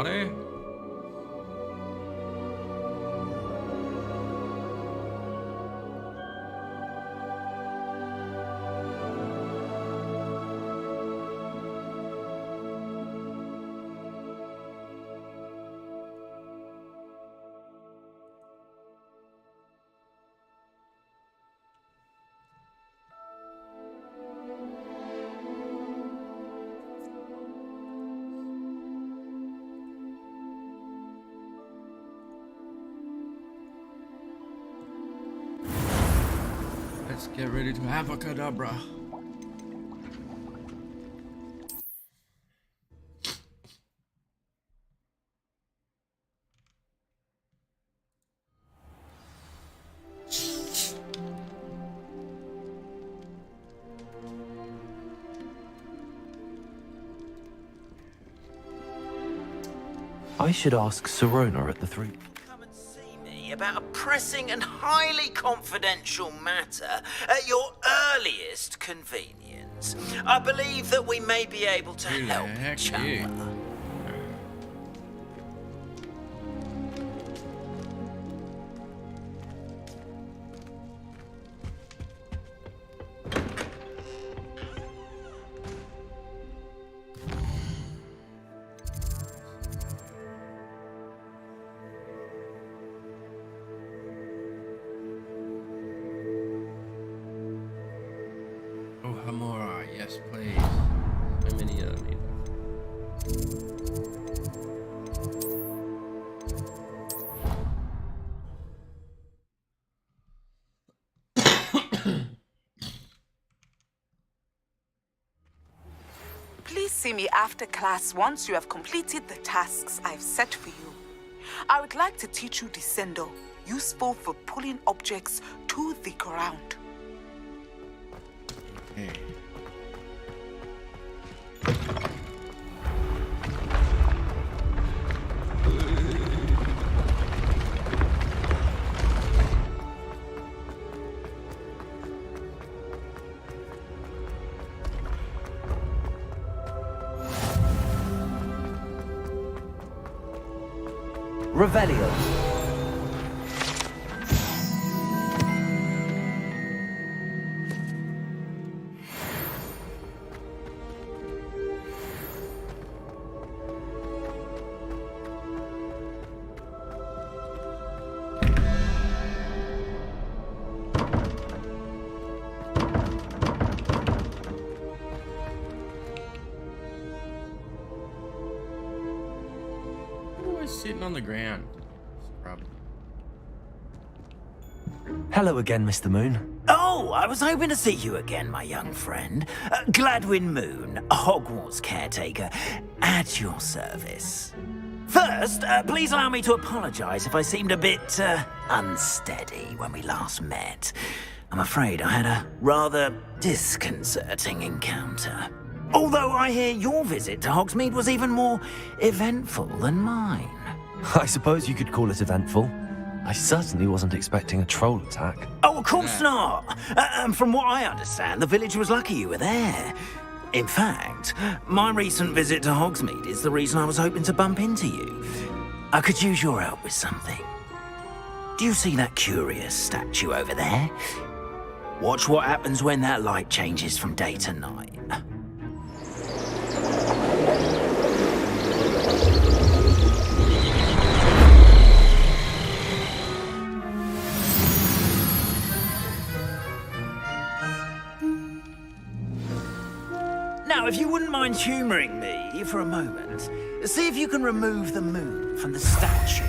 buddy. Let's get ready to abracadabra. I should ask Serona at the three. Come and see me about a pressing and highly confidential matter at your earliest convenience. I believe that we may be able to help each other. Oh, Hamura, yes, please. How many I need? Please see me after class once you have completed the tasks I've set for you. I would like to teach you Descendo, useful for pulling objects to the ground. Okay. Revelio. Sitting on the ground. Hello again, Mr. Moon. Oh, I was hoping to see you again, my young friend. Gladwin Moon, Hogwarts caretaker, at your service. First, please allow me to apologize if I seemed a bit, unsteady when we last met. I'm afraid I had a rather disconcerting encounter. Although I hear your visit to Hogsmeade was even more eventful than mine. I suppose you could call it eventful. I certainly wasn't expecting a troll attack. Oh, of course not. From what I understand, the village was lucky you were there. In fact, my recent visit to Hogsmeade is the reason I was hoping to bump into you. I could use your help with something. Do you see that curious statue over there? Watch what happens when that light changes from day to night. Now, if you wouldn't mind humouring me for a moment, see if you can remove the moon from the statue.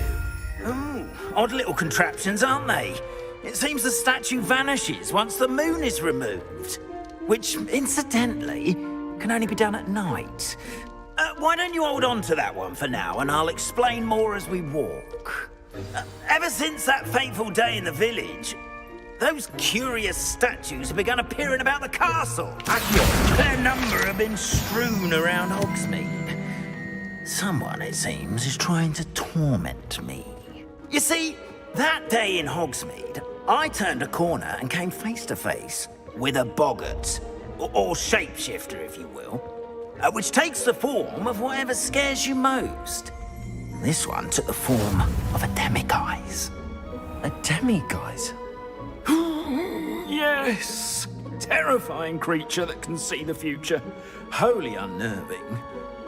Ooh, odd little contraptions, aren't they? It seems the statue vanishes once the moon is removed, which, incidentally, can only be done at night. Why don't you hold on to that one for now, and I'll explain more as we walk. Ever since that fateful day in the village, those curious statues have begun appearing about the castle. Their number have been strewn around Hogsmeade. Someone, it seems, is trying to torment me. You see, that day in Hogsmeade, I turned a corner and came face to face with a boggart, or shapeshifter, if you will, which takes the form of whatever scares you most. This one took the form of a demiguise. A demiguise? Yes! Terrifying creature that can see the future. Wholly unnerving.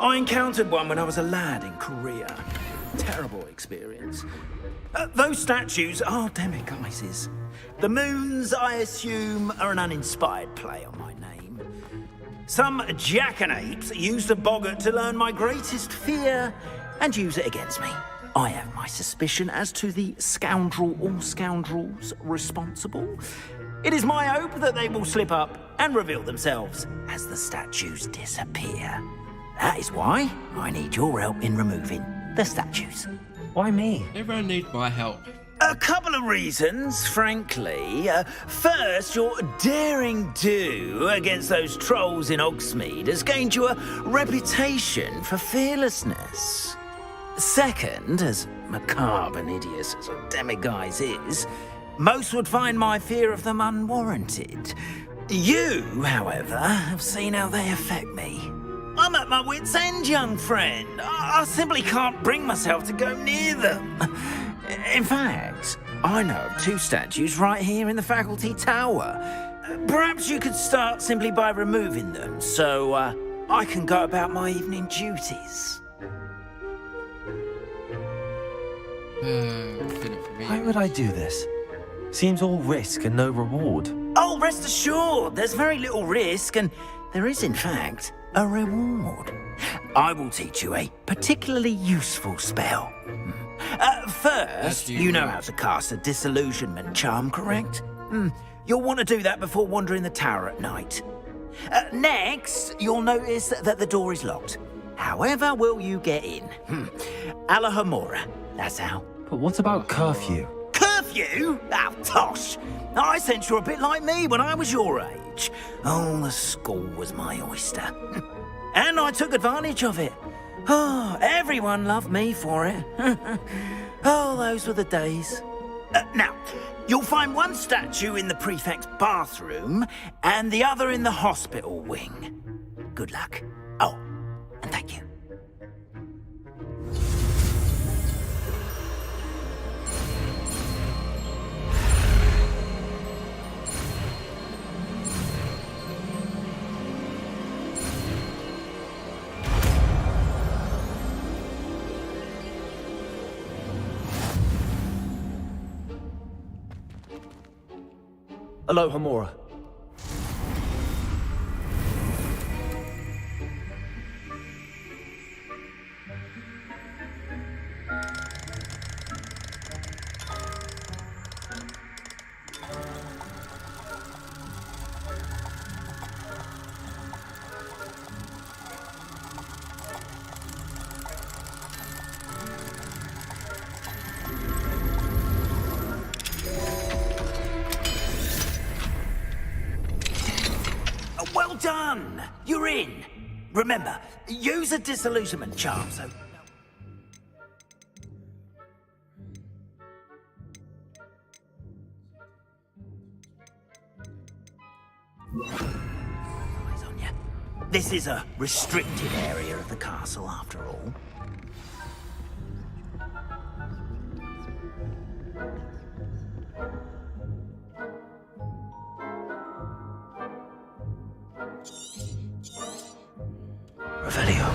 I encountered one when I was a lad in Korea. Terrible experience. Those statues are demiguises. The moons, I assume, are an uninspired play on my name. Some jackanapes used a boggart to learn my greatest fear and use it against me. I have my suspicion as to the scoundrel or scoundrels responsible. It is my hope that they will slip up and reveal themselves as the statues disappear. That is why I need your help in removing the statues. Why me? Everyone needs my help. A couple of reasons, frankly. First, your daring do against those trolls in Hogsmeade has gained you a reputation for fearlessness. Second, as macabre and hideous as a demiguise is, most would find my fear of them unwarranted. You, however, have seen how they affect me. I'm at my wit's end, young friend. I simply can't bring myself to go near them. In fact, I know of 2 statues right here in the faculty tower. Perhaps you could start simply by removing them, so I can go about my evening duties. What's in it for me? Why would I do this? Seems all risk and no reward. Oh, rest assured, there's very little risk, and there is, in fact, a reward. I will teach you a particularly useful spell. First, you know how to cast a disillusionment charm, correct? You'll want to do that before wandering the tower at night. Next, you'll notice that the door is locked. However will you get in? Alahomora, that's how. But what about curfew? Curfew? Oh, tosh. I sense you're a bit like me when I was your age. Oh, the school was my oyster. And I took advantage of it. Oh, everyone loved me for it. Oh, those were the days. Now, you'll find one statue in the prefect's bathroom and the other in the hospital wing. Good luck. Oh, and thank you. Aloha Mora. Well done! You're in. Remember, use a disillusionment charm, so... Eyes on ya. This is a restricted area of the castle, after all. Revelio.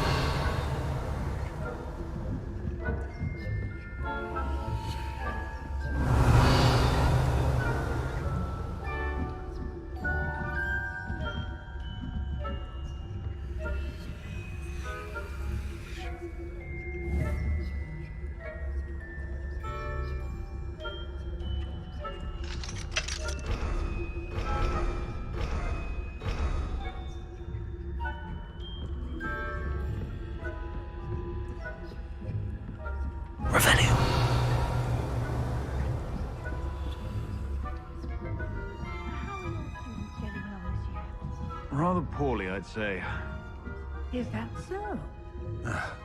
Revelio. Rather poorly, I'd say. Is that so?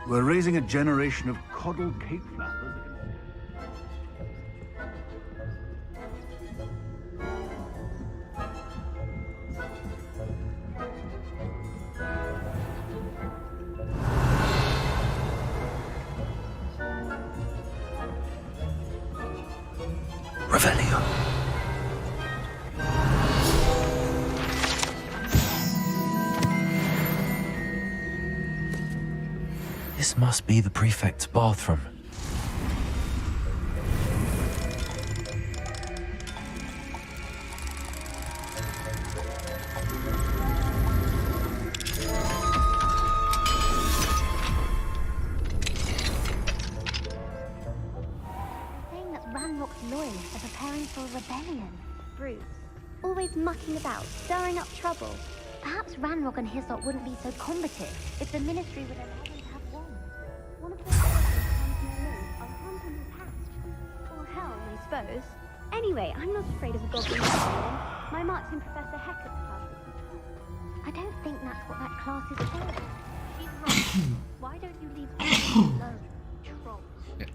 We're raising a generation of coddled cake flappers. Revelio. This must be the prefect's bathroom. Saying that Ranrock's loyalists are preparing for a rebellion. Bruce, always mucking about, stirring up trouble. Perhaps Ranrock and his lot wouldn't be so combative if the Ministry would allow them to have wands. One of those are haunting the past. Or hell, I suppose. Anyway, I'm not afraid of a goblin rebellion. My mark's in Professor Hector's class. I don't think that's what that class is for. She's right. Why don't you leave her alone, troll? Yeah.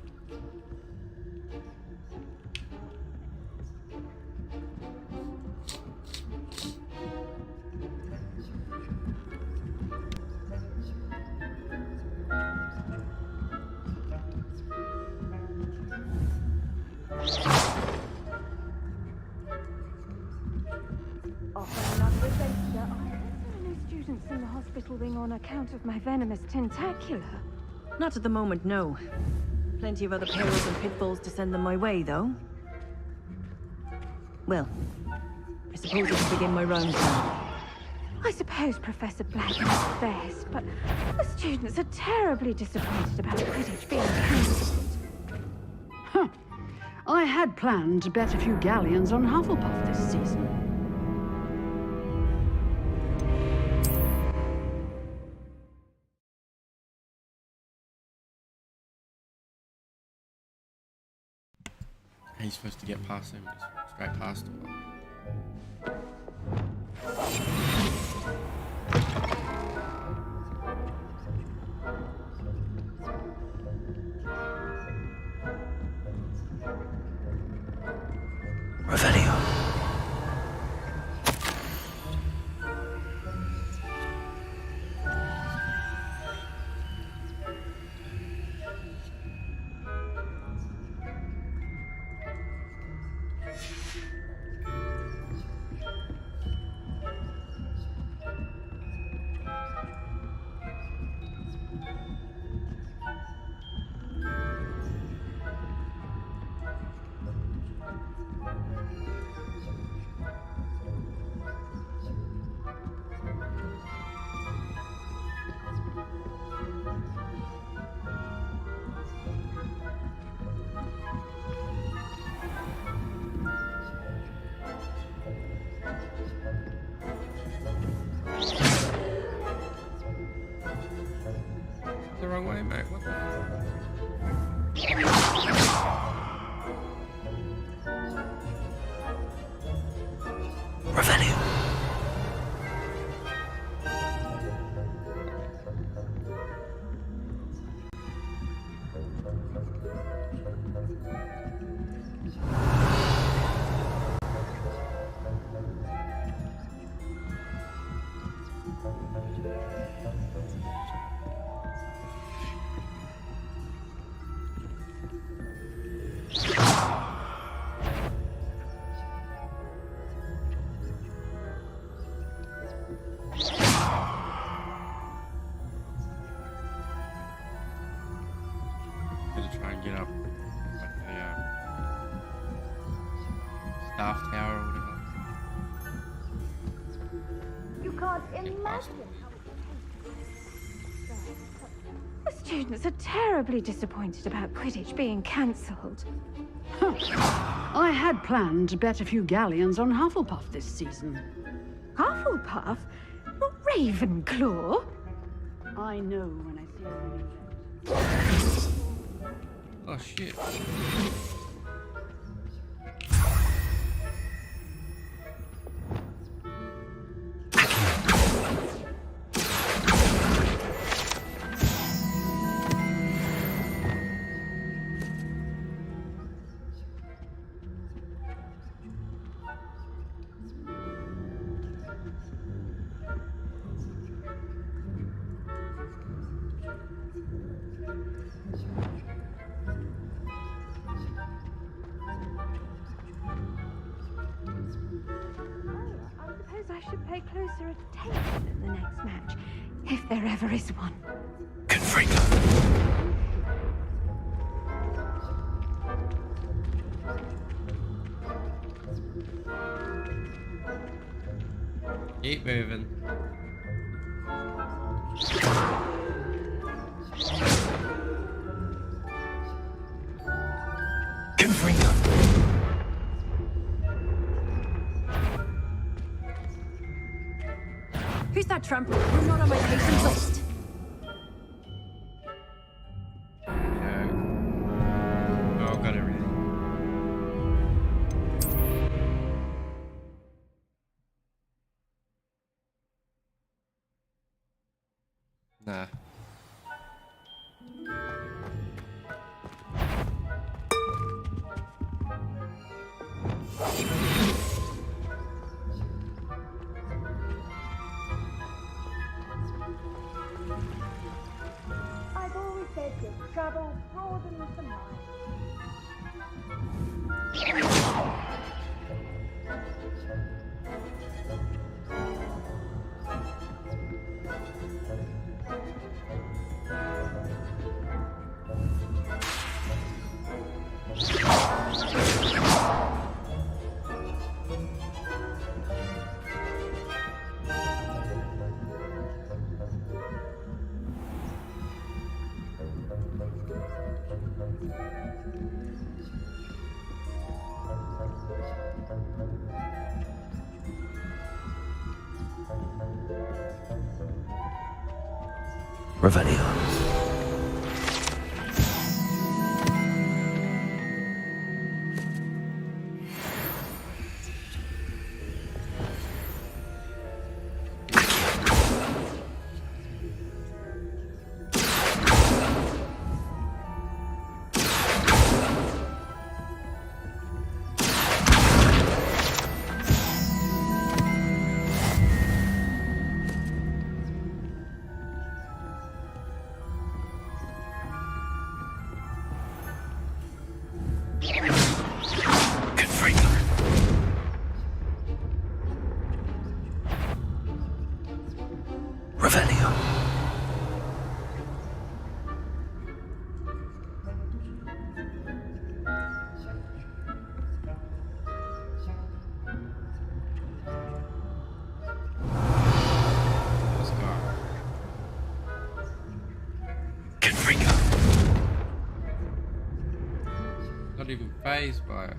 Offer another adventure. I hope there are no students in the hospital wing on account of my venomous tentacular. Not at the moment, no. Plenty of other perils and pitfalls to send them my way, though. Well, I suppose I can begin my rounds now. I suppose Professor Black knows best, but the students are terribly disappointed about Quidditch being cancelled. Huh. I had planned to bet a few galleons on Hufflepuff this season. He's supposed to get past him. He's straight past him. Revelio. The wrong way, mate. What the hell? Revelio. Gonna try and get up like the staff tower or whatever. You can't imagine how the students are terribly disappointed about Quidditch being cancelled. Huh. I had planned to bet a few galleons on Hufflepuff this season. Hufflepuff? Not Ravenclaw? I know when I see a winning bet. Oh shit. should pay closer attention in the next match, if there ever is one. Confringo. Keep moving. Confringo. Who's that tramp? You're not on my patient list. No. Oh, got everything. Nah. I've always said that travel broadens the mind. Revelio. Revelio. Let's go. Confringo. Not even phased by it.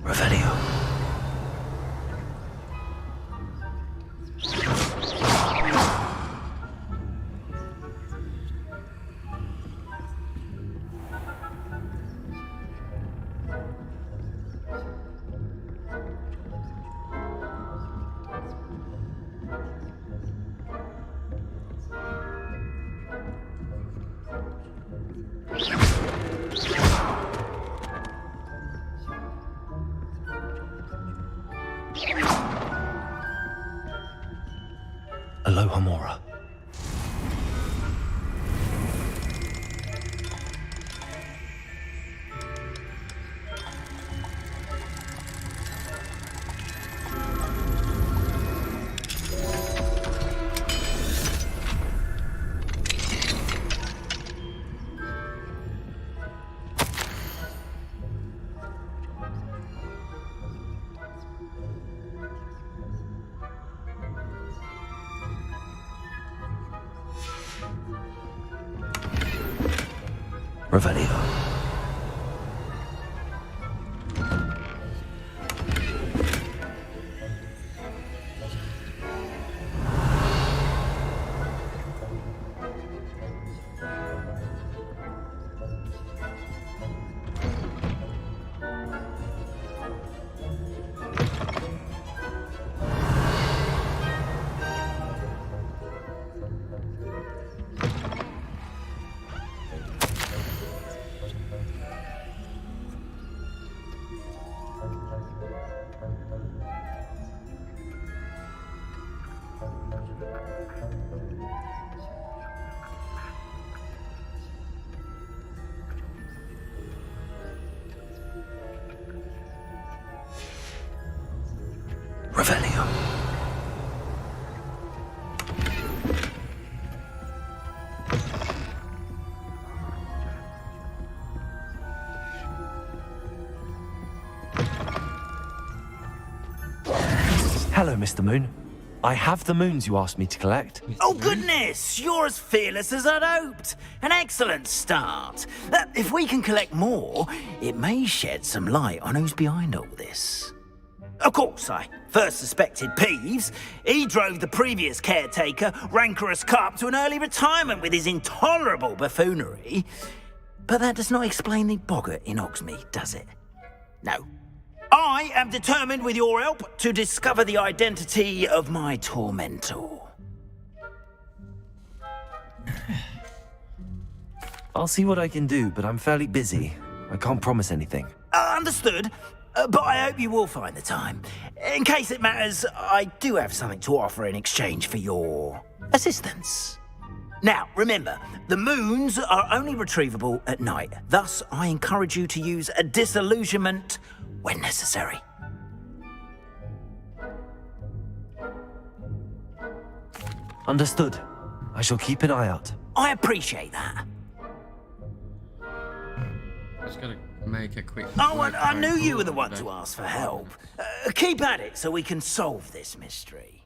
Revelio. Aloha Mora. Revelio. Revelio. Hello, Mr. Moon. I have the moons you asked me to collect. Oh, goodness! You're as fearless as I'd hoped. An excellent start. If we can collect more, it may shed some light on who's behind all this. Of course, I first suspected Peeves. He drove the previous caretaker, Rancorous Carp, to an early retirement with his intolerable buffoonery. But that does not explain the boggart in Hogsmeade, does it? No. I am determined, with your help, to discover the identity of my tormentor. I'll see what I can do, but I'm fairly busy. I can't promise anything. Understood. But I hope you will find the time. In case it matters, I do have something to offer in exchange for your assistance. Now, remember, the moons are only retrievable at night. Thus, I encourage you to use a disillusionment when necessary. Understood. I shall keep an eye out. I appreciate that. Just gotta make a quick. Oh, and I phone knew you call were the one today. to ask for help. Keep at it so we can solve this mystery.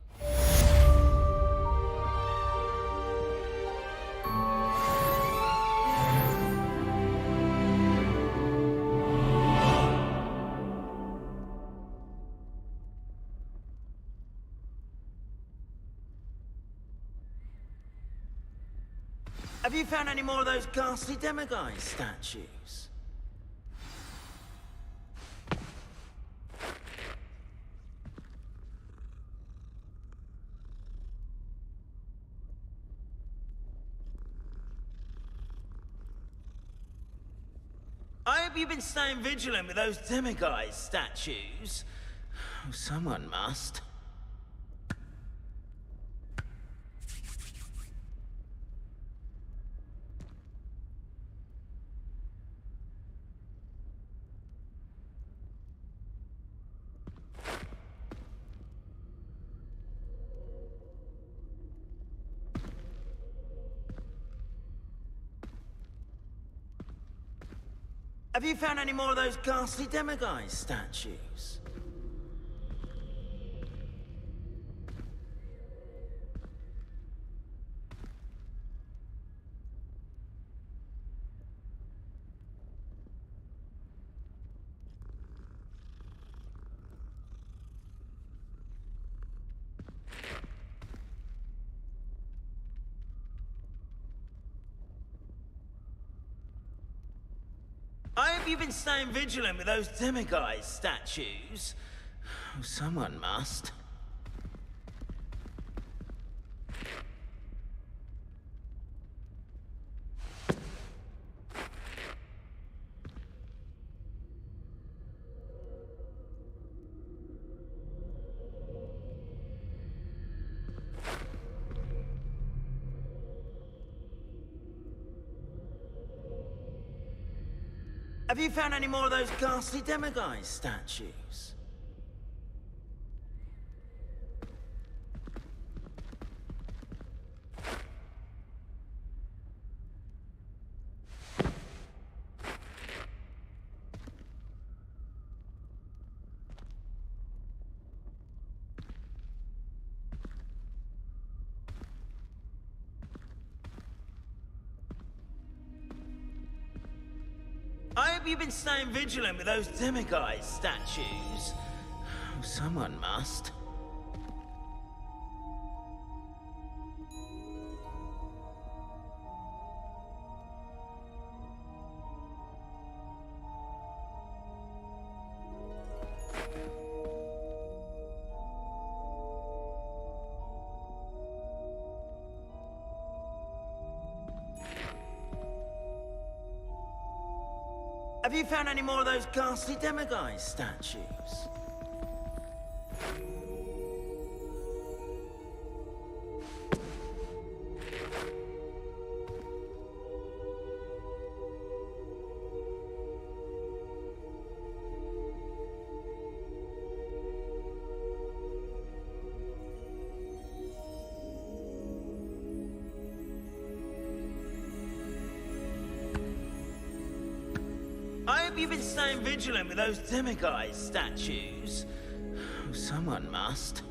Have you found any more of those ghastly demiguise statues? I hope you've been staying vigilant with those demiguise statues. Oh, someone must. Have you found any more of those ghastly demiguise statues? I hope you've been staying vigilant with those demiguise statues. Oh, someone must. Have you found any more of those ghastly demiguise statues? I hope you've been staying vigilant with those demiguise statues. Oh, someone must. Have you found any more of those ghastly demiguise statues? hope you've been staying vigilant with those demiguise statues. Someone must.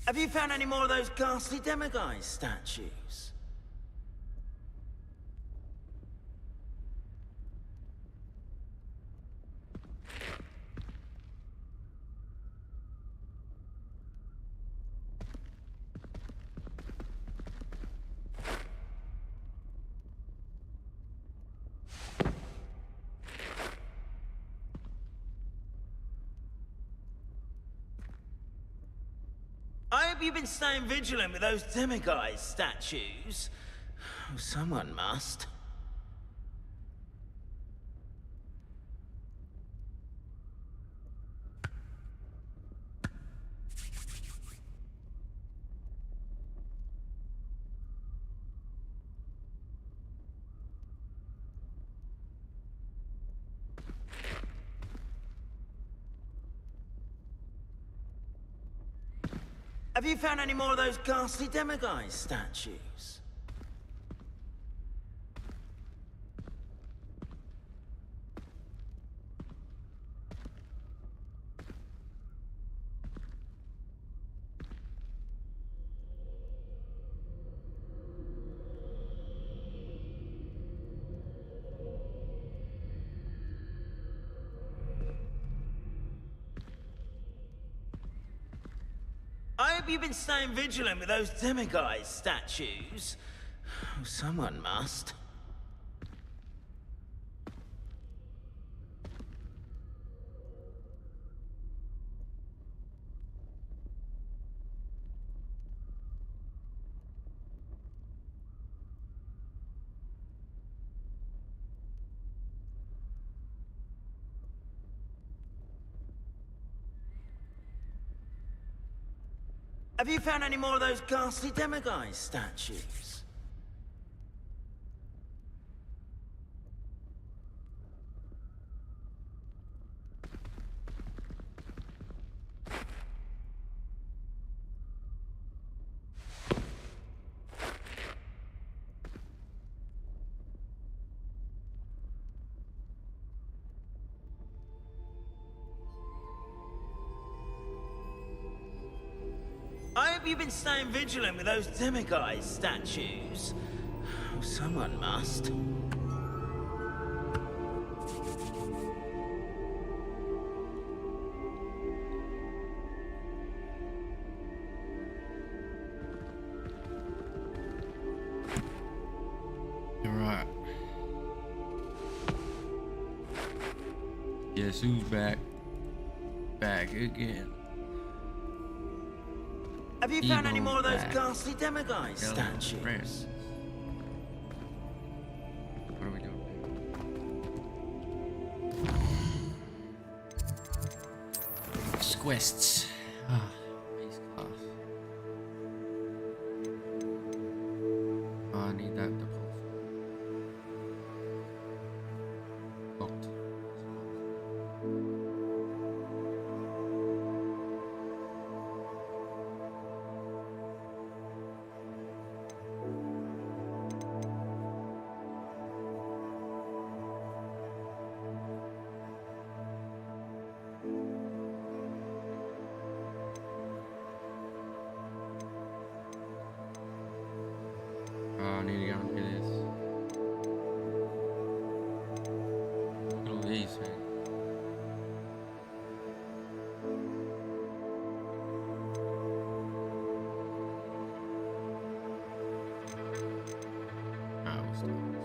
Have you found any more of those ghastly demiguise statues? I hope you've been staying vigilant with those demiguise statues. Someone must. Have you found any more of those ghastly demiguise statues? I hope you've been staying vigilant with those demiguise statues. Someone must. Have you found any more of those ghastly demiguise statues? I hope you've been staying vigilant with those demiguise statues. Someone must. Alright. Guess who's back? Back again. Have you found any Evil's more of those back. ghastly demiguise statues? Francis. What are we doing? Quests. Base class. Oh, I need that to pull. Locked. I need to get on this. Look at all these, man. We'll start with this.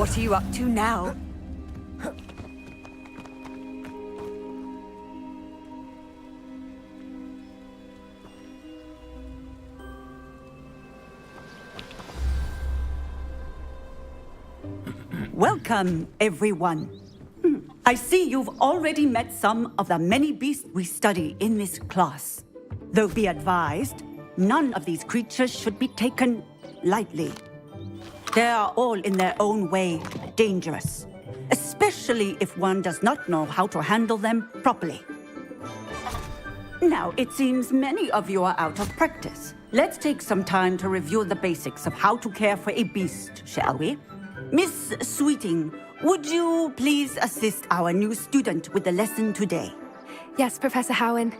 What are you up to now? Welcome, everyone. I see you've already met some of the many beasts we study in this class. Though be advised, none of these creatures should be taken lightly. They are all in their own way dangerous, especially if one does not know how to handle them properly. Now, it seems many of you are out of practice. Let's take some time to review the basics of how to care for a beast, shall we? Miss Sweeting, would you please assist our new student with the lesson today? Yes, Professor Howen.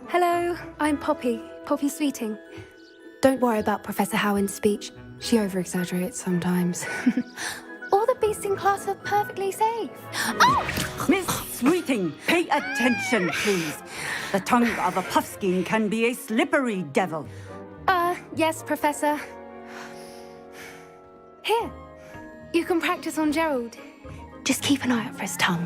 Hello, I'm Poppy Sweeting. Don't worry about Professor Howen's speech. She over-exaggerates sometimes. All the beasts in class are perfectly safe. Oh! Miss Sweeting, pay attention, please. The tongue of a puffskein can be a slippery devil. Yes, Professor. Here, you can practice on Gerald. Just keep an eye out for his tongue.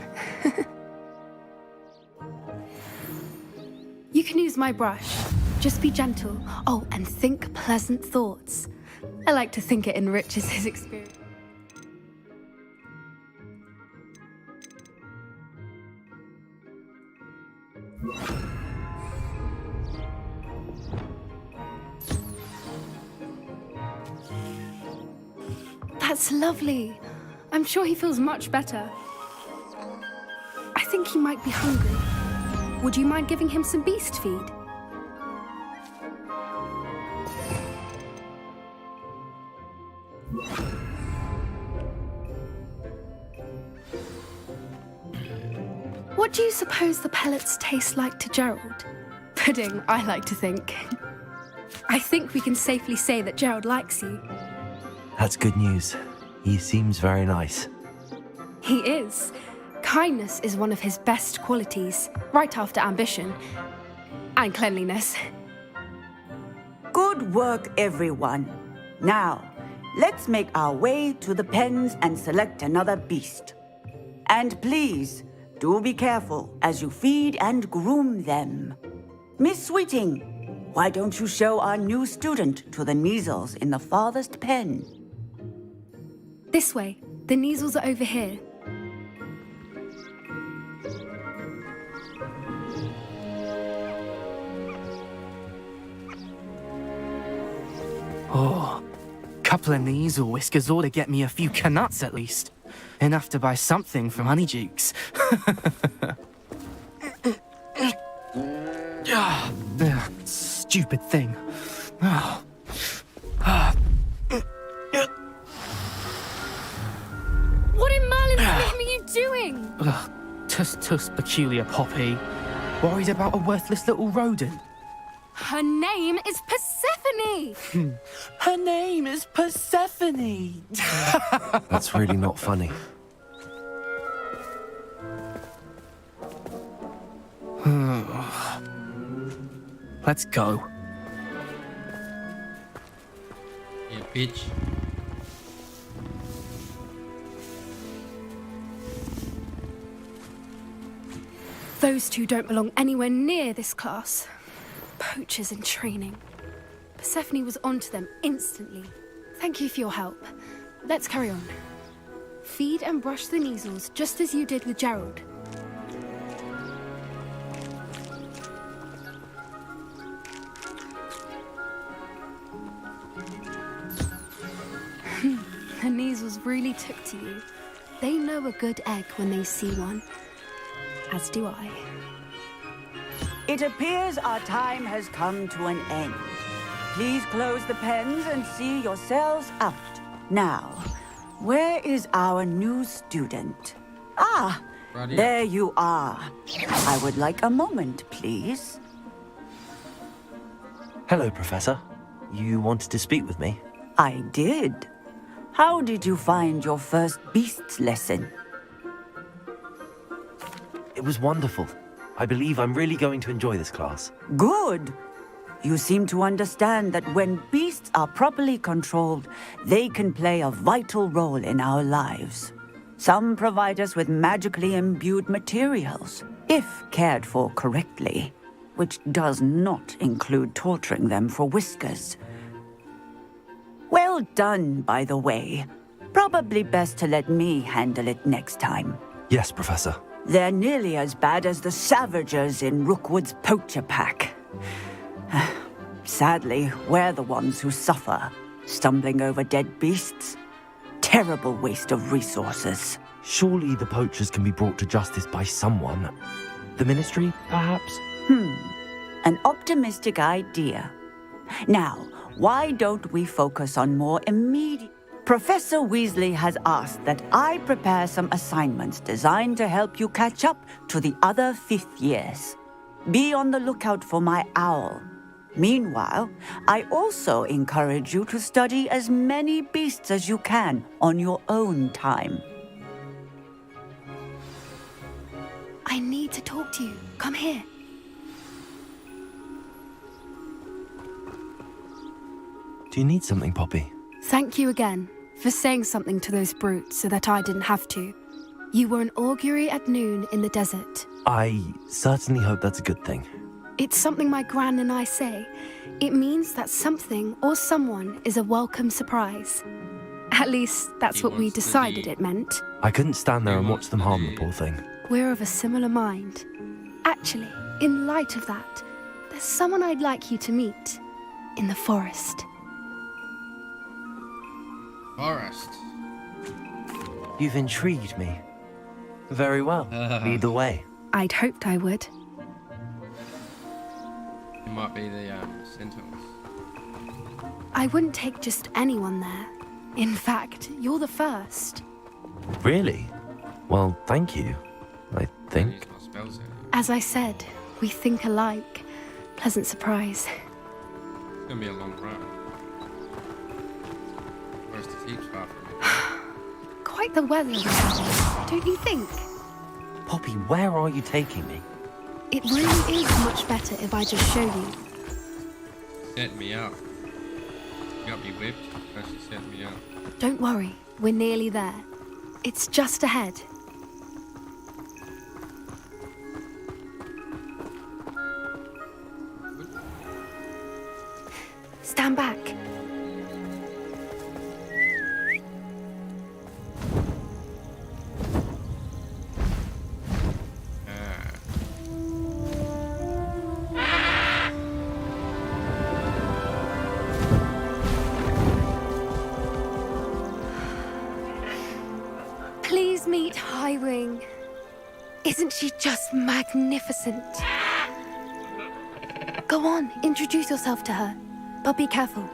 You can use my brush. Just be gentle. Oh, and think pleasant thoughts. I like to think it enriches his experience. That's lovely. I'm sure he feels much better. I think he might be hungry. Would you mind giving him some beast feed? What do you suppose the pellets taste like to Gerald? Pudding, I like to think. I think we can safely say that Gerald likes you. That's good news. He seems very nice. He is. Kindness is one of his best qualities, right after ambition. And cleanliness. Good work, everyone. Now, let's make our way to the pens and select another beast. And please, do be careful as you feed and groom them. Miss Sweeting, why don't you show our new student to the measles in the farthest pen? This way. The measles are over here. Oh, couple of Neasel whiskers ought to get me a few canuts at least. Enough to buy something from Honeydukes. Stupid thing. What in Merlin's name are you doing? Tuss peculiar Poppy. Worried about a worthless little rodent. Her name is Persephone! Her name is Persephone! That's really not funny. Let's go. Yeah, bitch. Those two don't belong anywhere near this class. Poachers in training. Persephone was onto them instantly. Thank you for your help. Let's carry on. Feed and brush the measles just as you did with Gerald. The measles really took to you. They know a good egg when they see one. As do I. It appears our time has come to an end. Please close the pens and see yourselves out. Now, where is our new student? Ah, Right here. there you are. I would like a moment, please. Hello, Professor. You wanted to speak with me? I did. How did you find your first beasts lesson? It was wonderful. I believe I'm really going to enjoy this class. Good. You seem to understand that when beasts beasts are properly controlled, they can play a vital role in our lives. Some provide us with magically imbued materials, if cared for correctly, which does not include torturing them for whiskers. Well done, by the way. Probably best to let me handle it next time. Yes, Professor. They're nearly as bad as the Savagers in Rookwood's poacher pack. Sadly, we're the ones who suffer, stumbling over dead beasts. Terrible waste of resources. Surely the poachers can be brought to justice by someone. The Ministry, perhaps? An optimistic idea. Now, why don't we focus on more immediate... Professor Weasley has asked that I prepare some assignments designed to help you catch up to the other 5th years. Be on the lookout for my owl. Meanwhile, I also encourage you to study as many beasts as you can on your own time. I need to talk to you. Come here. Do you need something, Poppy? Thank you again for saying something to those brutes so that I didn't have to. You were an augury at noon in the desert. I certainly hope that's a good thing. It's something my gran and I say. It means that something or someone is a welcome surprise. At least, that's what we decided it meant. I couldn't stand there and watch them harm the poor thing. We're of a similar mind. Actually, in light of that, there's someone I'd like you to meet. In the forest. Forest. You've intrigued me. Very well. Lead the way. I'd hoped I would. It might be the Sentinels. I wouldn't take just anyone there. In fact, you're the first. Really? Well, thank you, I think. As I said, we think alike. Pleasant surprise. It's gonna be a long run. Where's the teach far from me? Quite the weather we're having, don't you think? Poppy, where are you taking me? It really is much better if I just show you. Set me up. You got me whipped. Now she set me up. Don't worry, we're nearly there. It's just ahead. Stand back. Please meet Highwing. Isn't she just magnificent? Go on, introduce yourself to her. But be careful.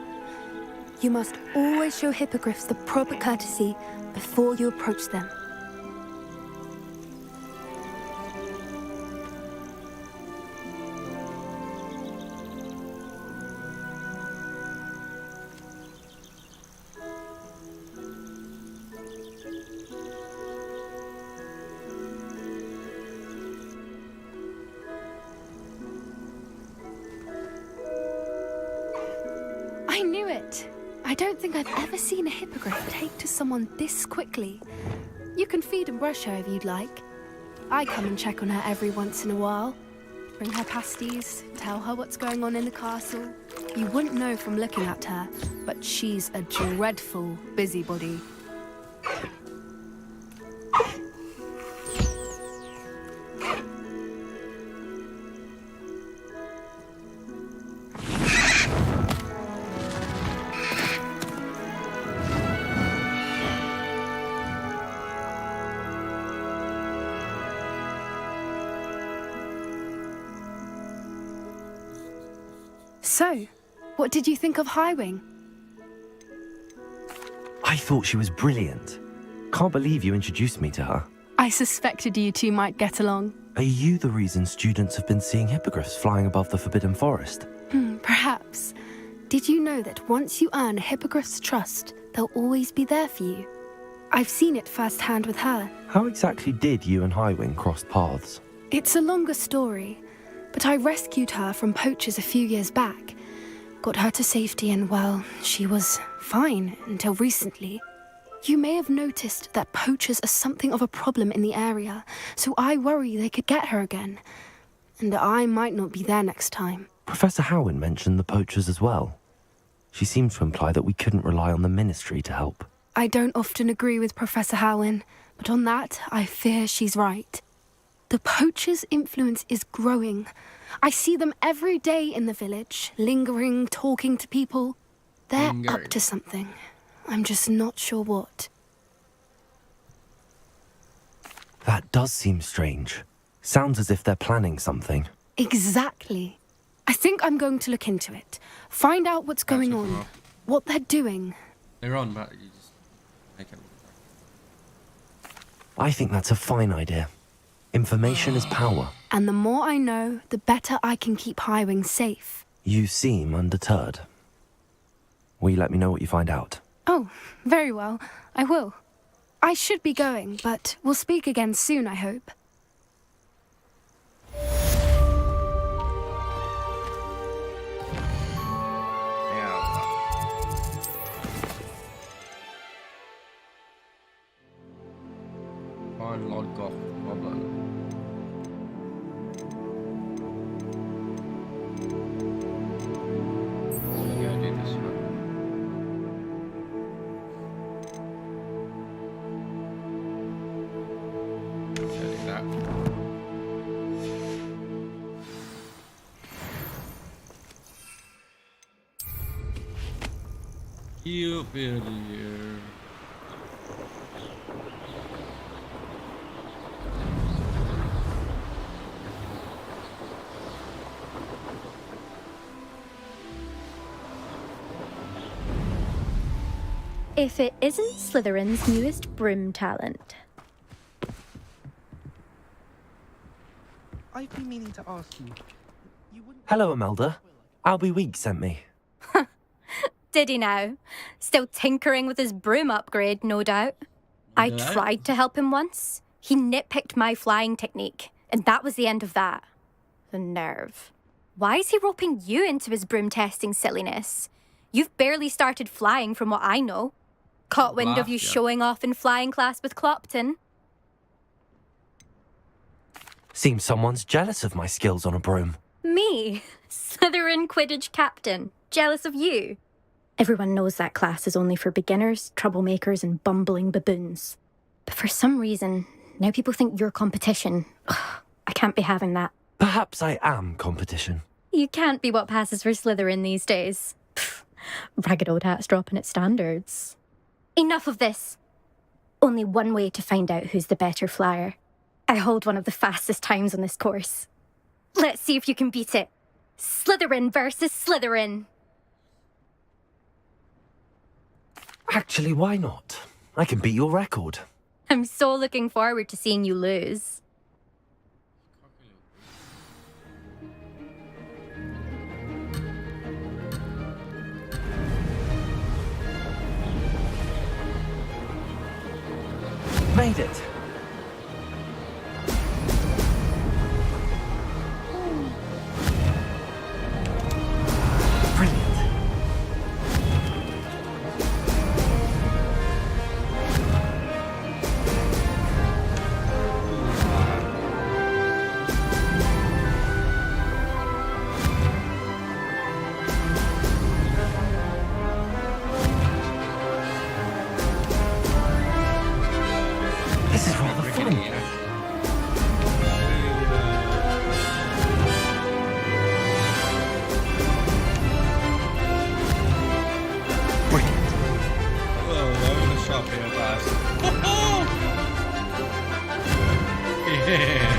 You must always show hippogriffs the proper courtesy before you approach them. I knew it! I don't think I've ever seen a hippogriff take to someone this quickly. You can feed and brush her if you'd like. I come and check on her every once in a while. Bring her pasties, tell her what's going on in the castle. You wouldn't know from looking at her, but she's a dreadful busybody. So, what did you think of Highwing? I thought she was brilliant. Can't believe you introduced me to her. I suspected you two might get along. Are you the reason students have been seeing hippogriffs flying above the Forbidden Forest? Perhaps. Did you know that once you earn a hippogriff's trust, they'll always be there for you? I've seen it firsthand with her. How exactly did you and Highwing cross paths? It's a longer story, but I rescued her from poachers a few years back. got her to safety and, well, she was fine until recently. You may have noticed that poachers are something of a problem in the area, so I worry they could get her again. And I might not be there next time. Professor Howin mentioned the poachers as well. She seemed to imply that we couldn't rely on the Ministry to help. I don't often agree with Professor Howin, but on that, I fear she's right. The poachers' influence is growing. I see them every day in the village, lingering, talking to people. They're up to something. I'm just not sure what. That does seem strange. Sounds as if they're planning something. Exactly. I think I'm going to look into it. Find out what's going on. What they're doing. They're on, but you just make it. I think that's a fine idea. Information is power. And the more I know, the better I can keep Highwing safe. You seem undeterred. Will you let me know what you find out? Oh, very well. I will. I should be going, but we'll speak again soon, I hope. Find Lodgoth Goblin. I'm gonna do this one. Should do that. You feel here. If it isn't Slytherin's newest broom talent. I've been meaning to ask you. Hello, Imelda. Albie Week sent me. Did he now? Still tinkering with his broom upgrade, no doubt. I tried to help him once. He nitpicked my flying technique, and that was the end of that. The nerve. Why is he roping you into his broom testing silliness? You've barely started flying from what I know. Caught wind of you showing off in flying class with Clopton. Seems someone's jealous of my skills on a broom. Me? Slytherin Quidditch captain. Jealous of you? Everyone knows that class is only for beginners, troublemakers, and bumbling baboons. But for some reason, now people think you're competition. Ugh, I can't be having that. Perhaps I am competition. You can't be what passes for Slytherin these days. Pfft, ragged old hat's dropping its standards. Enough of this. Only one way to find out who's the better flyer. I hold one of the fastest times on this course. Let's see if you can beat it. Slytherin versus Slytherin. Actually, why not? I can beat your record. I'm so looking forward to seeing you lose. Made it. This is rather fun. Brilliant. Whoa, I'm gonna shop here fast. Yeah.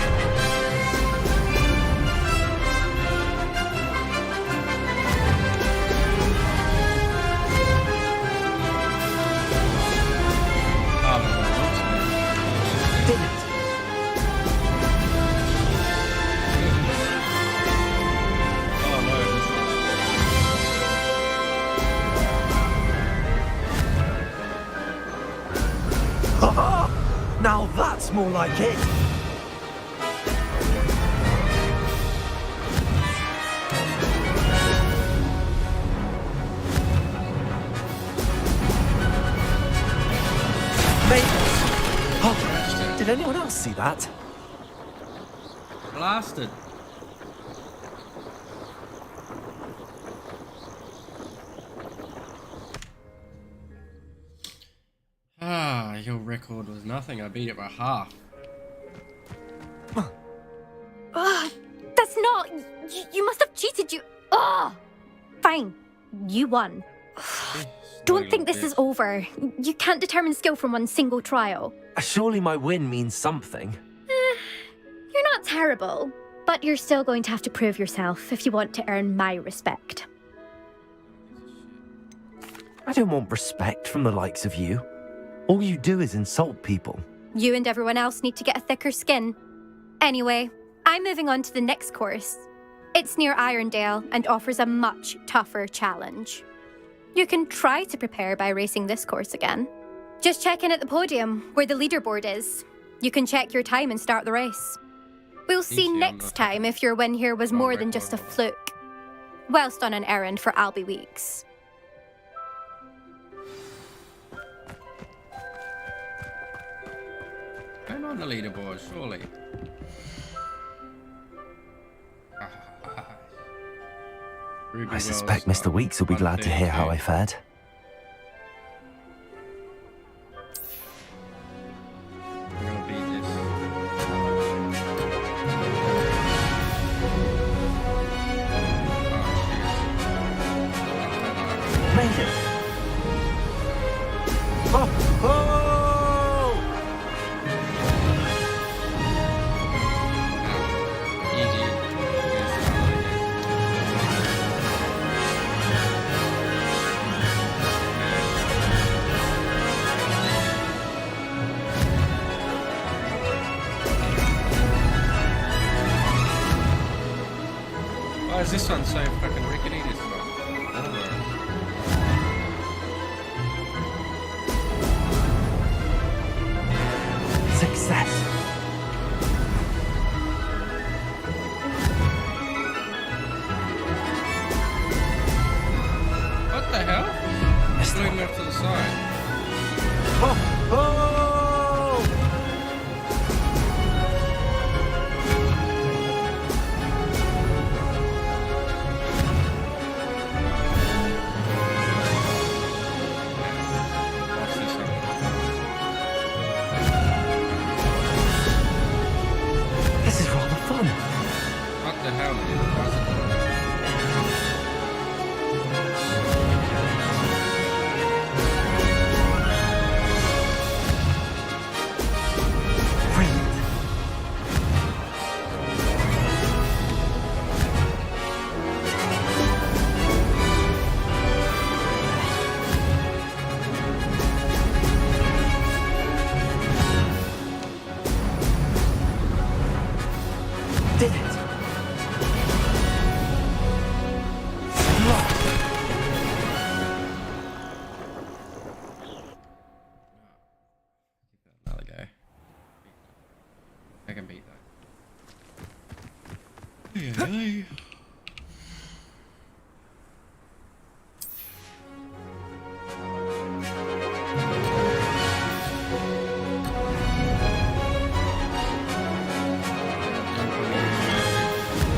Now that's more like it. I'll see that. Blasted. Ah, your record was nothing. I beat it by half. That's not. You must have cheated. Fine. You won. Don't think this is over. You can't determine skill from one single trial. Surely my win means something. You're not terrible, but you're still going to have to prove yourself if you want to earn my respect. I don't want respect from the likes of you. All you do is insult people. You and everyone else need to get a thicker skin. Anyway, I'm moving on to the next course. It's near Irondale and offers a much tougher challenge. You can try to prepare by racing this course again. Just check in at the podium, where the leaderboard is. You can check your time and start the race. We'll see next time if your win here was more than just a fluke. Whilst on an errand for Albie Weeks. I'm on the leaderboard, surely. I suspect Mr. Weeks will be glad to hear how I fared. I'm gonna beat this. Made it! Oh! Oh! Why is this one so fucking rickety? This one. Success. What the hell? It's moving off to the side. Oh! Oh! This is rather fun. What the hell, dude? Why is it doing that? Did it? Another go. I can beat that. Yeah.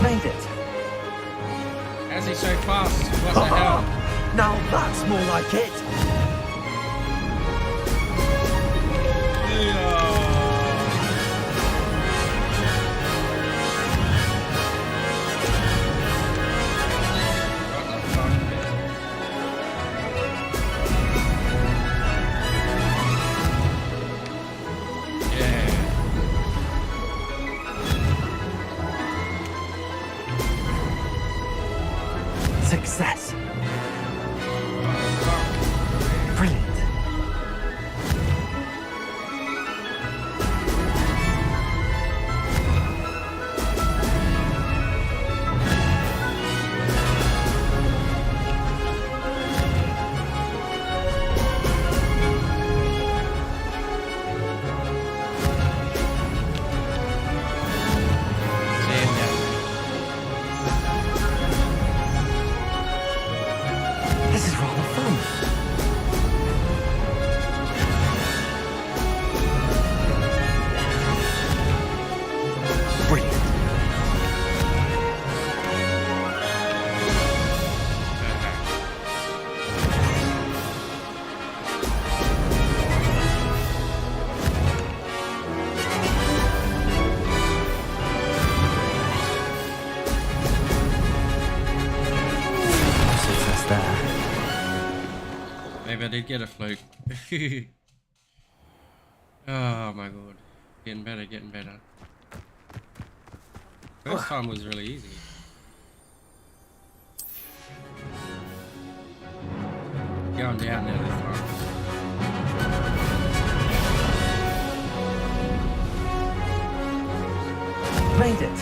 Made it. How's he so fast? What the hell? Now that's more like it. Success. Brilliant. Maybe I did get a fluke. Oh my god. Getting better, getting better. First time was really easy. Going down now this time. Made it.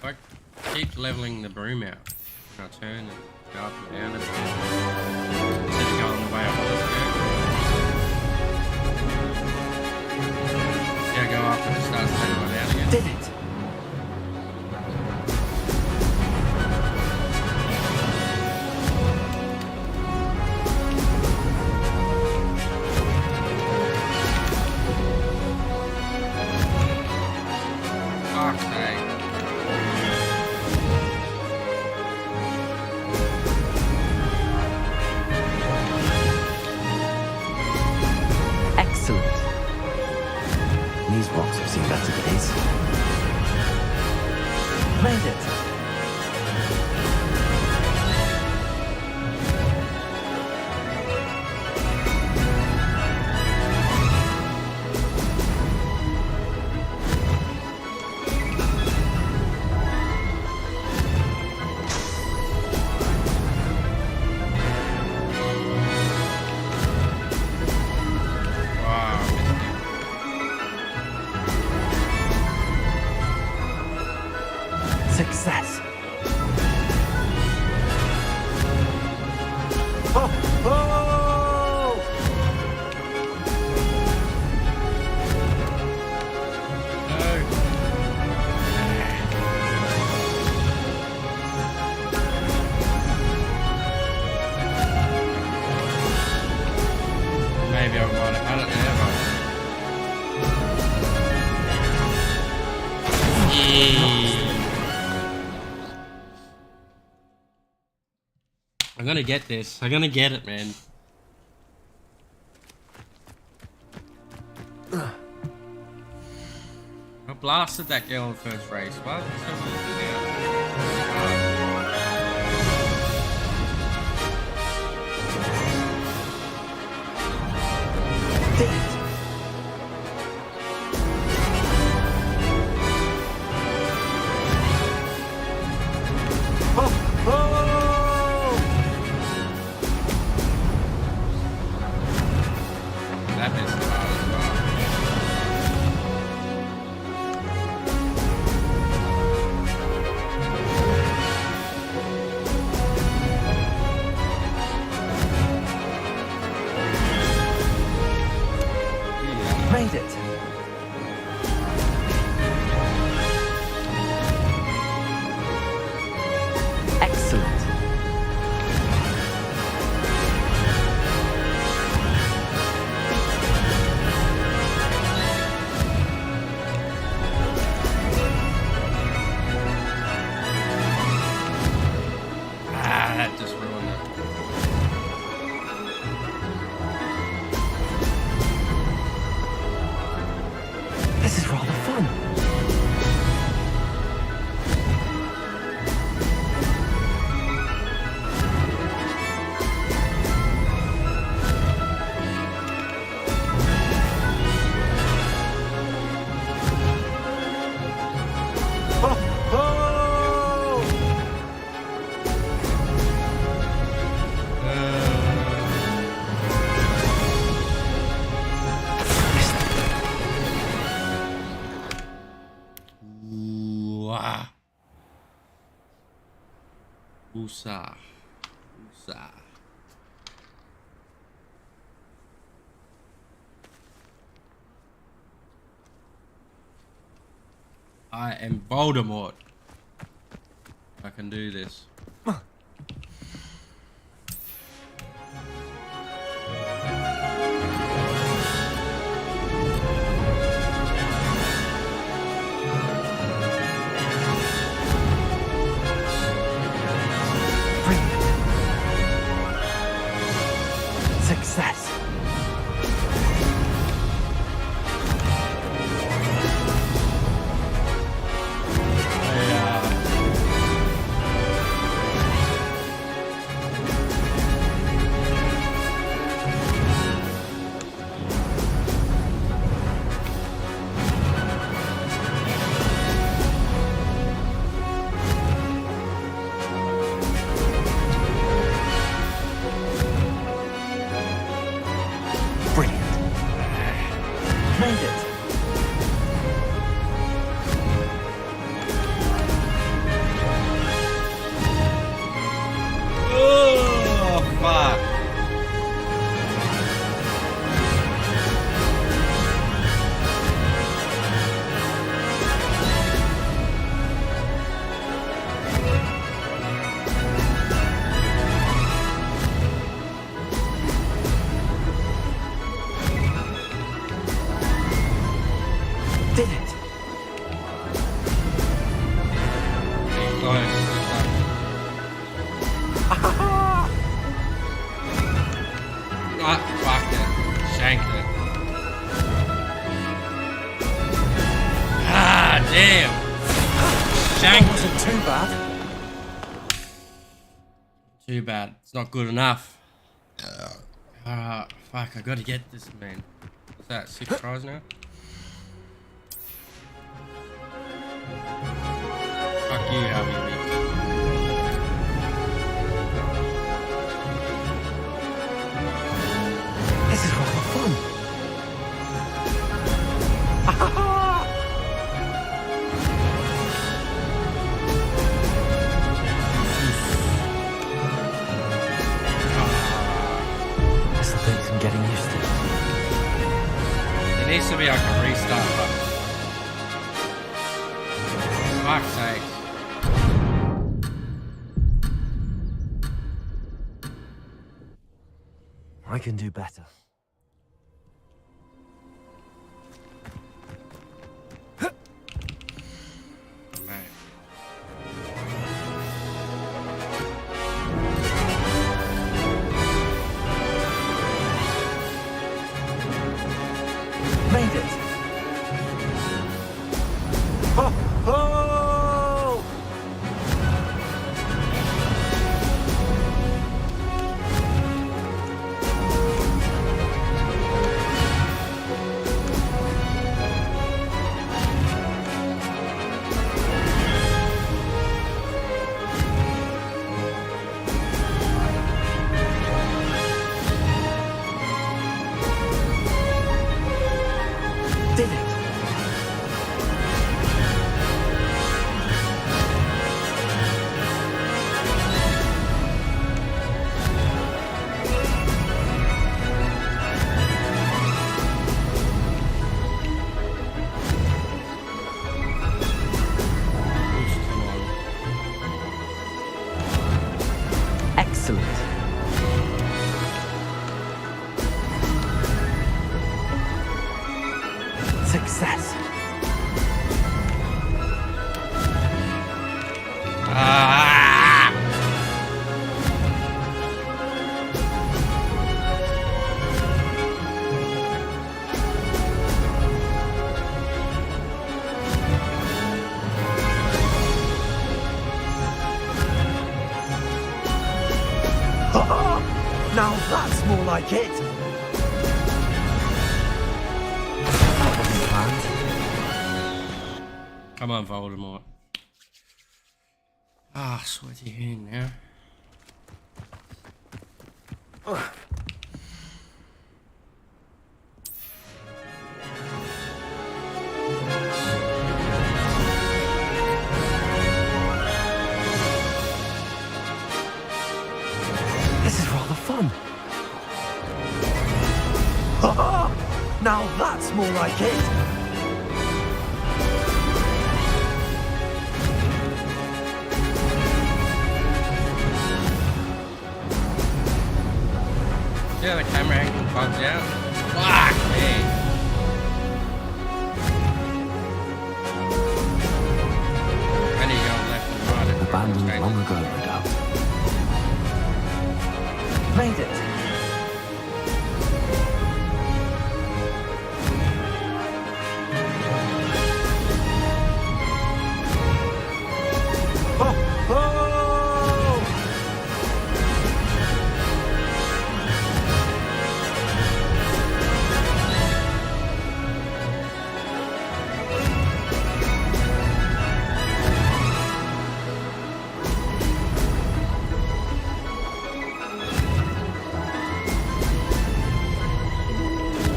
I keep leveling the broom out. I turn and go up and down instead of going the way I was going. Yeah, go up and it starts leveling out again. Did it? Fuck's sake. Excellent. These rocks have seen better days. Made it. Success. Oh, oh! Maybe I might have had it there, but... Yeah. I'm gonna get this. I'm gonna get it, man. I blasted that girl in the first race. Why is it so easy now? That bit's hard as well. Made it. Excellent. Usa. I am Voldemort. I can do this. Success. Too bad. It's not good enough. Fuck, I gotta get this, man. What's that, 6 tries now? Fuck you, Harvey. This is rather fun. Getting used to it. It needs to be like a restart button. Fuck's sake. I can do better. Success. Now that's more like it. That wasn't planned. Come on, Voldemort. Ah, sweaty hand now. fun. Now that's more like it. Yeah, the camera angle bugs out. Fuck me. I need to go left and right. Abandoned long ago, no doubt. Made it.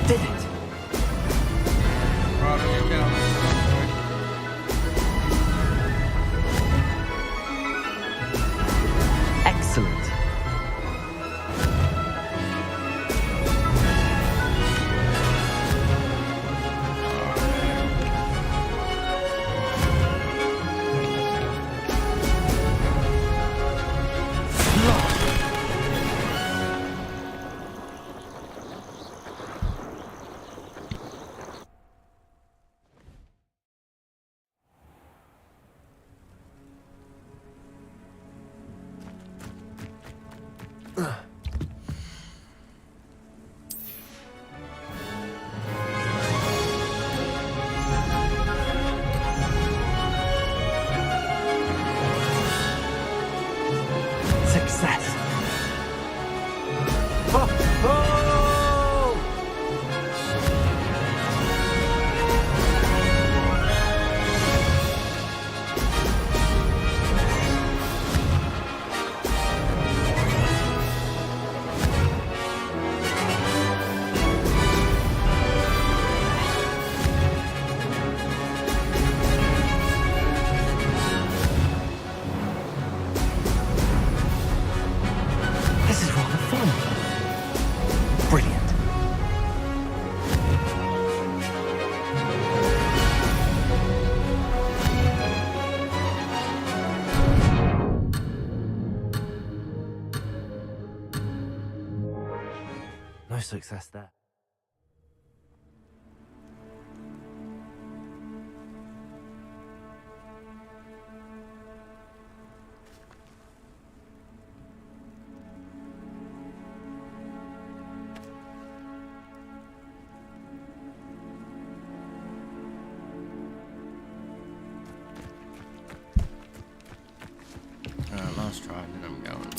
Did it? Excellent. Success. This is rather fun. Brilliant. No success there. Last try, and then I'm going.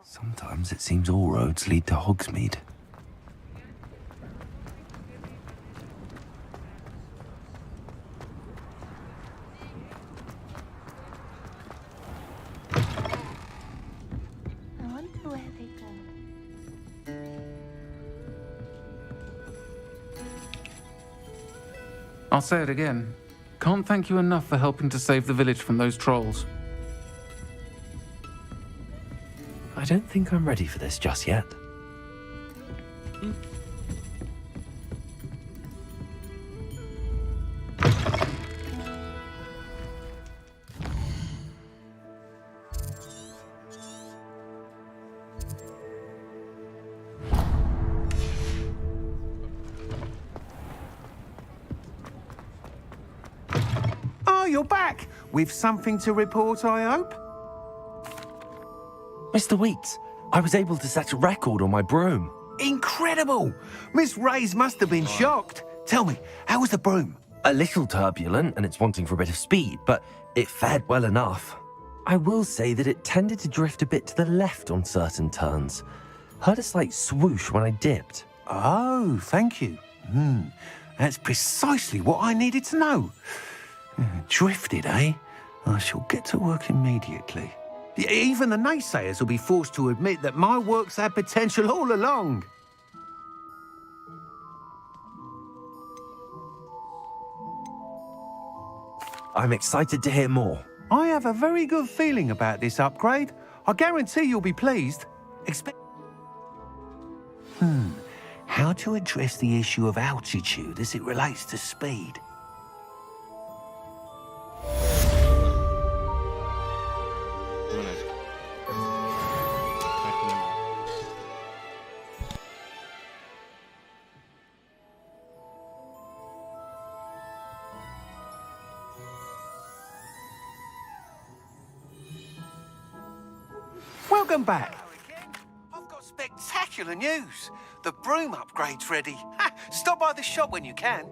Sometimes it seems all roads lead to Hogsmeade. I wonder where they go. I'll say it again. Can't thank you enough for helping to save the village from those trolls. I don't think I'm ready for this just yet. Oh, you're back! With something to report, I hope? Mr. Weeks, I was able to set a record on my broom. Incredible! Miss Reyes must have been shocked. Tell me, how was the broom? A little turbulent and it's wanting for a bit of speed, but it fared well enough. I will say that it tended to drift a bit to the left on certain turns. Heard a slight swoosh when I dipped. Oh, thank you. That's precisely what I needed to know. Drifted, eh? I shall get to work immediately. Even the naysayers will be forced to admit that my work's had potential all along. I'm excited to hear more. I have a very good feeling about this upgrade. I guarantee you'll be pleased. How to address the issue of altitude as it relates to speed? Welcome back. I've got spectacular news. The broom upgrade's ready. Stop by the shop when you can.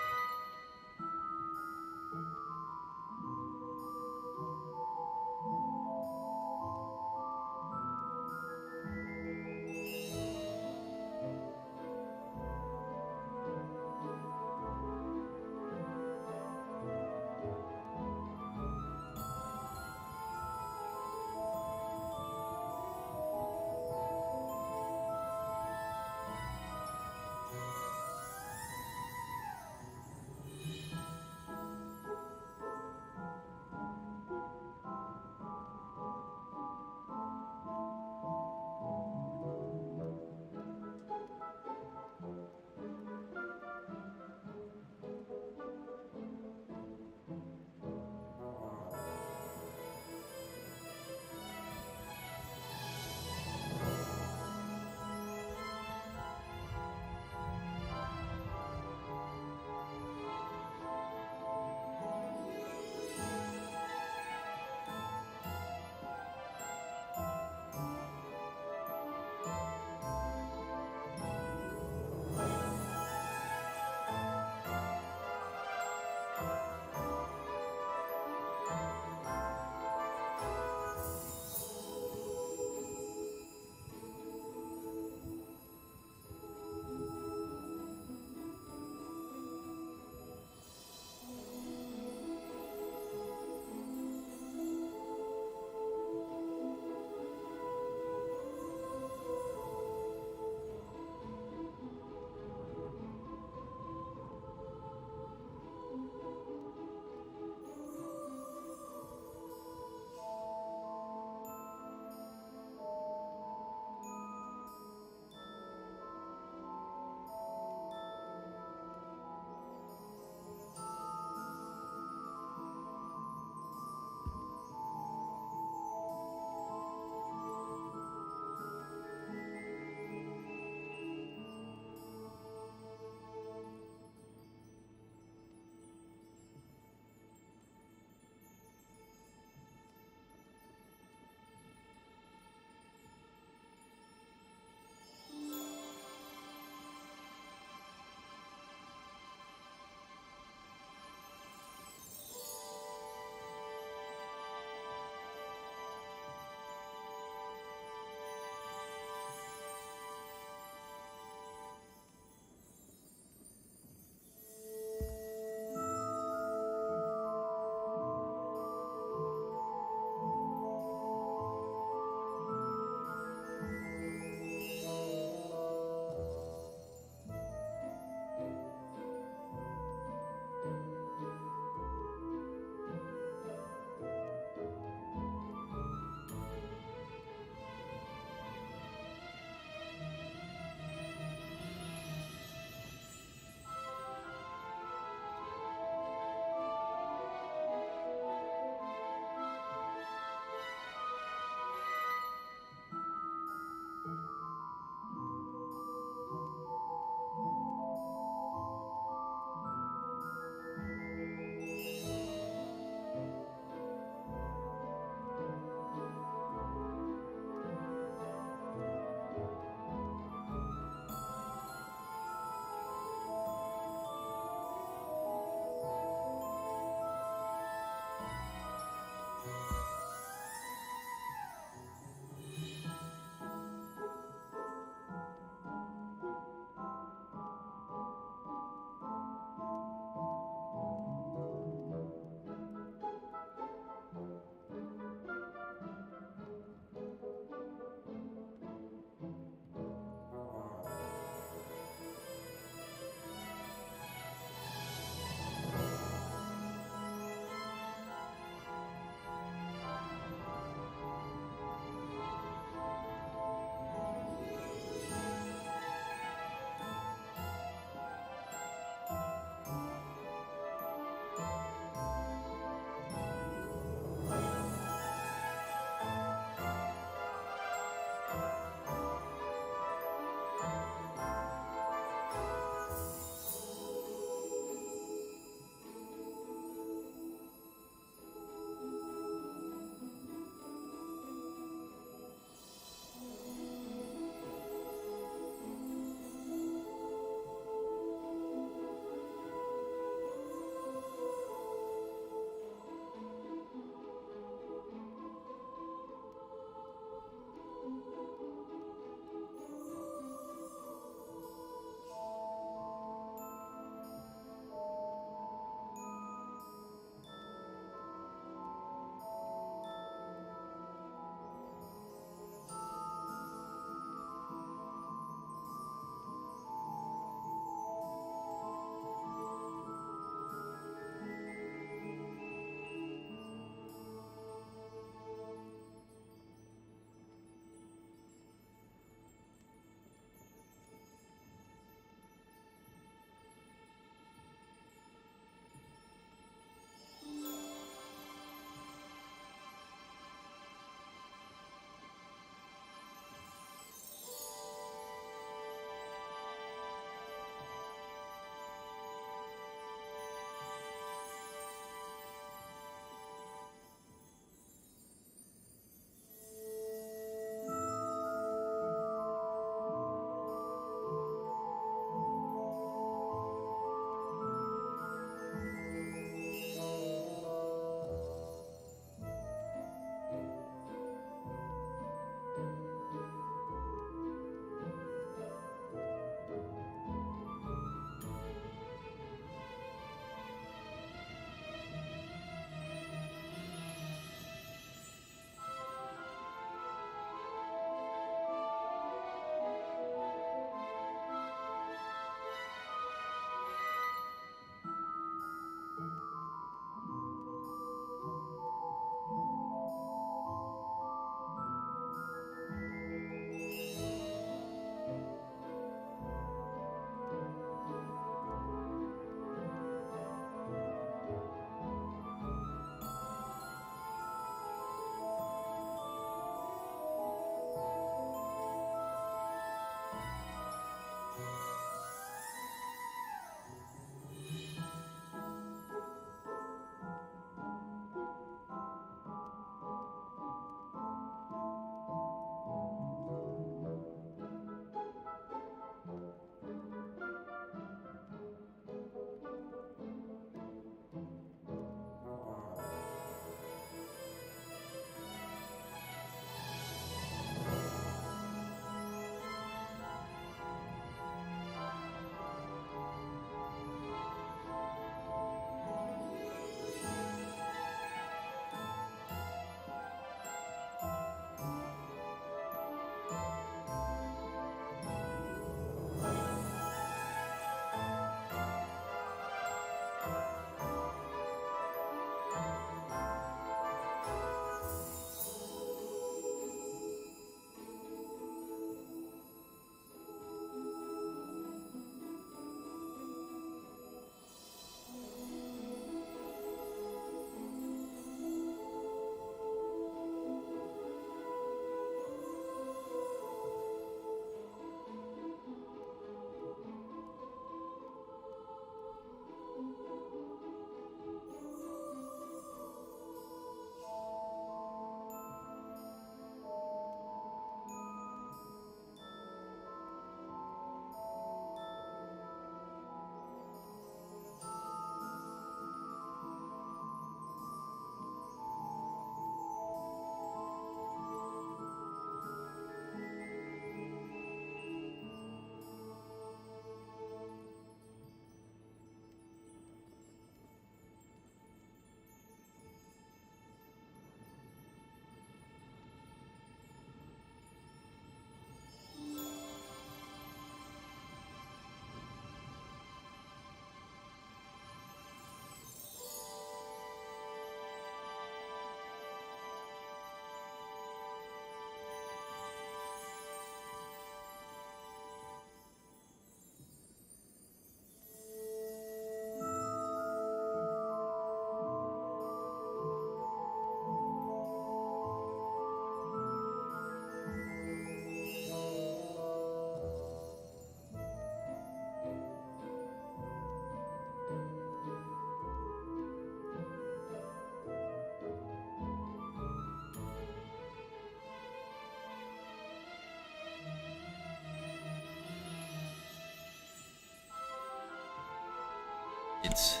Kids.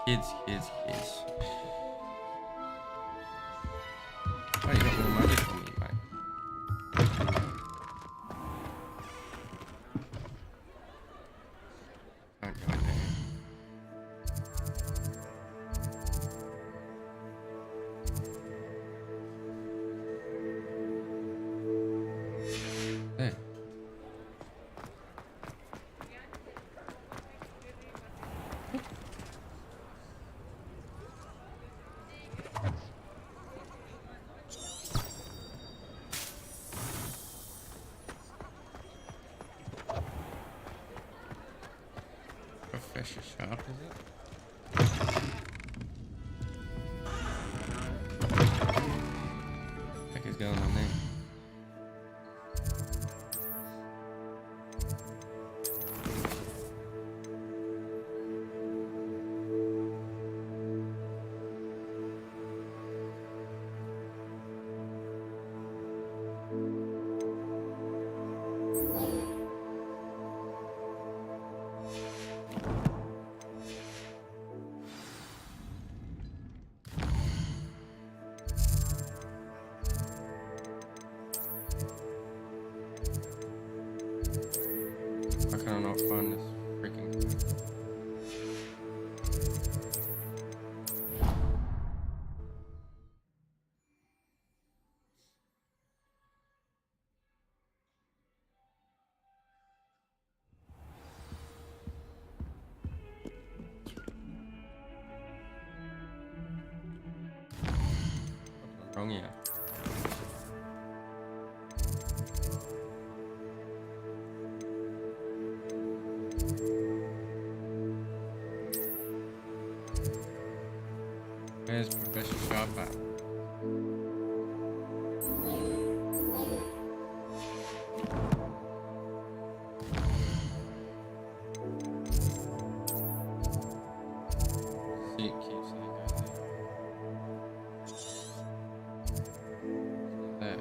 Kids. Oh, you got more money for me, mate. Can't go in there. There. Professor Sharp, is it? What the heck is going on there? How can I not find this freaking thing? What's wrong here? Where's Professor Sharp at? See, it keeps saying go there. There.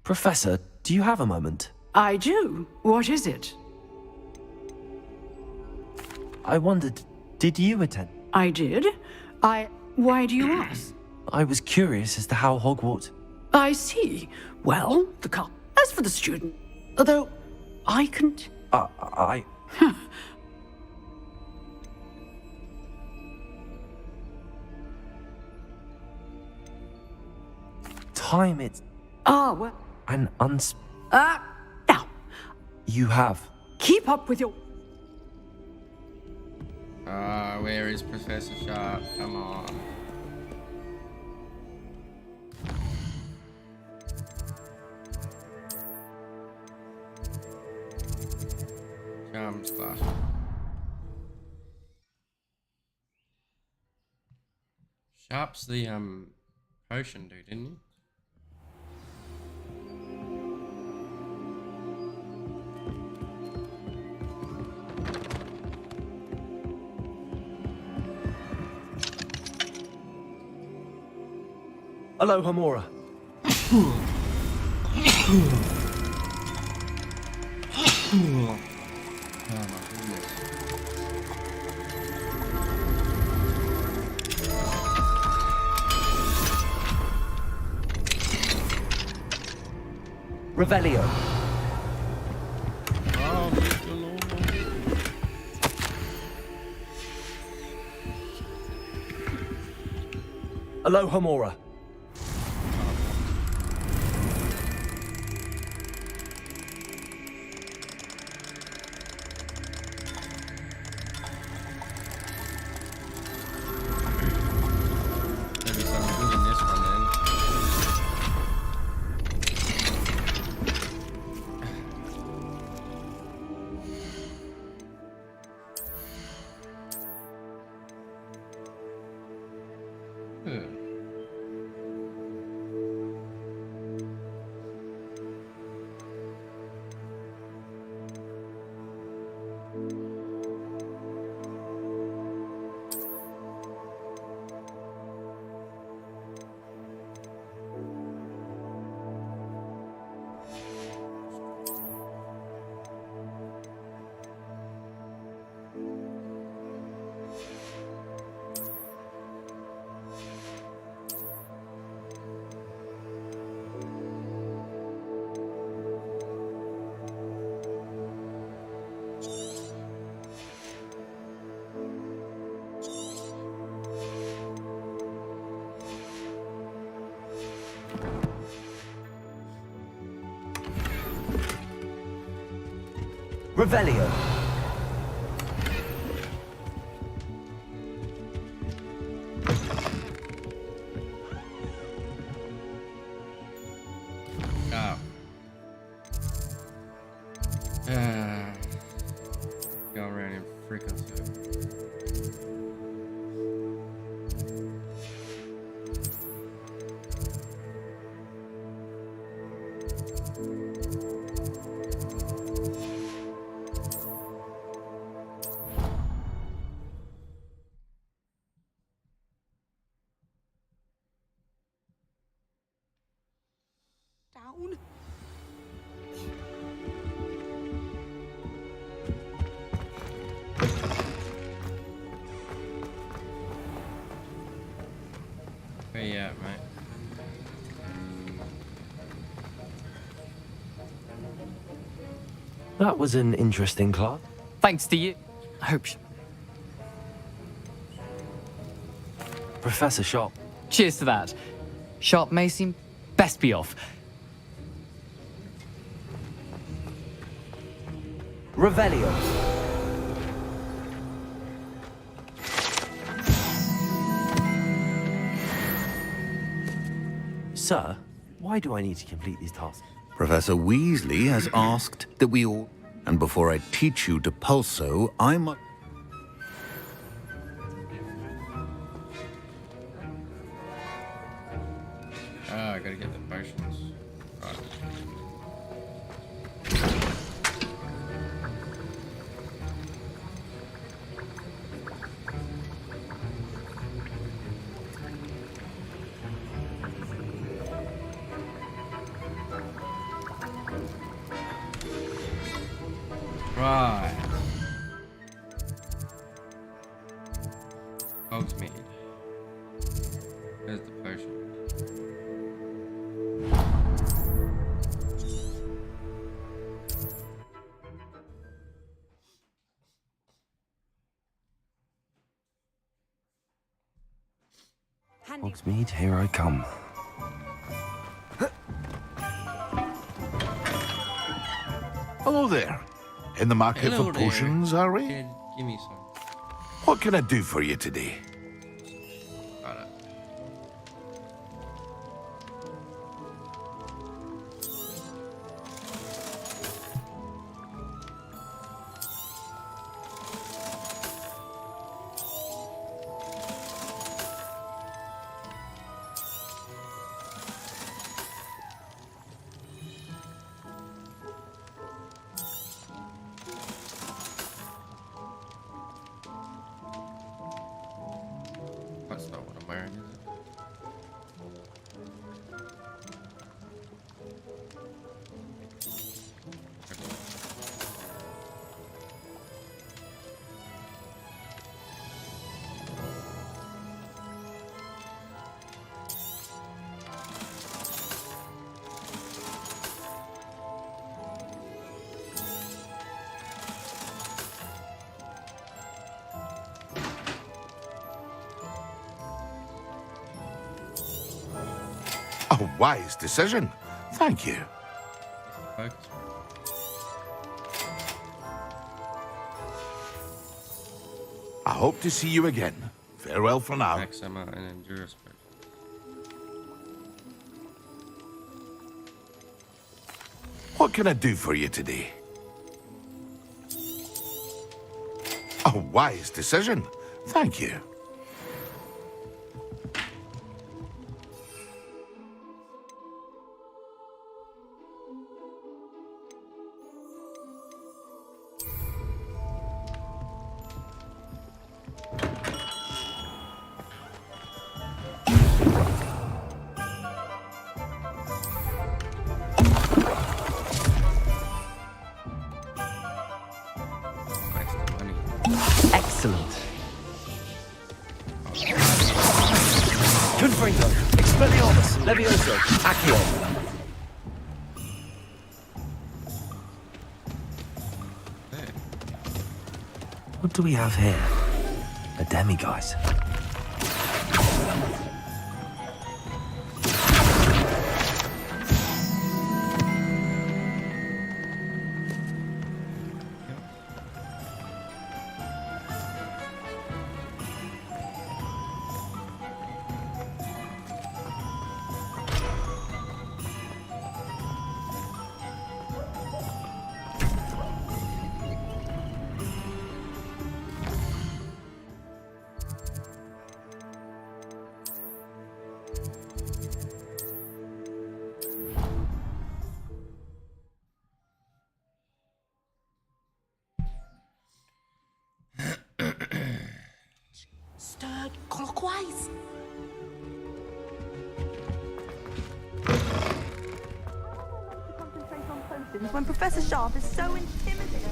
Professor, do you have a moment? I do. What is it? I wondered, did you attend? I did. Why do you ask? I was curious as to how Hogwarts... I see. Well, as for the student, although I can... Time it's... Well... An Now. You have. Keep up with your... Where is Professor Sharp? Come on. Charm Splash. Sharp's the potion dude, isn't he? Hello, Hamora. Oh my goodness. Revelio. Oh, Mr. Lord. Aloha Mora. There'll be something good in this one then. Revelio. Oh. Go around and freak us out. Down. Where you at, mate? That was an interesting class. Thanks to you. I hope. Professor Sharp. Cheers to that. Sharp may seem best be off. Revelio. Sir, why do I need to complete these tasks? Professor Weasley has asked that we all... And before I teach you to pulso, I must... Ah, I gotta get the potions. Right. Right. Hogsmeade. There's the potion. Hogsmeade, here I come. Hello there. In the market Hello for there. potions, are we? Kid, give me some. What can I do for you today? Right. That's not what I'm wearing, is it? A wise decision. Thank you. Focus. I hope to see you again. Farewell for now. Max ammo and endurance. What can I do for you today? A wise decision. Thank you. Excellent. Confringo, Expelliarmus, Levioso, Accio. What do we have here? A demiguise. Stirred clockwise. When Professor Sharp is so intimidating.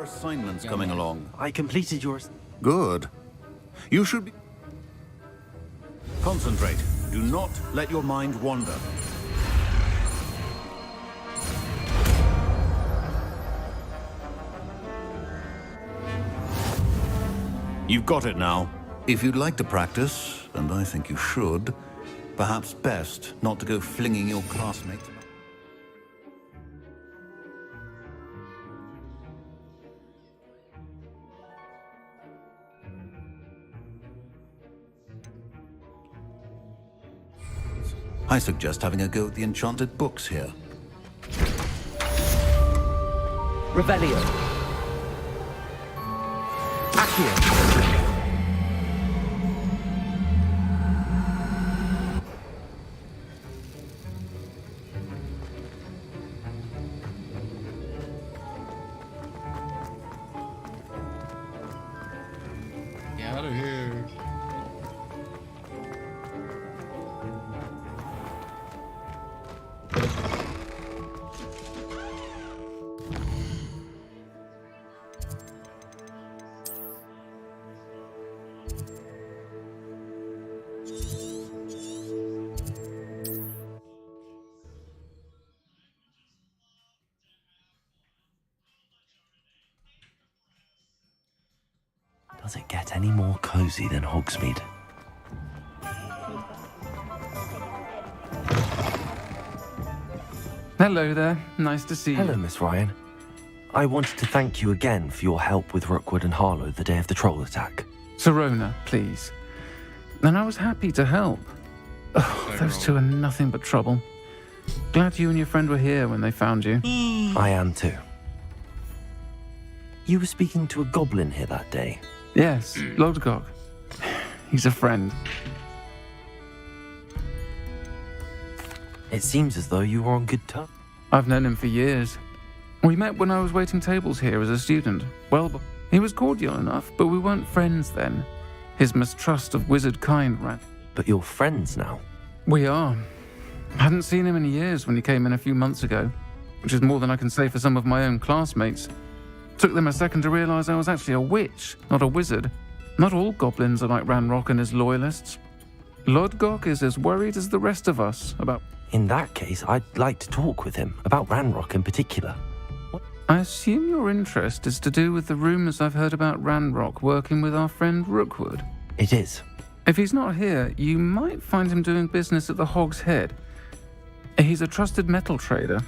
Assignments coming along. I completed yours. Good. You should be... Concentrate. Do not let your mind wander. You've got it now. If you'd like to practice, and I think you should, perhaps best not to go flinging your classmates. I suggest having a go at the enchanted books here. Revelio. Accio. Get out of here. Does it get any more cozy than Hogsmeade? Hello there. Nice to see you. Hello, Miss Ryan. I wanted to thank you again for your help with Rookwood and Harlow the day of the troll attack. Serona, please. And I was happy to help. Oh, those two are nothing but trouble. Glad you and your friend were here when they found you. I am too. You were speaking to a goblin here that day. Yes, Lodgok. He's a friend. It seems as though you were on good terms. I've known him for years. We met when I was waiting tables here as a student. Well, he was cordial enough, but we weren't friends then. His mistrust of wizard kind ran. But you're friends now? We are. I hadn't seen him in years when he came in a few months ago, which is more than I can say for some of my own classmates. Took them a second to realise I was actually a witch, not a wizard. Not all goblins are like Ranrock and his loyalists. Lodgok is as worried as the rest of us about... In that case, I'd like to talk with him, about Ranrock in particular. I assume your interest is to do with the rumours I've heard about Ranrock working with our friend Rookwood. It is. If he's not here, you might find him doing business at the Hog's Head. He's a trusted metal trader.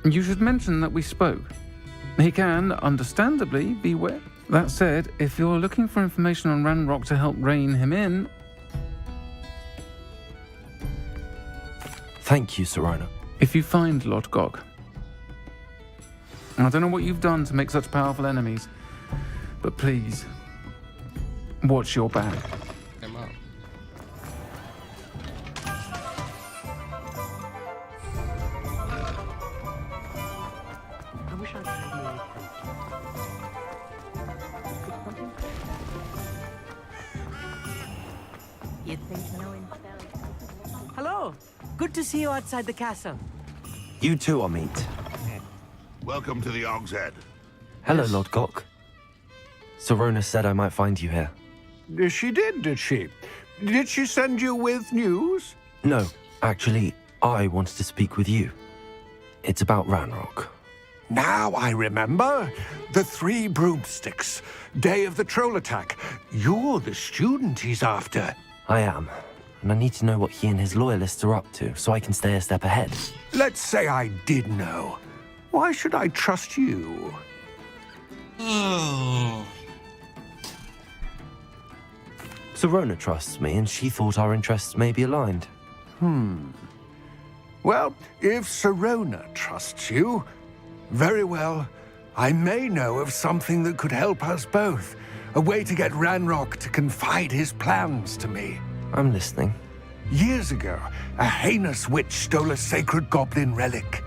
You should mention that we spoke. He can, understandably, be wary. That said, if you're looking for information on Ranrock to help rein him in... Thank you, Serona. If you find Lodgok... I don't know what you've done to make such powerful enemies, but please, watch your back. Them up. I wish I'd had more. Hello. Good to see you outside the castle. You too, Amit. Welcome to the Hog's Head. Hello, Lodgok. Serona said I might find you here. She did she? Did she send you with news? No, actually, I wanted to speak with you. It's about Ranrock. Now I remember. The 3 broomsticks. Day of the troll attack. You're the student he's after. I am. And I need to know what he and his loyalists are up to, so I can stay a step ahead. Let's say I did know. Why should I trust you? Oh. Serona trusts me, and she thought our interests may be aligned. Well, if Serona trusts you, very well. I may know of something that could help us both. A way to get Ranrock to confide his plans to me. I'm listening. Years ago, a heinous witch stole a sacred goblin relic.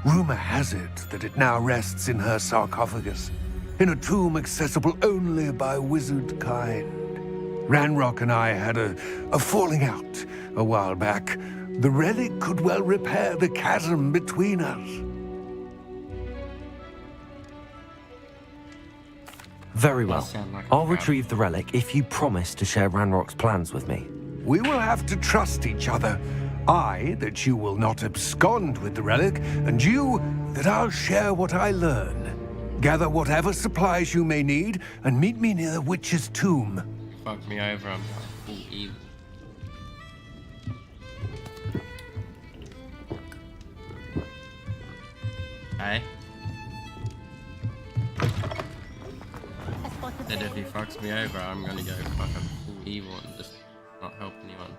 Rumor has it that it now rests in her sarcophagus, in a tomb accessible only by wizard kind. Ranrock and I had a falling out a while back. The relic could well repair the chasm between us. Very well. Sound like I'll a retrieve the relic if you promise to share Ranrock's plans with me. We will have to trust each other. I, that you will not abscond with the relic, and you, that I'll share what I learn. Gather whatever supplies you may need, and meet me near the witch's tomb. Fuck me over, I'm full evil. Okay. That if he fucks me over, I'm gonna go fucking full evil and just not help anyone.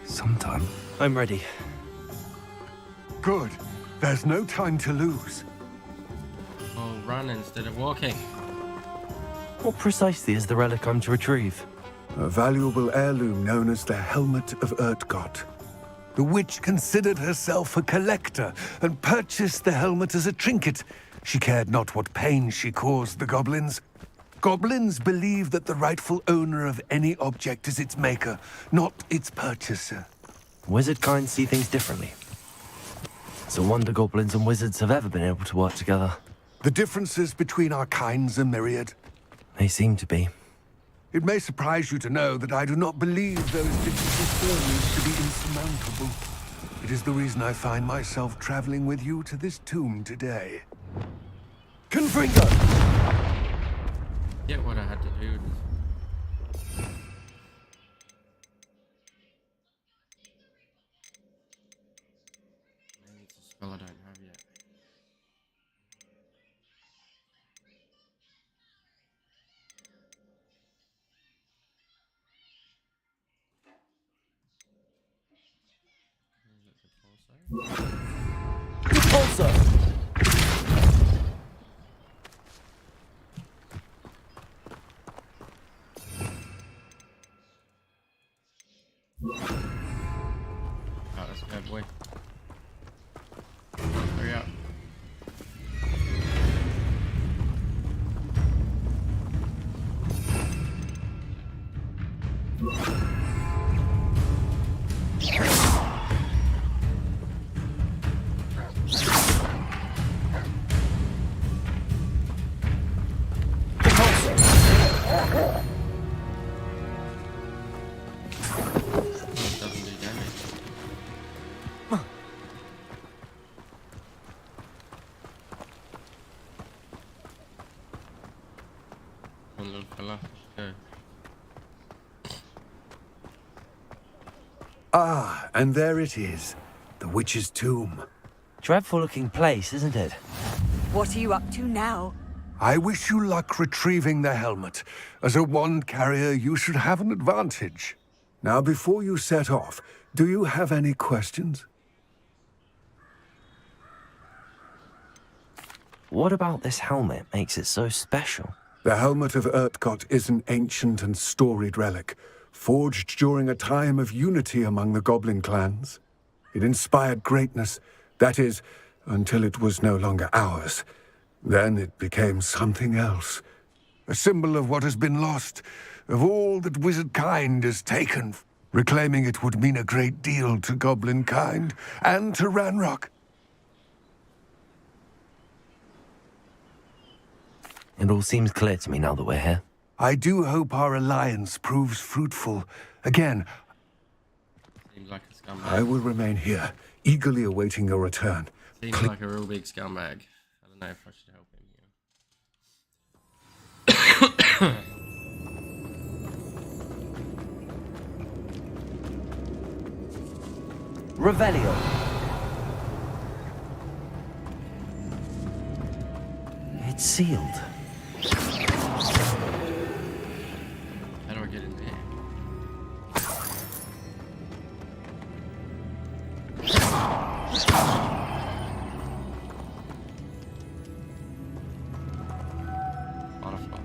Sometime. I'm ready. Good. There's no time to lose. I'll run instead of walking. What precisely is the relic I'm to retrieve? A valuable heirloom known as the Helmet of Urtgott. The witch considered herself a collector and purchased the helmet as a trinket. She cared not what pain she caused the goblins. Goblins believe that the rightful owner of any object is its maker, not its purchaser. Wizard kind see things differently. It's a wonder goblins and wizards have ever been able to work together. The differences between our kinds are myriad. They seem to be. It may surprise you to know that I do not believe those differences to be insurmountable. It is the reason I find myself traveling with you to this tomb today. Confringo! Get what I had to do. Maybe it's a spell I don't have yet. Where is it Also. Alright, let's go, boy. Hurry up. One little fella. Go. Ah, and there it is. The witch's tomb. Dreadful looking place, isn't it? What are you up to now? I wish you luck retrieving the helmet. As a wand carrier, you should have an advantage. Now, before you set off, do you have any questions? What about this helmet makes it so special? The helmet of Urtkot is an ancient and storied relic, forged during a time of unity among the goblin clans. It inspired greatness, that is, until it was no longer ours. Then it became something else. A symbol of what has been lost, of all that wizard kind has taken. Reclaiming it would mean a great deal to goblin kind and to Ranrock. It all seems clear to me now that we're here. I do hope our alliance proves fruitful. Again, Seems like a scumbag. I will remain here, eagerly awaiting your return. Seems like a real big scumbag. I don't know if I should help him here. Revelio. It's sealed. How do I get in there? Butterfly.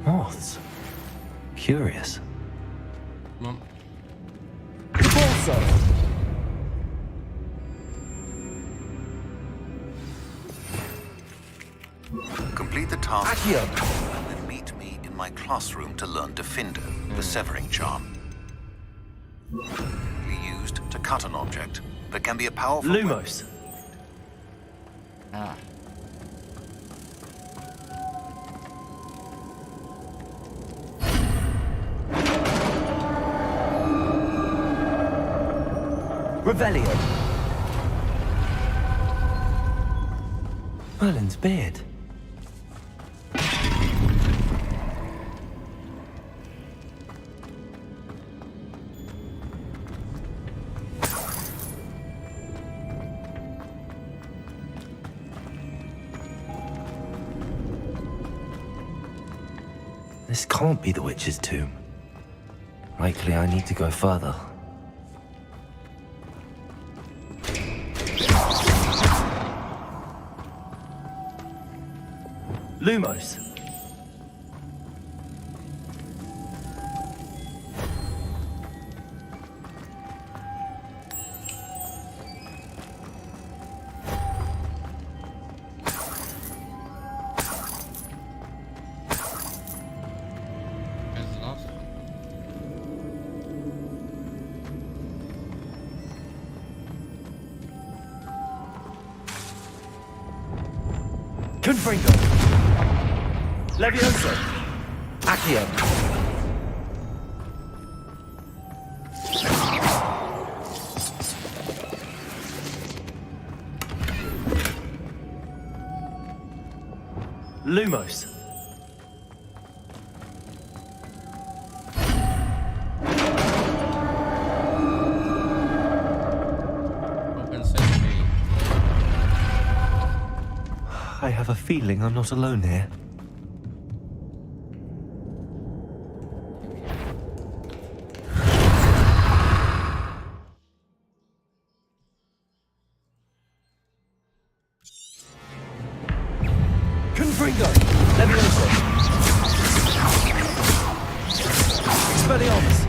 Moths. Curious. Come on. Also. Complete the task Accio. and then meet me in my classroom to learn Defindo, the severing charm. Used to cut an object, but can be a powerful Lumos. Ah. Revelio. Merlin's beard. This can't be the witch's tomb. Likely I need to go further. Lumos. Where's the last one? Confringo. Levioso. Accio. Lumos. Open sesame. I have a feeling I'm not alone here. Confringo! Levioso! Expelliarmus!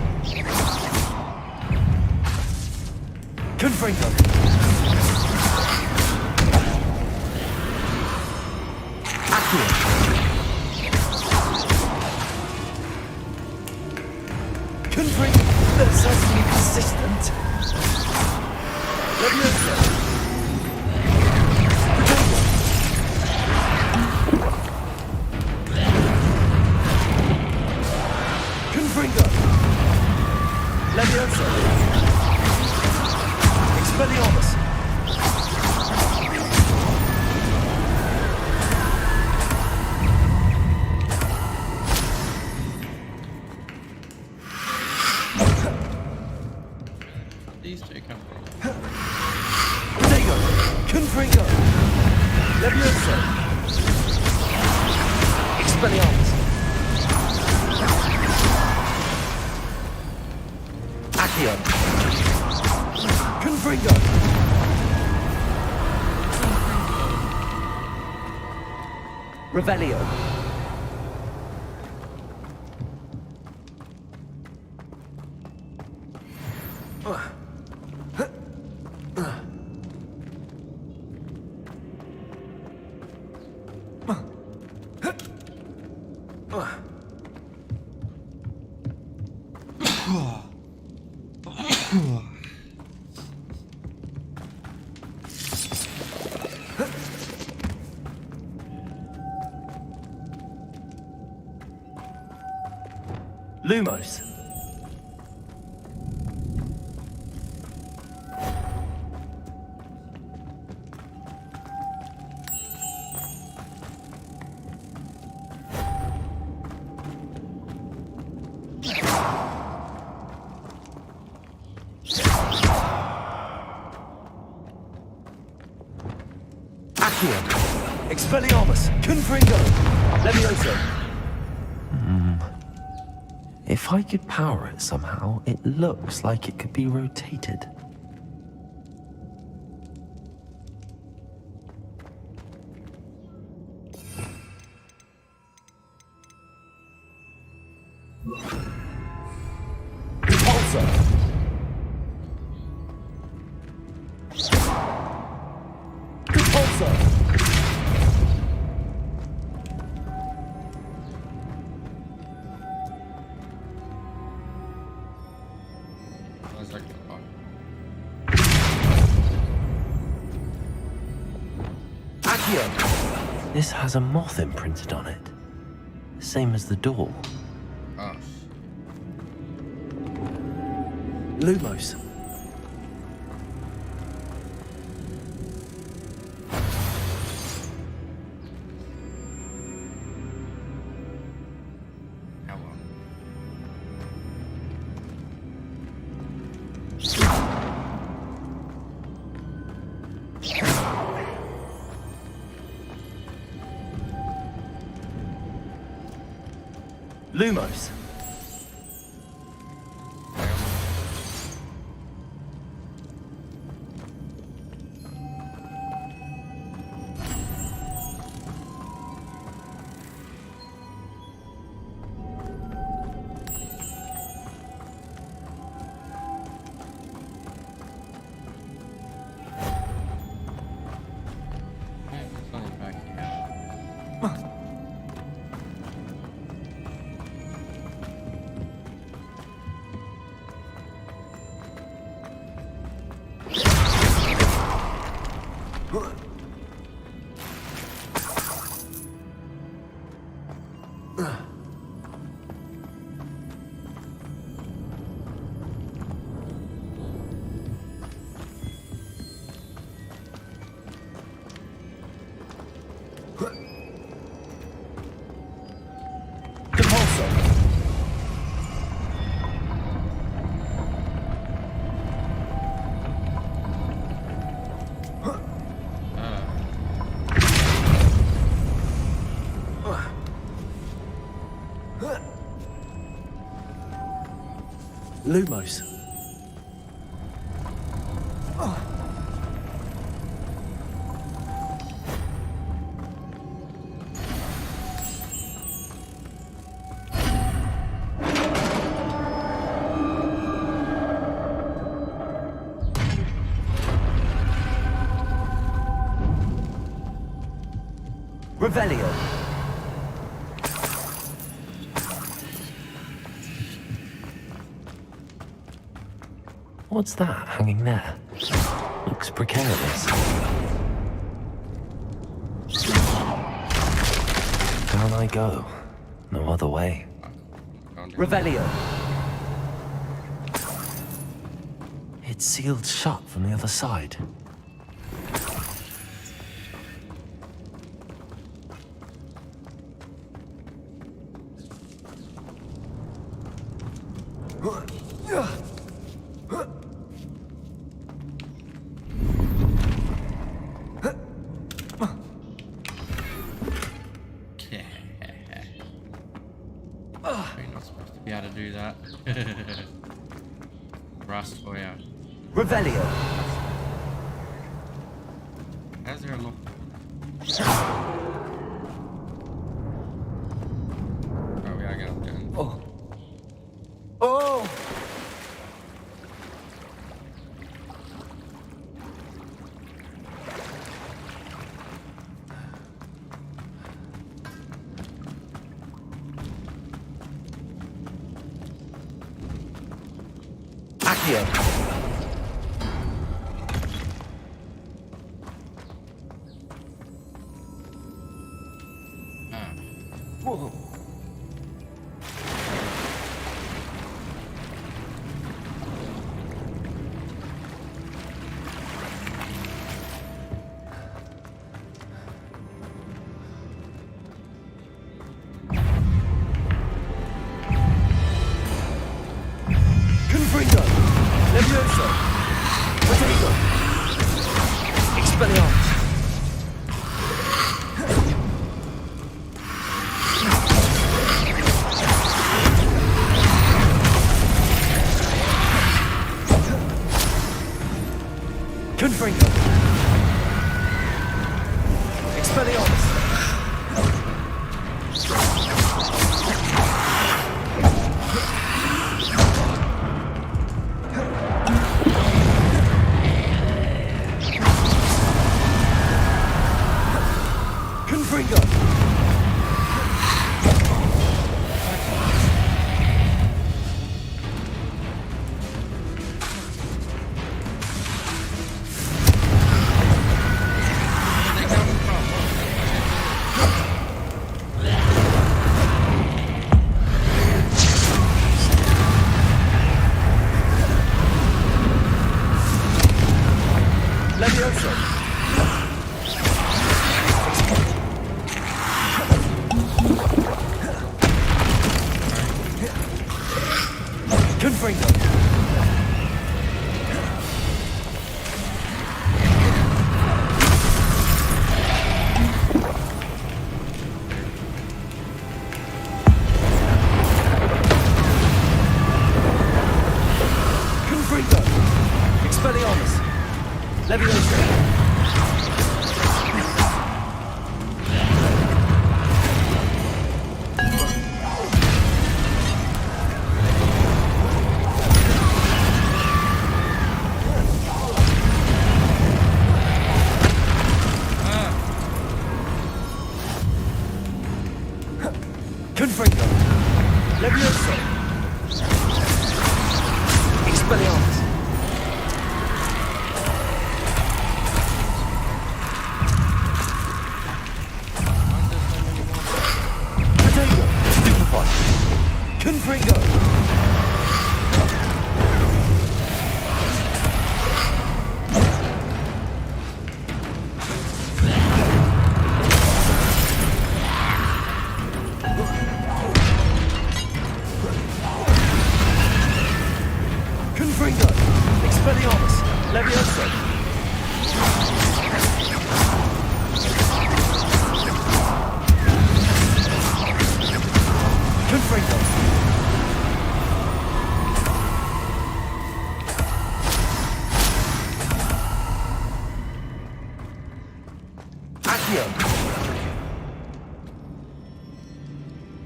Confringo! Accio! Confringo! They're certainly persistent. Levioso! Confringo! Levioso! Expelliarmus! These two come from. Dago! Confringo! Levioso! Expelliarmus! Accio! Confringo! Revelio! Lumos. Accio. Expelliarmus. Confringo. Levioso. If I could power it somehow, it looks like it could be rotated. Repulsor! Repulsor! This has a moth imprinted on it. Same as the door. Gosh. Lumos. Lumos. Lumos. Revelio. What's that hanging there? Looks precarious. Down I go. No other way. Revelio. It's sealed shut from the other side. You're not supposed to be able to do that. Rust for you. Revelio. How's there a lock? Oh, we are going down. Oh. Oh! Accio. Whoa. Confringo. Levioso. Potato. Expelliarmus. Confringo. Expelliarmus. Confringo. Levioso. Confringo. Confringo. Expelliarmus. Levioso. Confringo. Levioso. Expelliarmus. Potato. Stupefy. Confringo. Confringo. Expelliarmus. Levioso. Confringo. Accio.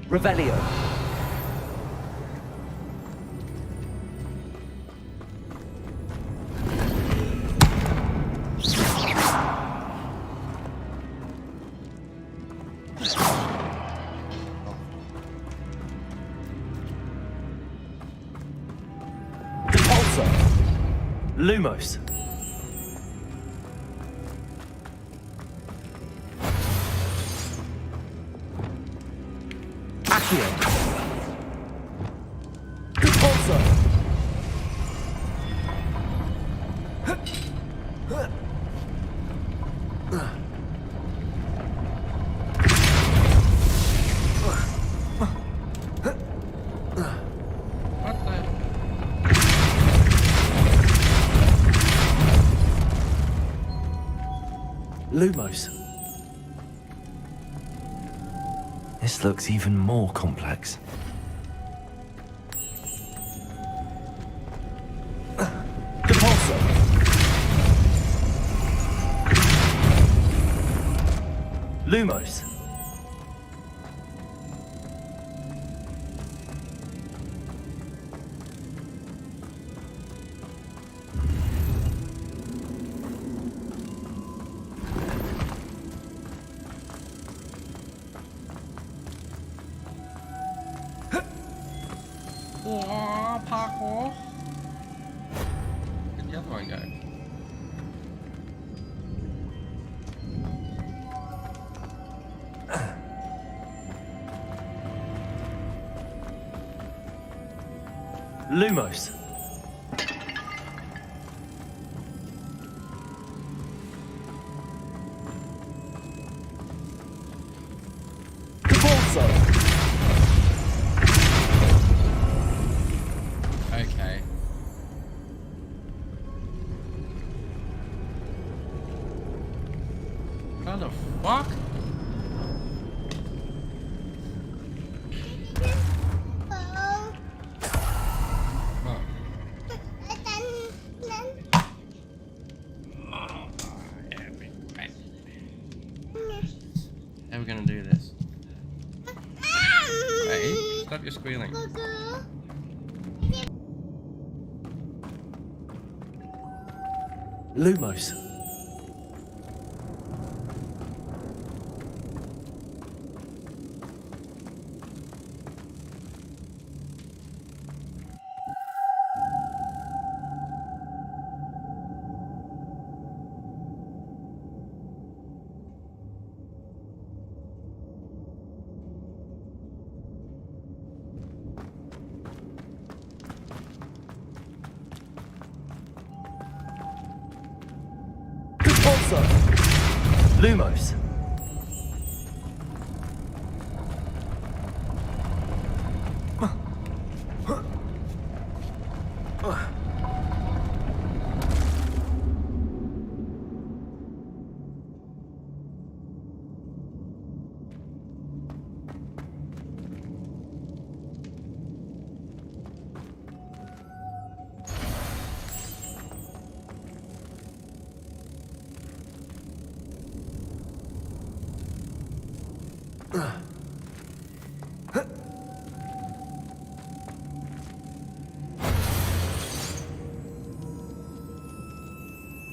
Revelio. Lumos. Accio. Repulsor. Lumos. This looks even more complex. Repulsor. Lumos. Oh, parkour. Where'd the other one go? Lumos. Repulsor. Okay. What the fuck? How are we gonna do this? Hey, stop your squealing. Lumos. Repulsor. Lumos.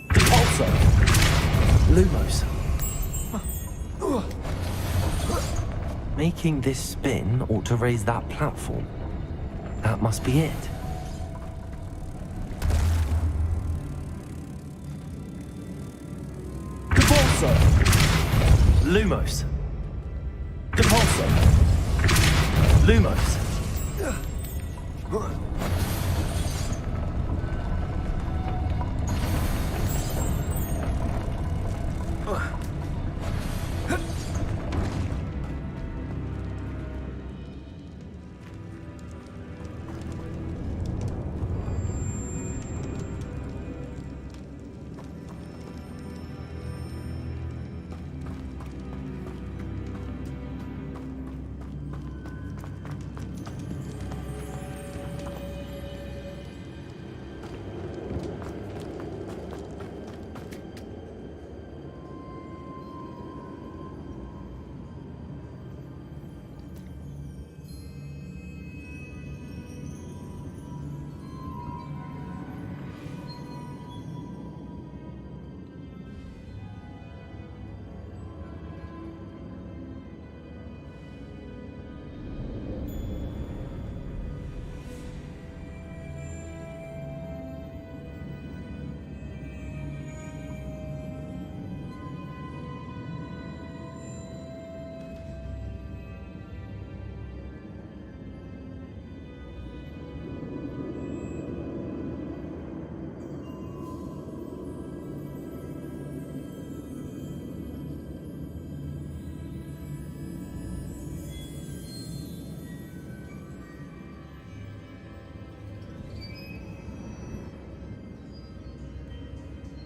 Repulsor. Lumos. Making this spin ought to raise that platform. That must be it. Repulsor. Lumos. Repulsor. Lumos.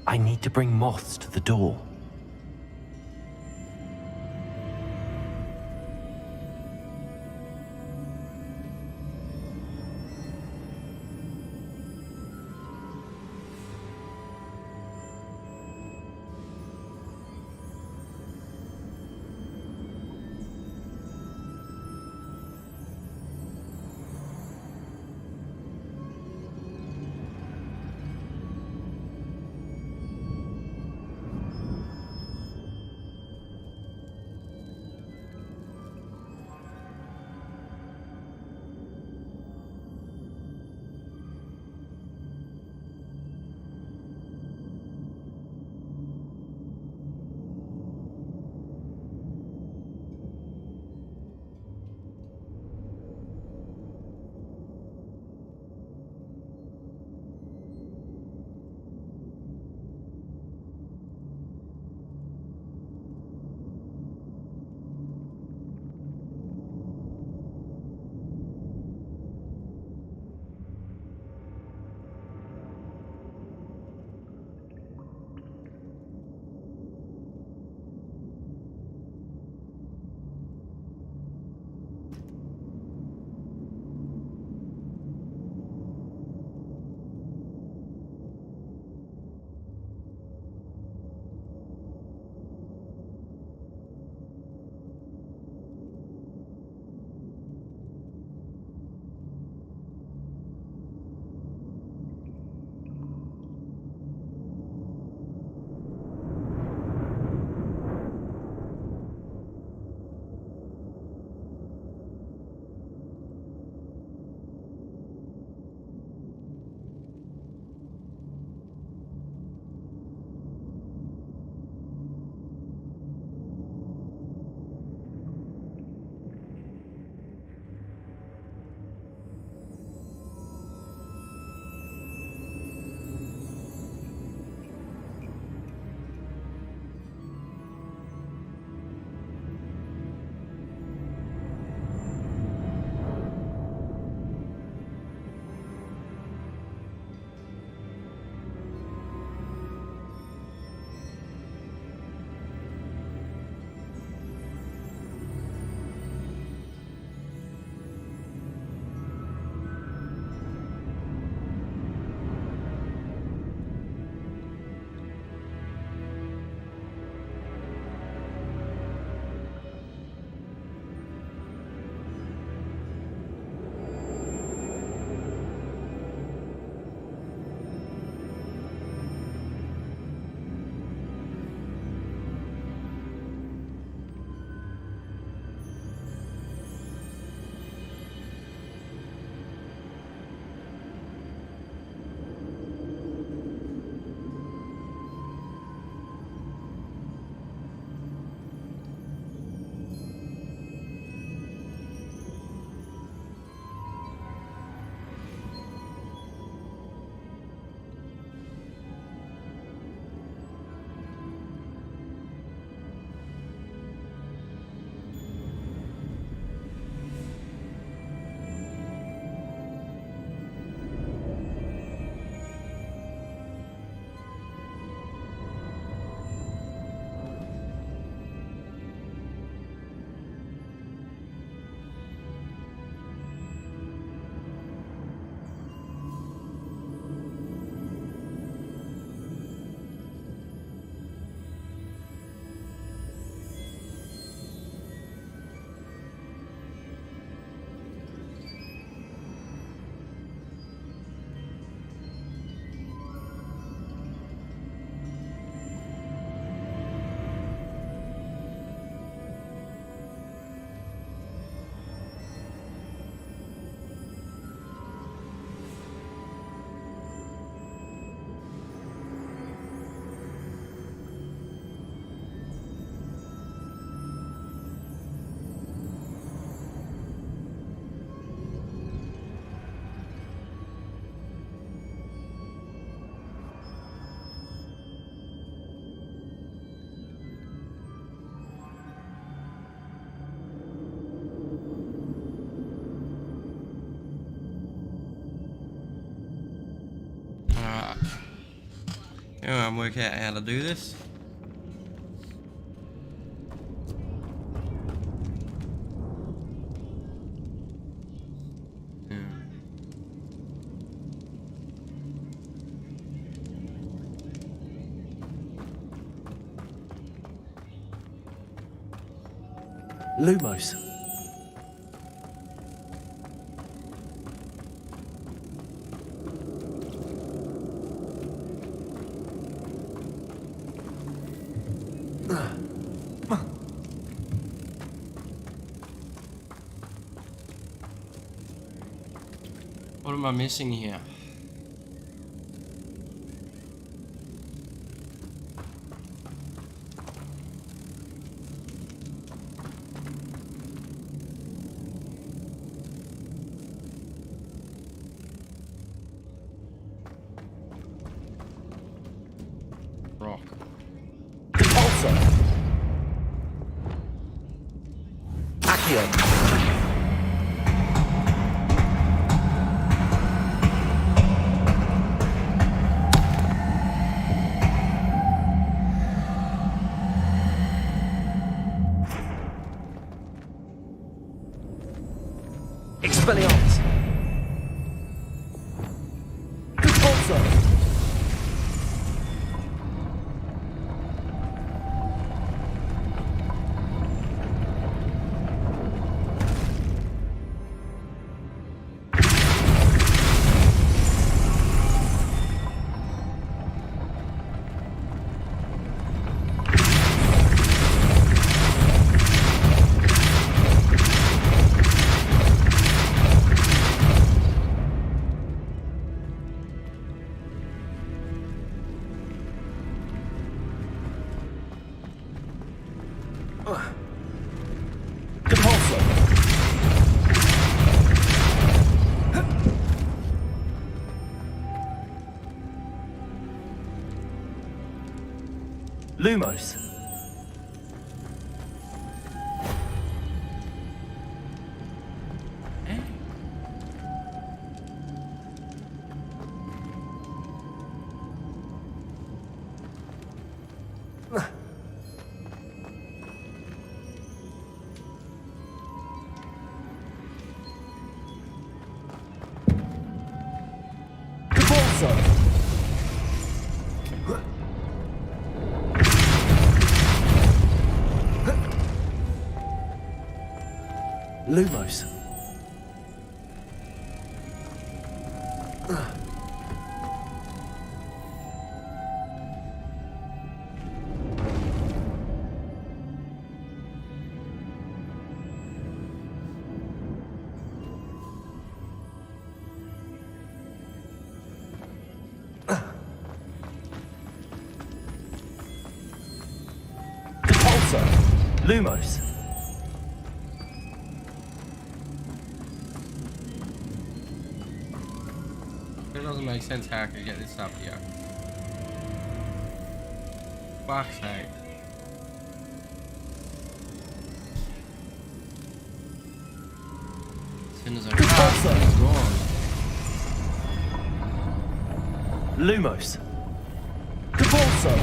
I need to bring moths to the door. I'll work out how to do this. Lumos. What am I missing here? Rock. Repulsor. Accio. Expelliarmus. Repulsor. Lumos. Lumos. Repulsor. Lumos. It doesn't make sense how I could get this up here. Fuck's sake. As soon as I cast it, it's gone. Lumos. Repulsor.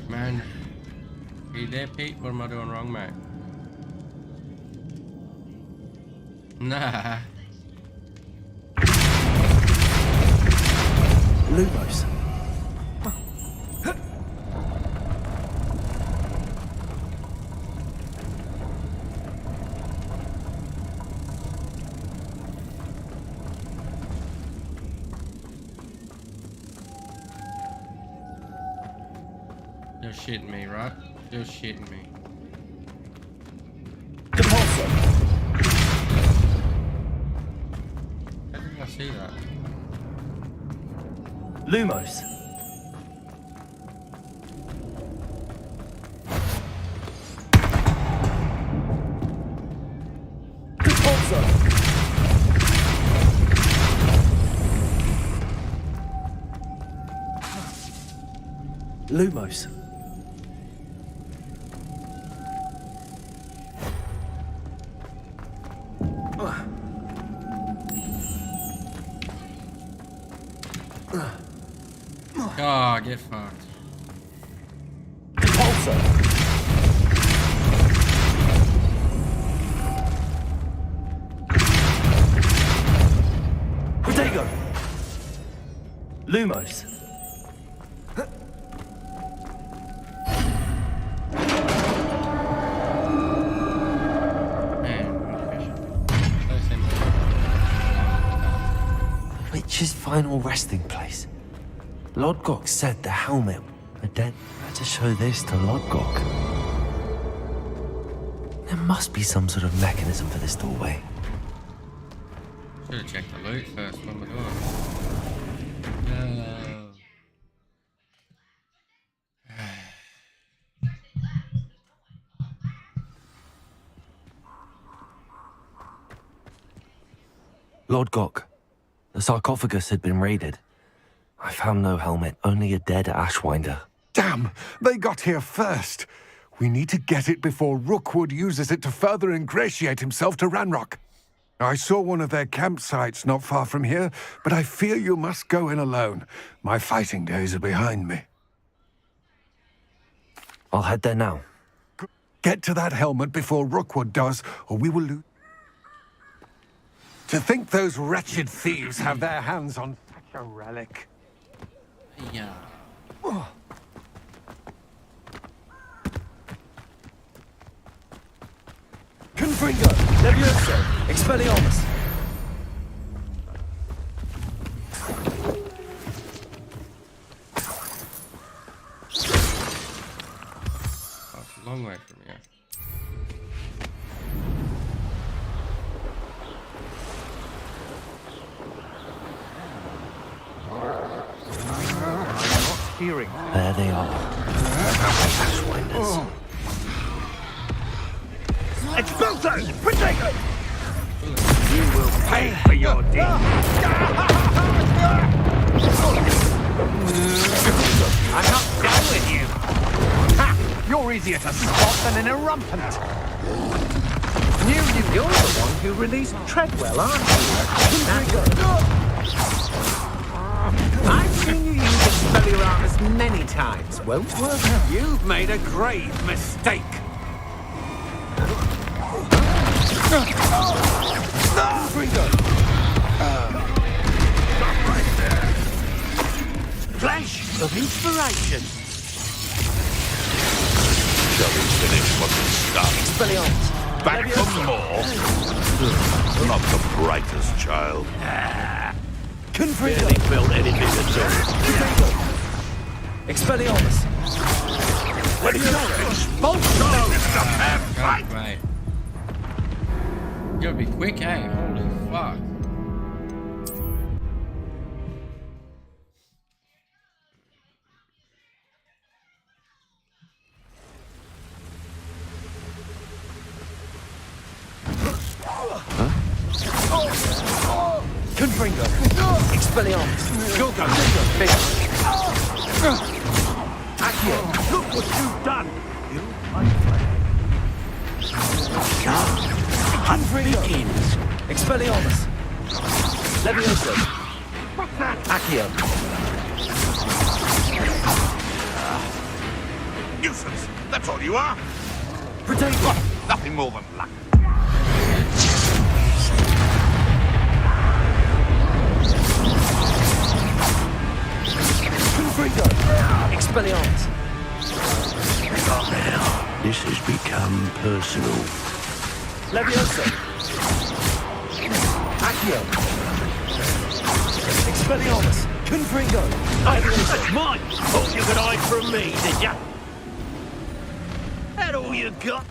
Man, are you there, Pete? What am I doing wrong, mate? Nah. Lumos. You're shitting me, right? You're shitting me. Repulsor. How did I see that? Lumos. Repulsor. Lumos. Oh, get fucked. Repulsor. Protego. Lumos. Witch's final resting place. Lodgok said the helmet. I better show this to Lodgok. There must be some sort of mechanism for this doorway. Should have checked the loot first. What am I doing? Lodgok, the sarcophagus had been raided. I found no helmet, only a dead Ashwinder. Damn! They got here first. We need to get it before Rookwood uses it to further ingratiate himself to Ranrock. I saw one of their campsites not far from here, but I fear you must go in alone. My fighting days are behind me. I'll head there now. Get to that helmet before Rookwood does, or we will lose. To think those wretched thieves have their hands on such a relic. Yeah. Oh. Confringo! Levioso! Expelliarmus! That's a long way from here. Hearing. There they are. Ashwinders. Expulso! Protego! You will pay for your deed. I'm not done with you. Ha! You're easier to spot than an irrumpant. You're the one who released Treadwell, aren't you? I've seen you use Expelliarmus many times. Won't work. You've made a grave mistake. Right there. Flash of inspiration. Shall we finish what we started? Expelliarmus. Back for more? Not the brightest child. Confringo. Built anything at all. Expelliarmus. What are you doing? Expulso! Right. You gotta be quick, eh? Holy fuck. Confringo. Expelliarmus. Go, go. Accio, look what you've done. Confringo. Expelliarmus. Levioso. Accio. Nuisance. That's all you are. Protego. Nothing more than luck. Confringo. Expelliarmus. This has become personal. Levioso. Accio. Expelliarmus. Confringo. That's mine. Thought you could hide from me, did ya? That all you got?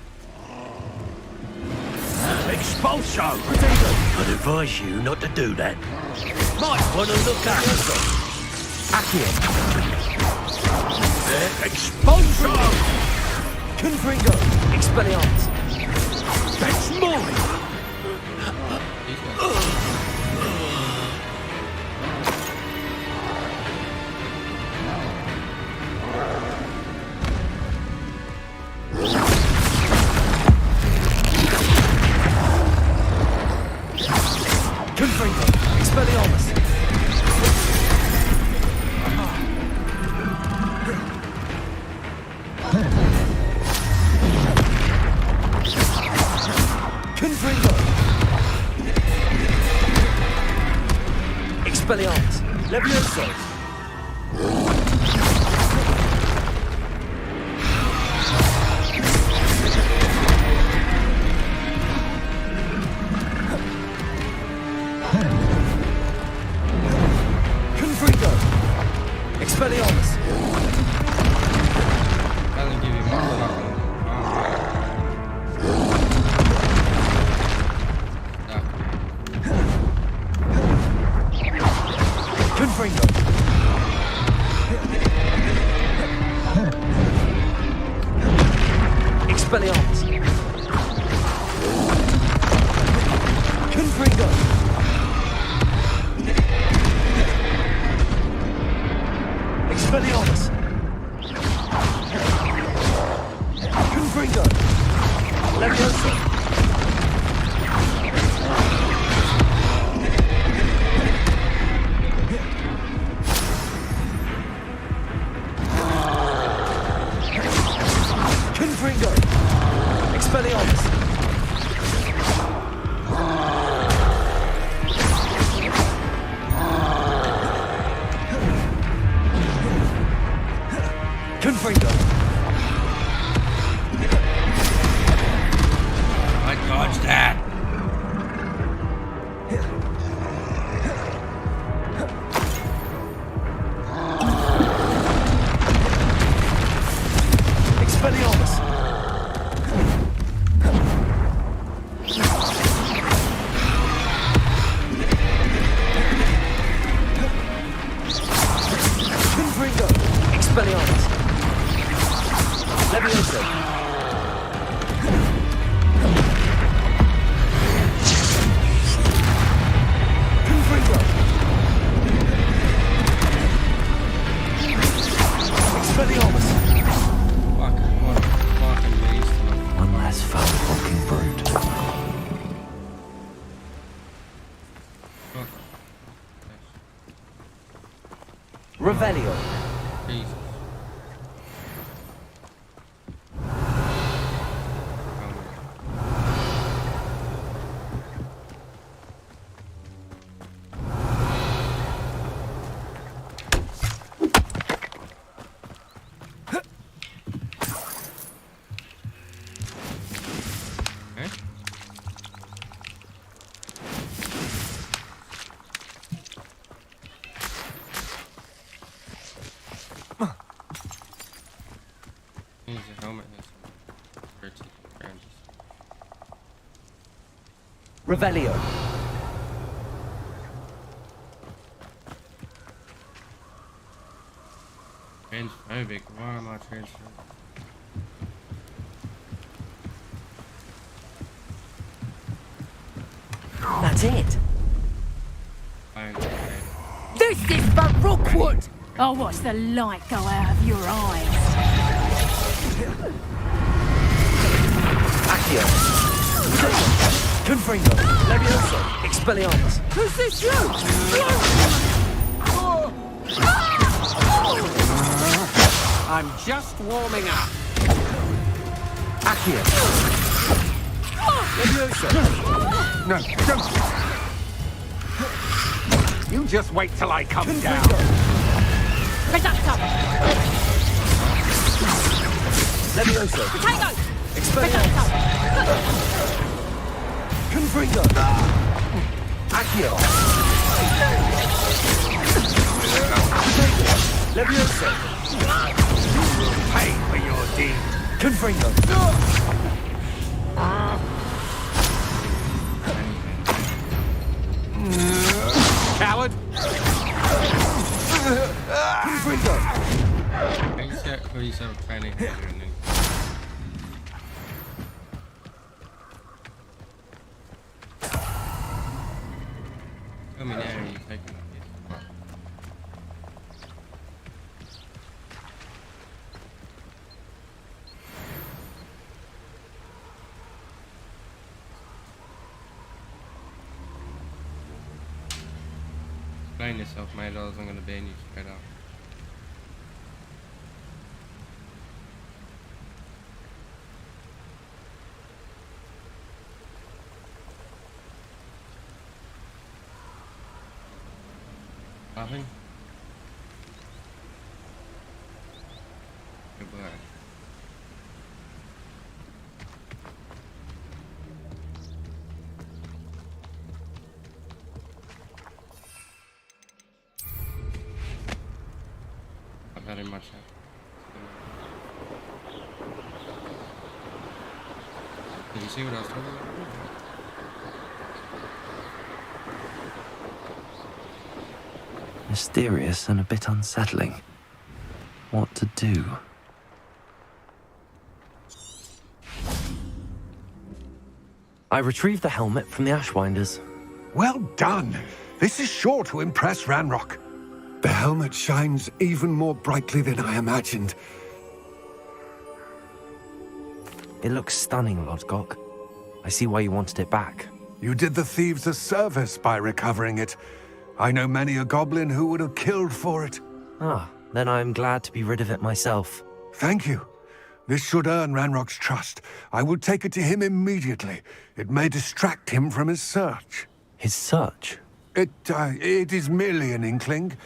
Expulso! I'd advise you not to do that. Might want to look at yourself. Accio. Expulso! Confringo. Expelliarmus. That's mine! Confringo. Expelliarmus. Expelliarmus! Levioso! Confringo! Expelliarmus! Doesn't give you much luck. Confringo! Expelliarmus! Confringo! Expelliarmus! Confringo! Levioso! Confringo! Expelliarmus! Confringo! I dodged that. Expelliarmus! Confringo! Expelliarmus! Levioso! Confringo! Expelliarmus! Fuck, what a fucking beast. One less foul fucking brute. Fuck. Revelio. Jesus. Here's a helmet. Here's some branches. Revelio. Transphobic. Why am I transphobic? That's it. This is for Rookwood! I'll watch the light go out of your eyes. Accio. Confringo. Levioso. Expelliarmus. Who's this you? I'm just warming up. Accio. Levioso. No, don't. You just wait till I come down. Reducto! Levioso. Potato! Expelliarmus. Confringo. Accio. Levioso. Pay for your deed. Confringo. Coward. Confringo. Call yourself a tiny hater and then. Tell me now you're taking this. Explain yourself, mate, or else I'm gonna ban you straight up. Nothing? Good work. Not very much. Did you see what I was talking about? Mysterious and a bit unsettling. What to do? I retrieved the helmet from the Ashwinders. Well done. This is sure to impress Ranrock. The helmet shines even more brightly than I imagined. It looks stunning, Lodgok. I see why you wanted it back. You did the thieves a service by recovering it. I know many a goblin who would have killed for it. Ah, then I am glad to be rid of it myself. Thank you. This should earn Ranrock's trust. I will take it to him immediately. It may distract him from his search. His search? It is merely an inkling.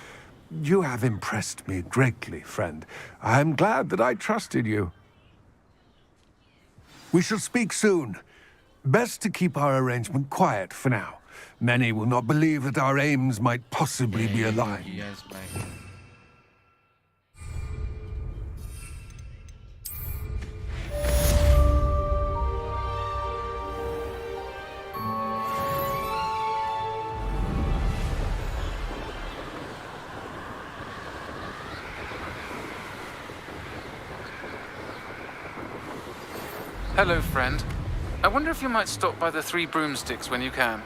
You have impressed me greatly, friend. I am glad that I trusted you. We shall speak soon. Best to keep our arrangement quiet for now. Many will not believe that our aims might possibly be aligned. Yes, mate. Hello, friend. I wonder if you might stop by the Three Broomsticks when you can.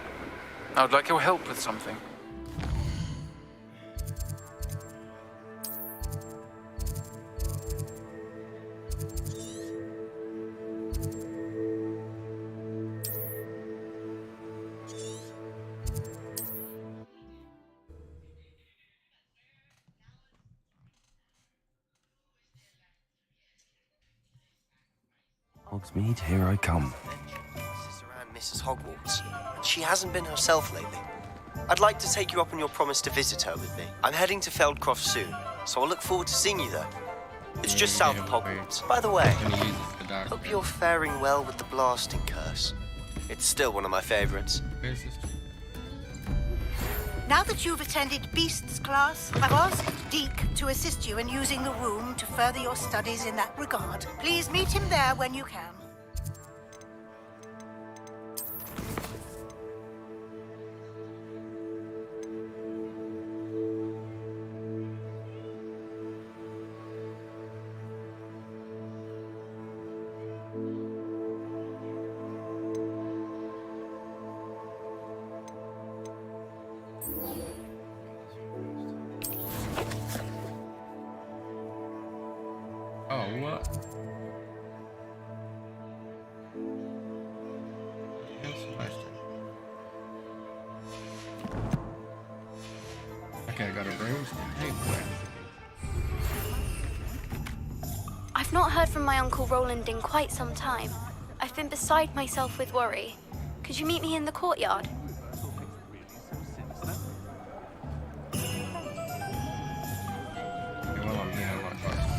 I would like your help with something. Hogsmeade, here I come. This is around Mrs. Hogwarts, and she hasn't been herself lately. I'd like to take you up on your promise to visit her with me. I'm heading to Feldcroft soon, so I'll look forward to seeing you there. It's just south of Hogwarts. By the way, hope you're faring well with the blasting curse. It's still one of my favorites. Now that you've attended Beasts class, I've asked Deke to assist you in using the room to further your studies in that regard. Please meet him there when you can. Oh, what? Okay, I got a broomstick. Hey, I've not heard from my Uncle Roland in quite some time. I've been beside myself with worry. Could you meet me in the courtyard? well, I'm here. I'm not trying to.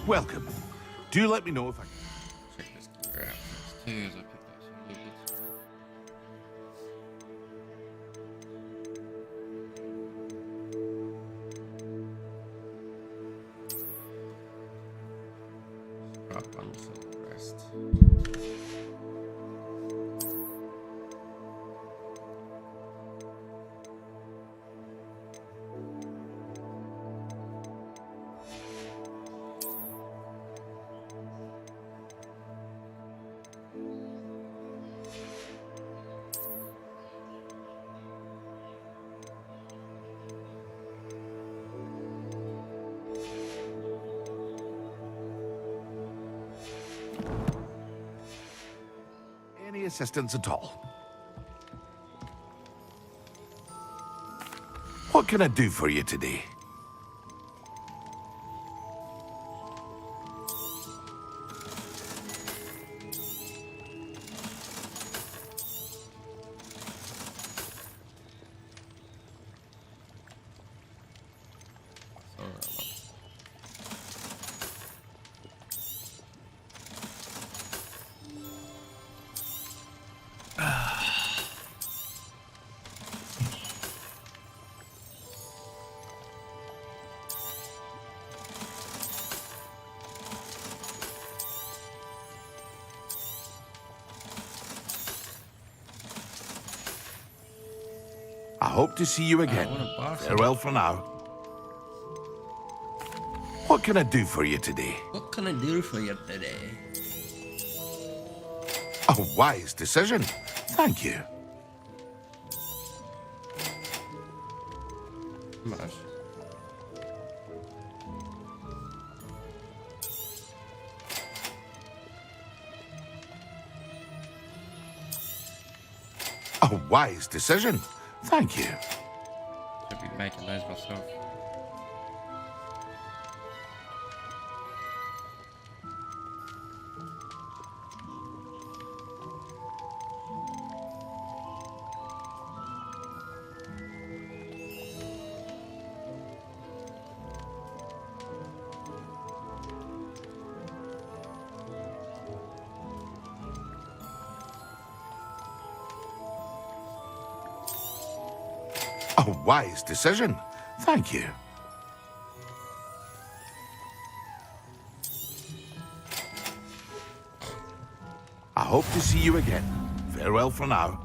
Welcome. Do let me know if I can. Check this gear out. Stairs, I picked up some new bits. Up on the rest. any assistance at all. What can I do for you today? I hope to see you again. Farewell for now. What can I do for you today? What can I do for you today? A wise decision. Thank you. Nice. A wise decision. Thank you. Should be making those myself. A wise decision. Thank you. I hope to see you again. Farewell for now.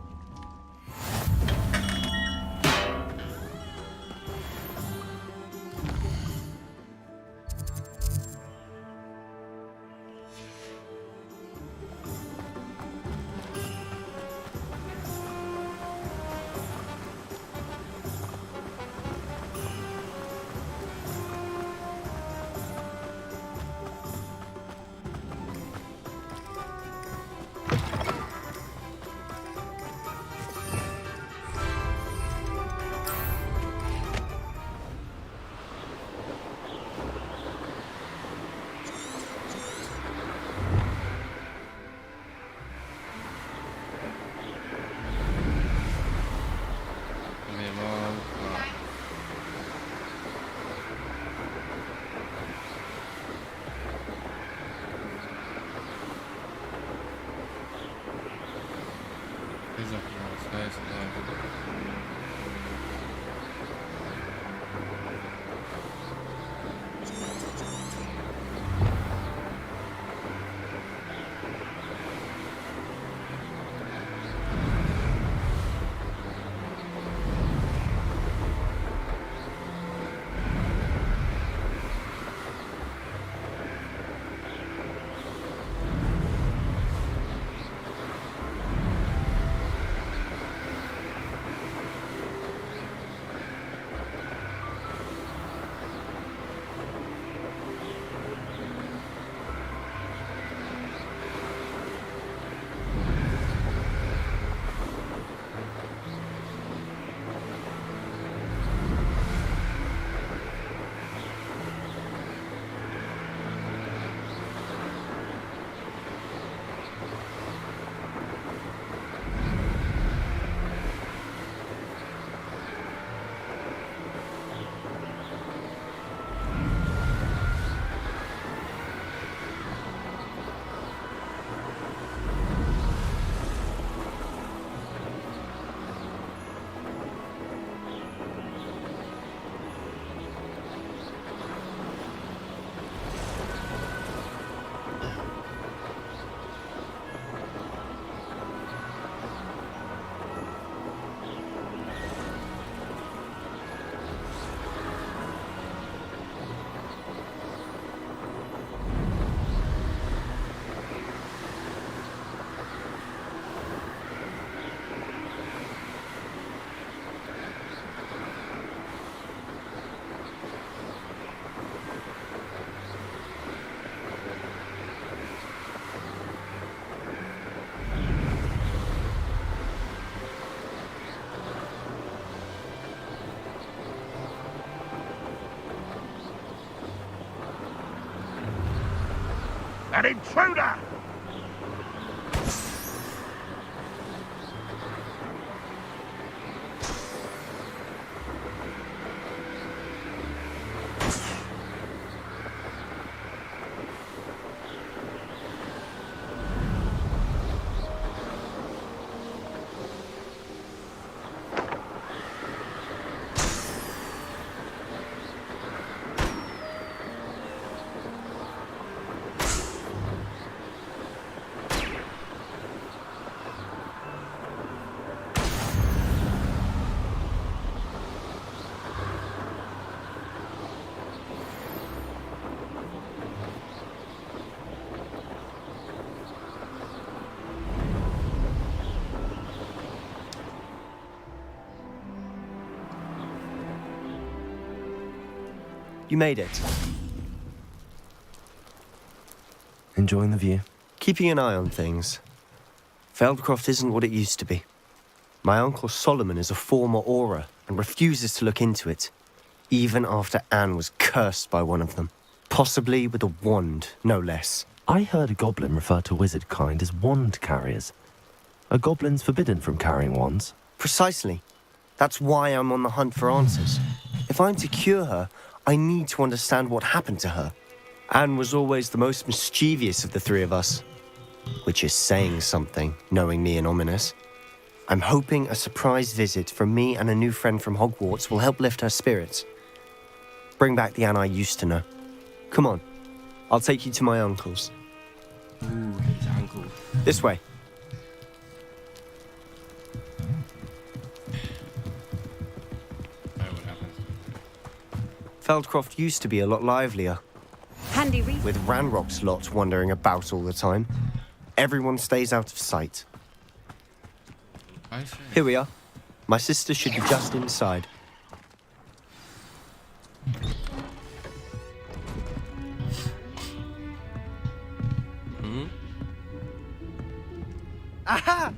An intruder! You made it. Enjoying the view? Keeping an eye on things. Feldcroft isn't what it used to be. My Uncle Solomon is a former Auror and refuses to look into it, even after Anne was cursed by one of them. Possibly with a wand, no less. I heard a goblin refer to wizard kind as wand carriers. Are goblins forbidden from carrying wands? Precisely. That's why I'm on the hunt for answers. If I'm to cure her, I need to understand what happened to her. Anne was always the most mischievous of the three of us. Which is saying something, knowing me and ominous. I'm hoping a surprise visit from me and a new friend from Hogwarts will help lift her spirits. Bring back the Anne I used to know. Come on, I'll take you to my uncle's. Ooh, his uncle. This way. Feldcroft used to be a lot livelier. Handy reason. With Ranrock's lot wandering about all the time. Everyone stays out of sight. I see. Here we are. My sister should be just inside. Aha!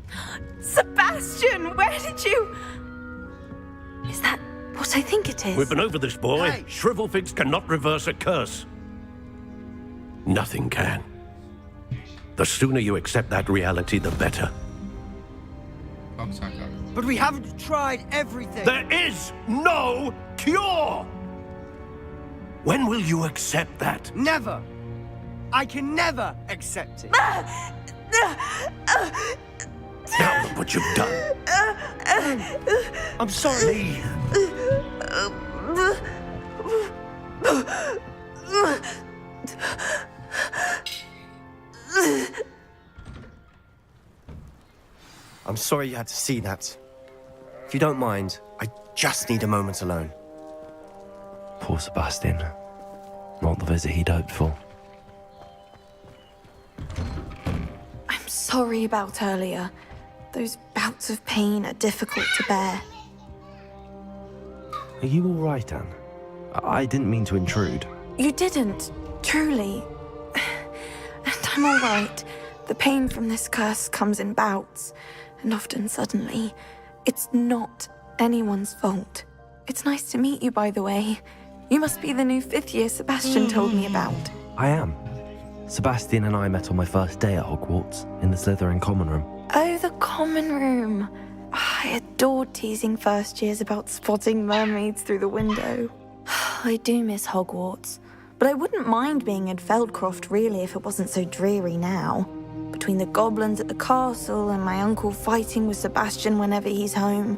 Sebastian, where did you... Is that what I think it is? We've been over this, boy. Hey. Shrivelfigs cannot reverse a curse. Nothing can. The sooner you accept that reality, the better. But we haven't tried everything. There is no cure! When will you accept that? Never. I can never accept it. Now look what you've done. I'm sorry. I'm sorry you had to see that. If you don't mind, I just need a moment alone. Poor Sebastian. Not the visit he'd hoped for. I'm sorry about earlier. Those bouts of pain are difficult to bear. Are you all right, Anne? I didn't mean to intrude. You didn't, truly. And I'm all right. The pain from this curse comes in bouts, and often suddenly. It's not anyone's fault. It's nice to meet you, by the way. You must be the new 5th year Sebastian told me about. I am. Sebastian and I met on my first day at Hogwarts, in the Slytherin common room. Oh, the common room. I adored teasing first years about spotting mermaids through the window. I do miss Hogwarts, but I wouldn't mind being in Feldcroft really if it wasn't so dreary now. Between the goblins at the castle and my uncle fighting with Sebastian whenever he's home,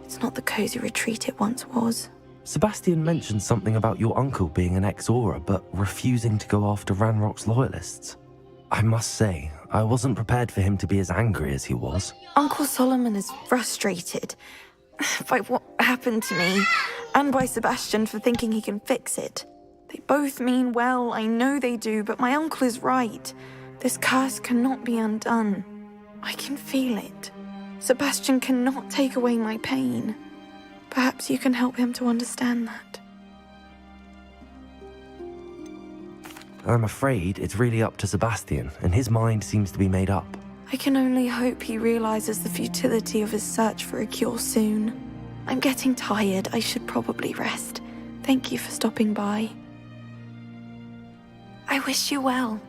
it's not the cozy retreat it once was. Sebastian mentioned something about your uncle being an ex-Auror, but refusing to go after Ranrock's loyalists. I must say, I wasn't prepared for him to be as angry as he was. Uncle Solomon is frustrated by what happened to me, and by Sebastian for thinking he can fix it. They both mean well, I know they do, but my uncle is right. This curse cannot be undone. I can feel it. Sebastian cannot take away my pain. Perhaps you can help him to understand that. I'm afraid it's really up to Sebastian, and his mind seems to be made up. I can only hope he realizes the futility of his search for a cure soon. I'm getting tired. I should probably rest. Thank you for stopping by. I wish you well.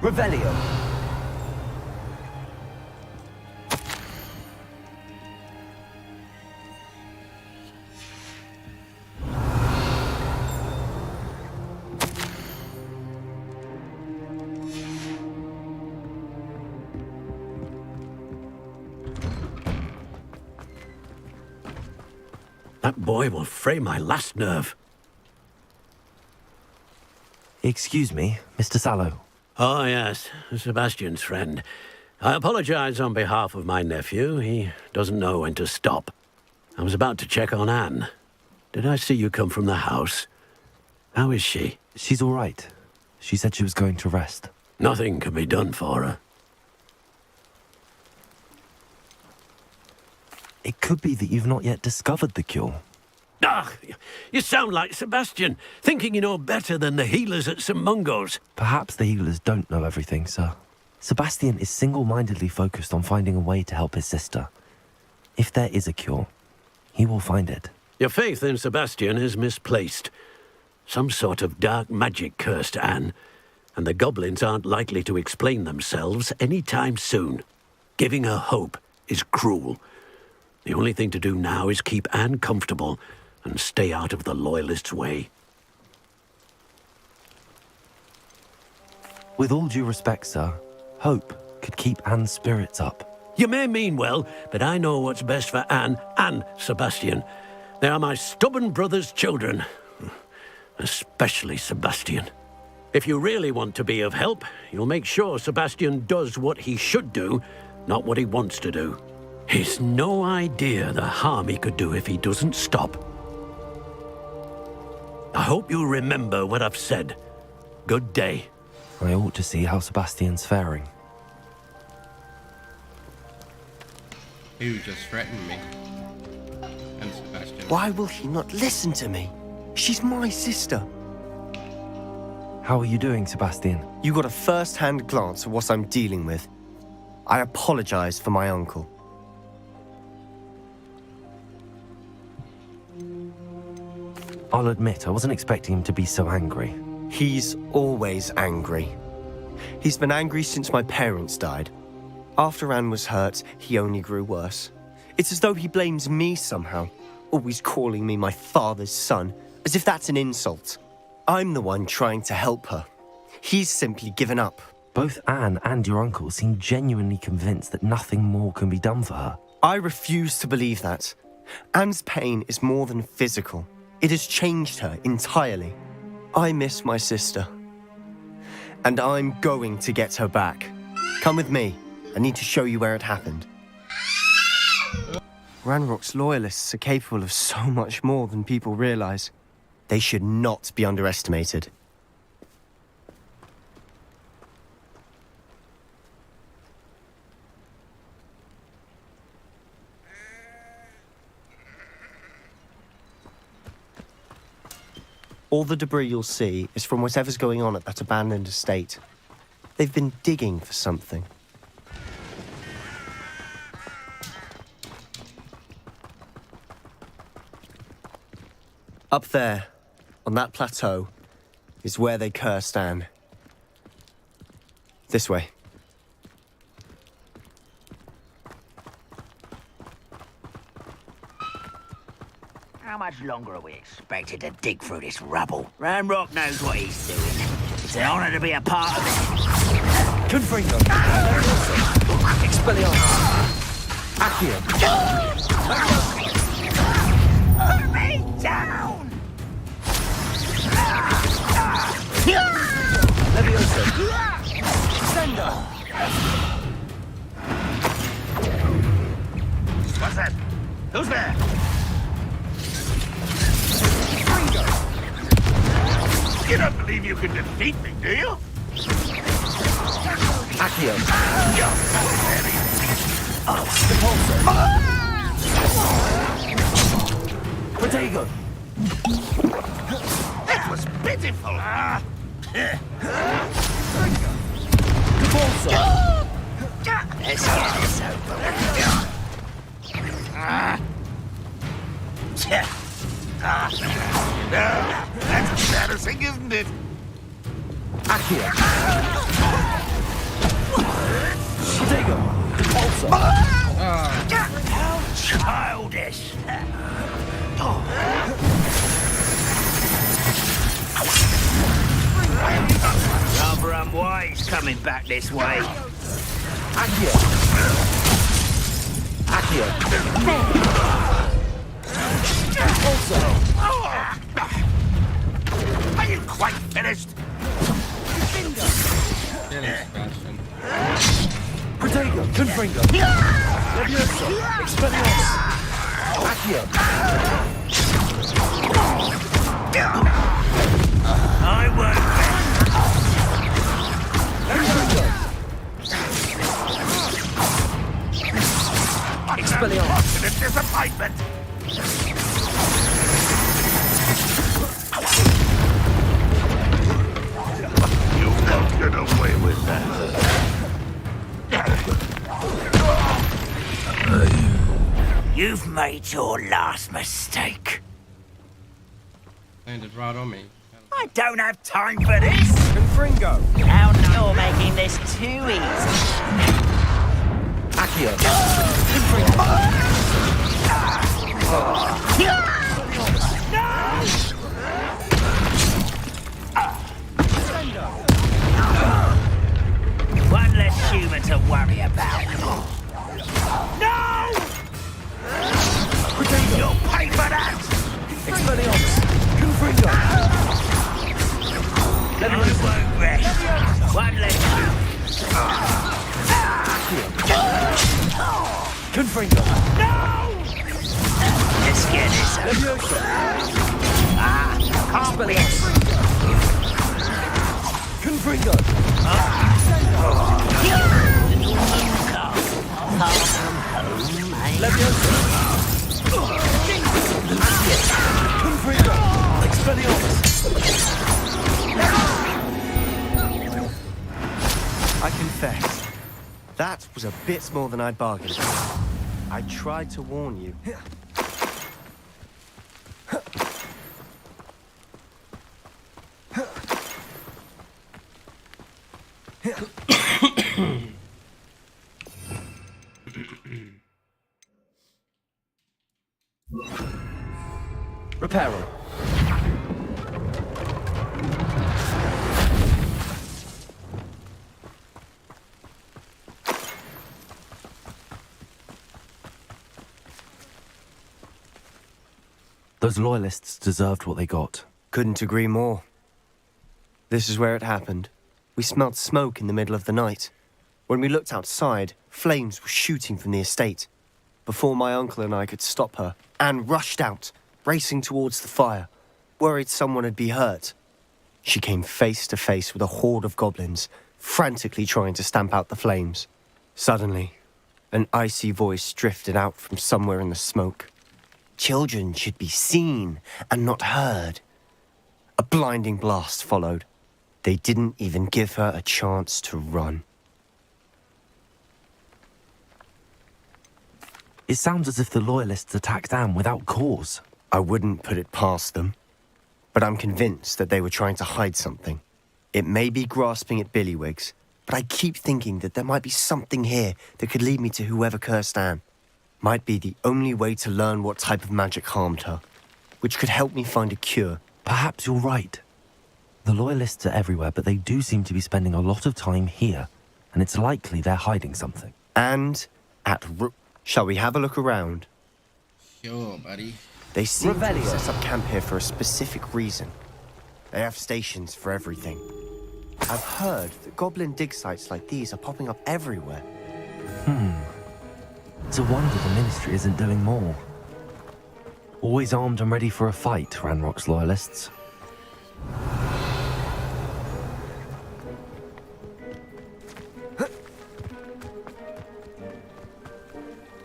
Revelio. That boy will fray my last nerve. Excuse me, Mr. Sallow. Oh, yes, Sebastian's friend. I apologize on behalf of my nephew. He doesn't know when to stop. I was about to check on Anne. Did I see you come from the house? How is she? She's all right. She said she was going to rest. Nothing can be done for her. It could be that you've not yet discovered the cure. Ah, you sound like Sebastian, thinking you know better than the healers at St. Mungo's. Perhaps the healers don't know everything, sir. Sebastian is single-mindedly focused on finding a way to help his sister. If there is a cure, he will find it. Your faith in Sebastian is misplaced. Some sort of dark magic cursed Anne, and the goblins aren't likely to explain themselves any time soon. Giving her hope is cruel. The only thing to do now is keep Anne comfortable and stay out of the Loyalists' way. With all due respect, sir, hope could keep Anne's spirits up. You may mean well, but I know what's best for Anne and Sebastian. They are my stubborn brother's children. Especially Sebastian. If you really want to be of help, you'll make sure Sebastian does what he should do, not what he wants to do. He's no idea the harm he could do if he doesn't stop. I hope you'll remember what I've said. Good day. I ought to see how Sebastian's faring. Who just threatened me? And Sebastian. Why will he not listen to me? She's my sister. How are you doing, Sebastian? You got a first-hand glance at what I'm dealing with. I apologize for my uncle. I'll admit, I wasn't expecting him to be so angry. He's always angry. He's been angry since my parents died. After Anne was hurt, he only grew worse. It's as though he blames me somehow, always calling me my father's son, as if that's an insult. I'm the one trying to help her. He's simply given up. Both Anne and your uncle seem genuinely convinced that nothing more can be done for her. I refuse to believe that. Anne's pain is more than physical. It has changed her entirely. I miss my sister. And I'm going to get her back. Come with me. I need to show you where it happened. Ranrock's loyalists are capable of so much more than people realize. They should not be underestimated. All the debris you'll see is from whatever's going on at that abandoned estate. They've been digging for something. Up there, on that plateau, is where they cursed Anne. This way. How much longer are we expected to dig through this rubble? Ranrock knows what he's doing. It's an honor to be a part of it. Confringo. Expelliarmus. Accio. Put me down! Levioso. Sender! What's that? Who's there? You don't believe you can defeat me, do you? Accio. Protego. That was pitiful. Let's get this over with. That's embarrassing, isn't it? Accio. How childish! Rather unwise coming back this way. Accio. Also. Are you quite finished? Sebastian. Protego. Confringo. Levioso. Expelliarmus. Accio. I won't. Expelliarmus. An disappointment. You won't get away with that. You've made your last mistake. Landed right on me. I don't have time for this. Confringo. Now you're making this too easy. Accio. One less human to worry about. No! You'll pay for that! Expelliarmus. Confringo. I won't rest. One less human. Confringo. No! Let's get this over. Levioso. Expelliarmus. Confringo. Levioso. Confringo. Expelliarmus. I confess, that was a bit more than I'd bargained for. I tried to warn you. Reparo. Those loyalists deserved what they got. Couldn't agree more. This is where it happened. We smelled smoke in the middle of the night. When we looked outside, flames were shooting from the estate. Before my uncle and I could stop her, Anne rushed out, racing towards the fire, worried someone had been hurt. She came face to face with a horde of goblins, frantically trying to stamp out the flames. Suddenly, an icy voice drifted out from somewhere in the smoke. Children should be seen and not heard. A blinding blast followed. They didn't even give her a chance to run. It sounds as if the loyalists attacked Anne without cause. I wouldn't put it past them, but I'm convinced that they were trying to hide something. It may be grasping at billywhigs, but I keep thinking that there might be something here that could lead me to whoever cursed Anne. Might be the only way to learn what type of magic harmed her, which could help me find a cure. Perhaps you're right. The loyalists are everywhere, but they do seem to be spending a lot of time here, and it's likely they're hiding something. And at shall we have a look around? Sure, buddy. They seem to have set up camp here for a specific reason. They have stations for everything. I've heard that goblin dig sites like these are popping up everywhere. It's a wonder the Ministry isn't doing more. Always armed and ready for a fight, Ranrock's loyalists.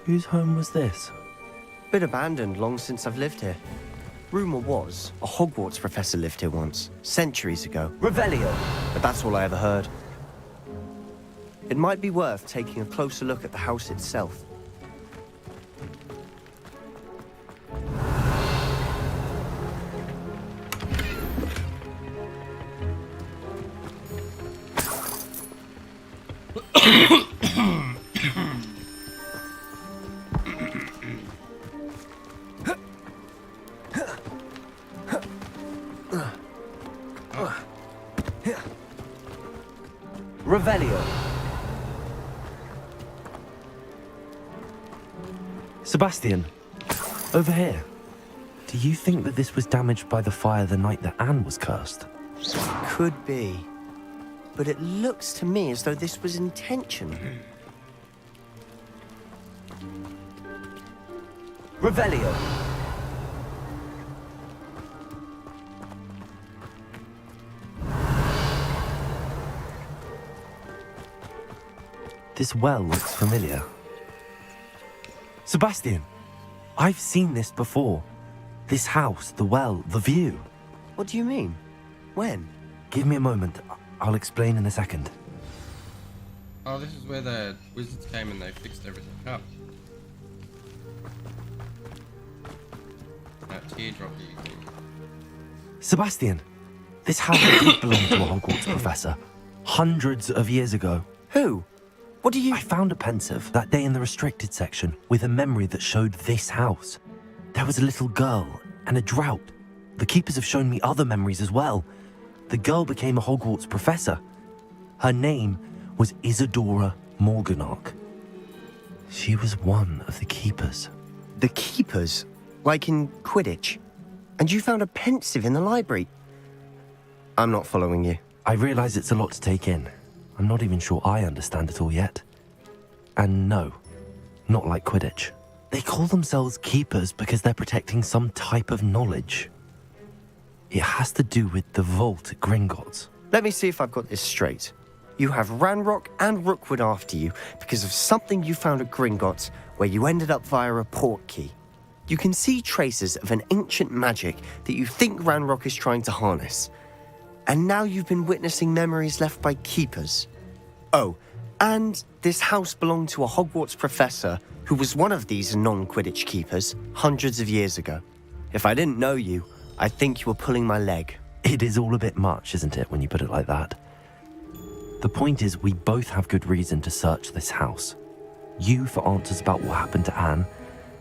Whose home was this? Been abandoned long since I've lived here. Rumour was, a Hogwarts professor lived here once, centuries ago. Revelio. But that's all I ever heard. It might be worth taking a closer look at the house itself. Revelio. Sebastian, over here. Do you think that this was damaged by the fire the night that Anne was cursed? Could be. But it looks to me as though this was intentional. Revelio. This well looks familiar. Sebastian, I've seen this before. This house, the well, the view. What do you mean? When? Give me a moment. I'll explain in a second. Oh, this is where the wizards came and they fixed everything up. That teardrop you can... Sebastian, this house did belong to a Hogwarts professor. Hundreds of years ago. Who? What do you... I found a pensive that day in the restricted section with a memory that showed this house. There was a little girl and a drought. The keepers have shown me other memories as well. The girl became a Hogwarts professor. Her name was Isadora Morganach. She was one of the keepers. The keepers? Like in Quidditch? And you found a pensive in the library? I'm not following you. I realise it's a lot to take in. I'm not even sure I understand it all yet. And no, not like Quidditch. They call themselves keepers because they're protecting some type of knowledge. It has to do with the vault at Gringotts. Let me see if I've got this straight. You have Ranrock and Rookwood after you because of something you found at Gringotts where you ended up via a port key. You can see traces of an ancient magic that you think Ranrock is trying to harness. And now you've been witnessing memories left by keepers. Oh, and this house belonged to a Hogwarts professor who was one of these non-Quidditch keepers hundreds of years ago. If I didn't know you, I'd think you were pulling my leg. It is all a bit much, isn't it, when you put it like that? The point is, we both have good reason to search this house. You for answers about what happened to Anne,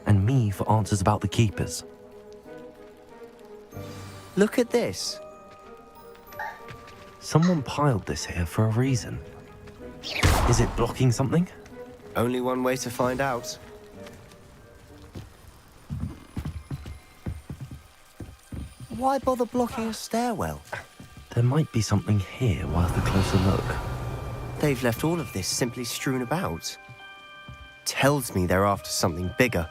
and me for answers about the keepers. Look at this. Someone piled this here for a reason. Is it blocking something? Only one way to find out. Why bother blocking a stairwell? There might be something here worth a closer look. They've left all of this simply strewn about. Tells me they're after something bigger.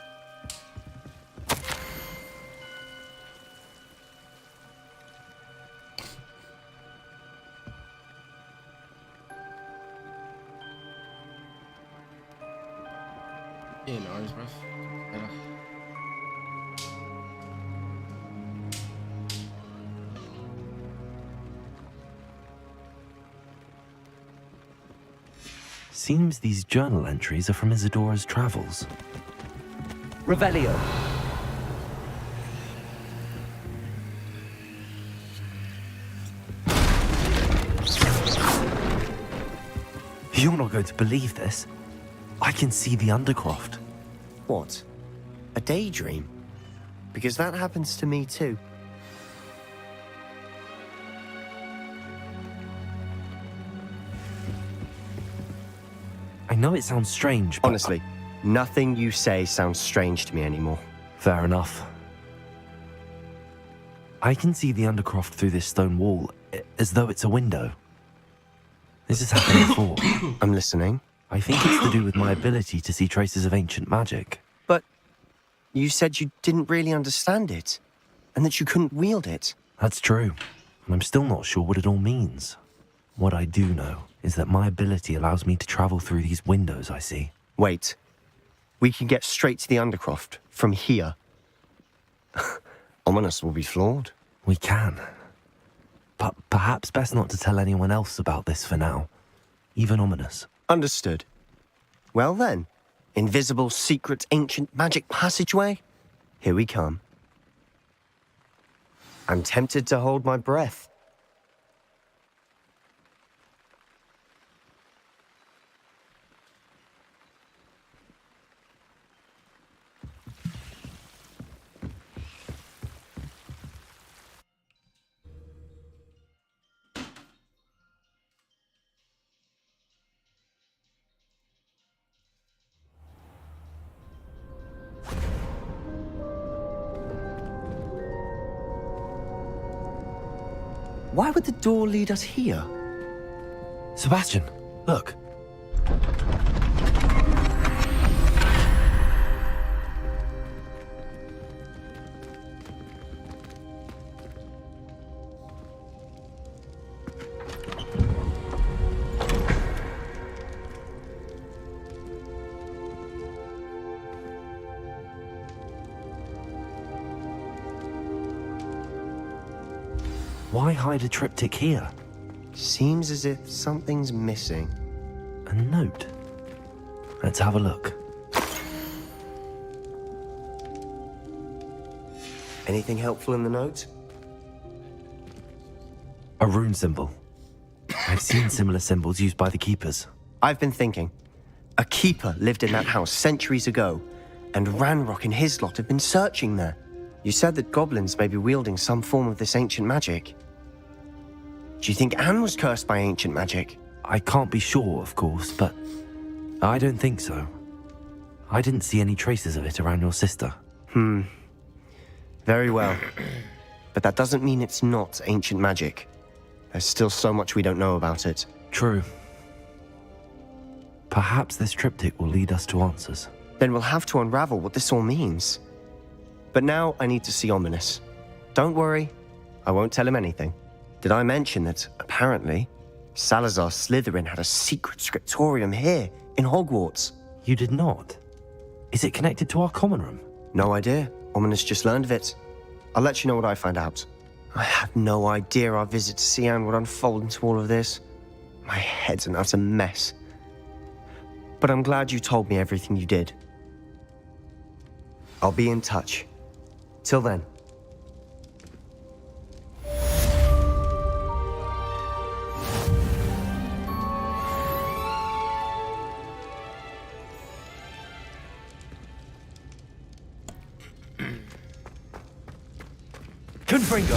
Yeah, no, it's rough. Better. Seems these journal entries are from Isadora's travels. Revelio. You're not going to believe this. I can see the Undercroft. What? A daydream? Because that happens to me too. I know it sounds strange, but... Honestly, nothing you say sounds strange to me anymore. Fair enough. I can see the Undercroft through this stone wall, as though it's a window. This has happened before. I'm listening. I think it's to do with my ability to see traces of ancient magic. But you said you didn't really understand it, and that you couldn't wield it. That's true, and I'm still not sure what it all means. What I do know is that my ability allows me to travel through these windows I see. Wait. We can get straight to the Undercroft from here. Ominous will be flawed. We can. But perhaps best not to tell anyone else about this for now. Even Ominous. Understood. Well then, invisible, secret, ancient magic passageway? Here we come. I'm tempted to hold my breath. Why would the door lead us here? Sebastian, look. Why hide a triptych here? Seems as if something's missing. A note. Let's have a look. Anything helpful in the note? A rune symbol. I've seen similar symbols used by the keepers. I've been thinking. A keeper lived in that house centuries ago, and Ranrock and his lot have been searching there. You said that goblins may be wielding some form of this ancient magic. Do you think Anne was cursed by ancient magic? I can't be sure, of course, but I don't think so. I didn't see any traces of it around your sister. Very well. But that doesn't mean it's not ancient magic. There's still so much we don't know about it. True. Perhaps this triptych will lead us to answers. Then we'll have to unravel what this all means. But now I need to see Ominous. Don't worry, I won't tell him anything. Did I mention that, apparently, Salazar Slytherin had a secret scriptorium here, in Hogwarts? You did not? Is it connected to our common room? No idea. Ominous just learned of it. I'll let you know what I find out. I had no idea our visit to Cian would unfold into all of this. My head's an utter mess. But I'm glad you told me everything you did. I'll be in touch. Till then. Confringo.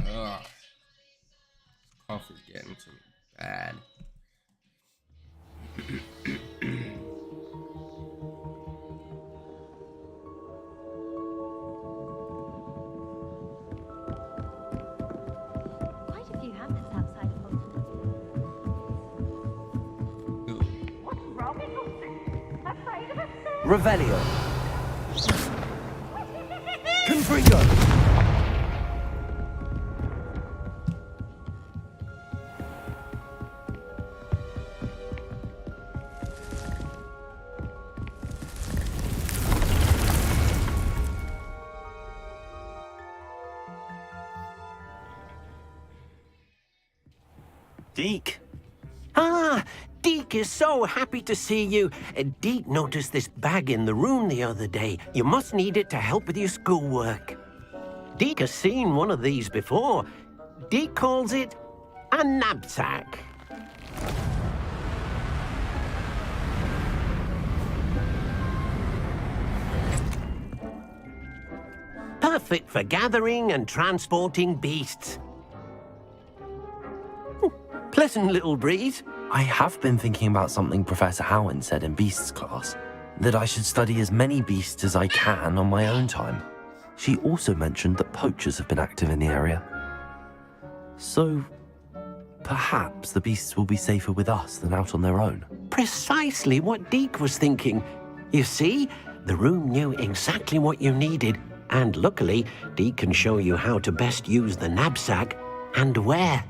Ugh. Cough is getting to me bad. Quite a few hamlets outside of Voldemort. What's wrong with you? Afraid of a Revelio. Confringo. Deke. Ah, Deke is so happy to see you. Deke noticed this bag in the room the other day. You must need it to help with your schoolwork. Deke has seen one of these before. Deke calls it a knapsack. Perfect for gathering and transporting beasts. Pleasant little breeze. I have been thinking about something Professor Howard said in Beasts class, that I should study as many beasts as I can on my own time. She also mentioned that poachers have been active in the area. So, perhaps the beasts will be safer with us than out on their own. Precisely what Deke was thinking. You see, the room knew exactly what you needed, and luckily, Deke can show you how to best use the knapsack and where.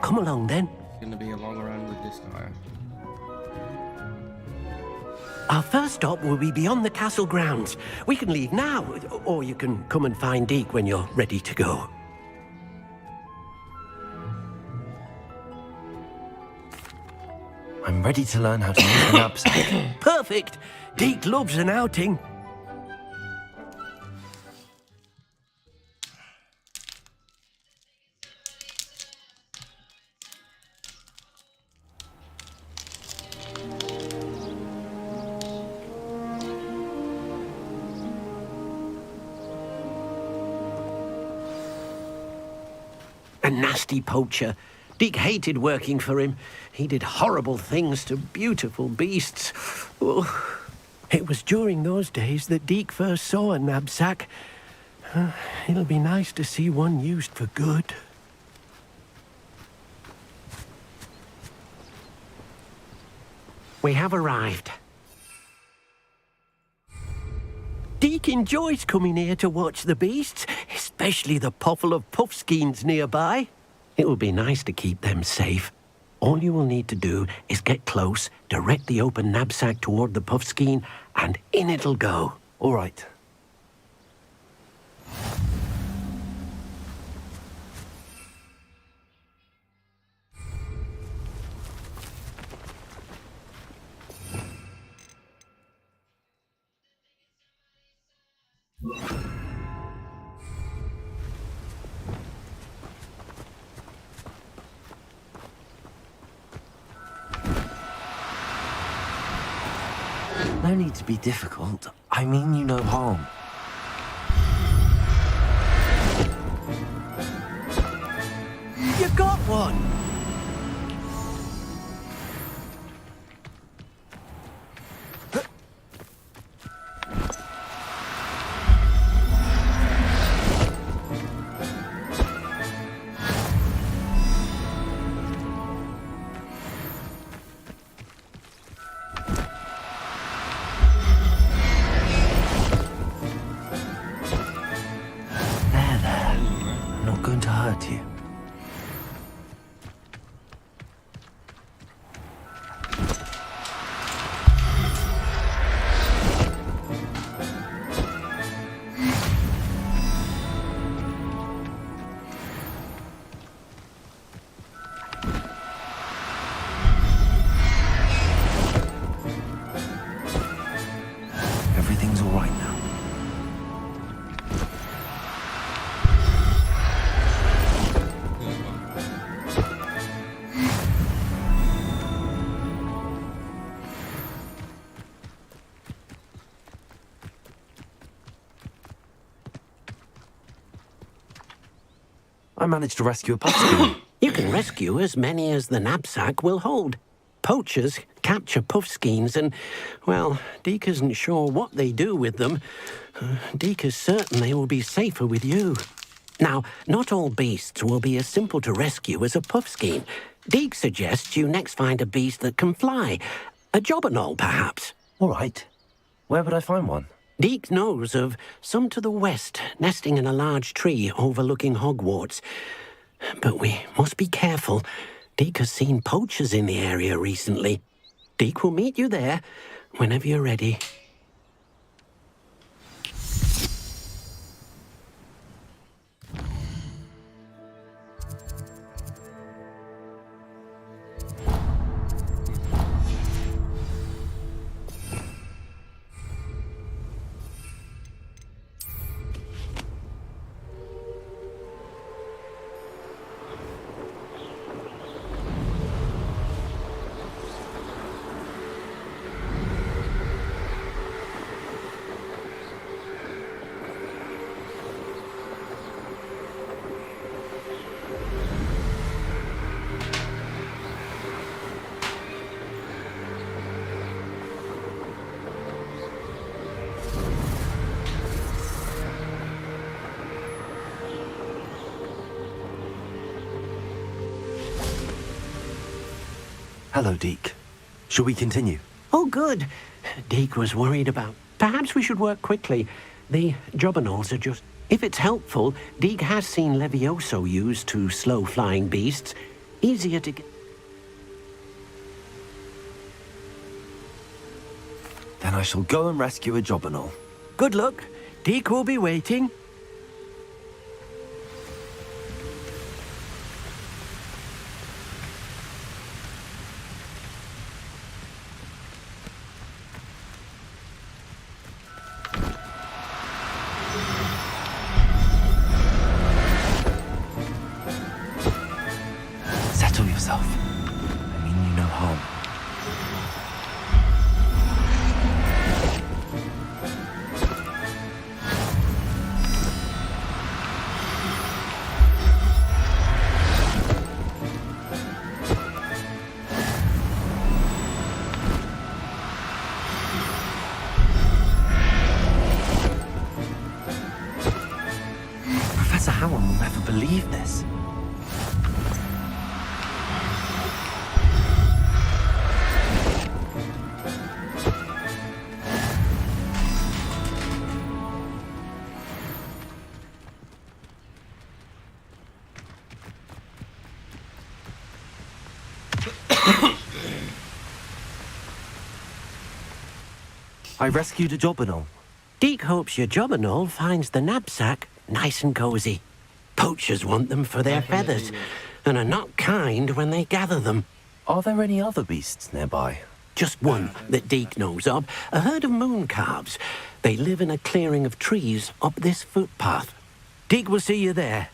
Come along, then. It's gonna be a long run with this guy. Our first stop will be beyond the castle grounds. We can leave now, or you can come and find Deke when you're ready to go. I'm ready to learn how to use the knapsack. Perfect! Deke loves an outing. nasty poacher. Deke hated working for him. He did horrible things to beautiful beasts. Oh. It was during those days that Deke first saw a knapsack. It'll be nice to see one used for good. We have arrived. Deke enjoys coming here to watch the beasts, especially the potful of puffskeins nearby. It will be nice to keep them safe. All you will need to do is get close, direct the open knapsack toward the puffskein, and in it'll go. All right. No need to be difficult. I mean you no harm. You got one! Everything's all right now. I managed to rescue a puffskein. You can rescue as many as the knapsack will hold. Poachers capture puffskeins and, well, Deke isn't sure what they do with them. Deke is certain they will be safer with you. Now, not all beasts will be as simple to rescue as a puffskein. Deke suggests you next find a beast that can fly. A jobberknoll, perhaps. All right. Where would I find one? Deke knows of some to the west, nesting in a large tree overlooking Hogwarts. But we must be careful. Deke has seen poachers in the area recently. Deke will meet you there whenever you're ready. Hello, Deke. Shall we continue? Oh, good. Deke was worried about. Perhaps we should work quickly. The jobberknolls are just... If it's helpful, Deke has seen Levioso used to slow flying beasts. Easier to get... Then I shall go and rescue a jobberknoll. Good luck. Deke will be waiting. Settle yourself. I mean you no harm. lift this. I rescued a jobberknoll. Deke hopes your jobberknoll finds the knapsack nice and cozy. Poachers want them for their feathers, and are not kind when they gather them. Are there any other beasts nearby? Just one that Deke knows of, a herd of moon calves. They live in a clearing of trees up this footpath. Deke will see you there.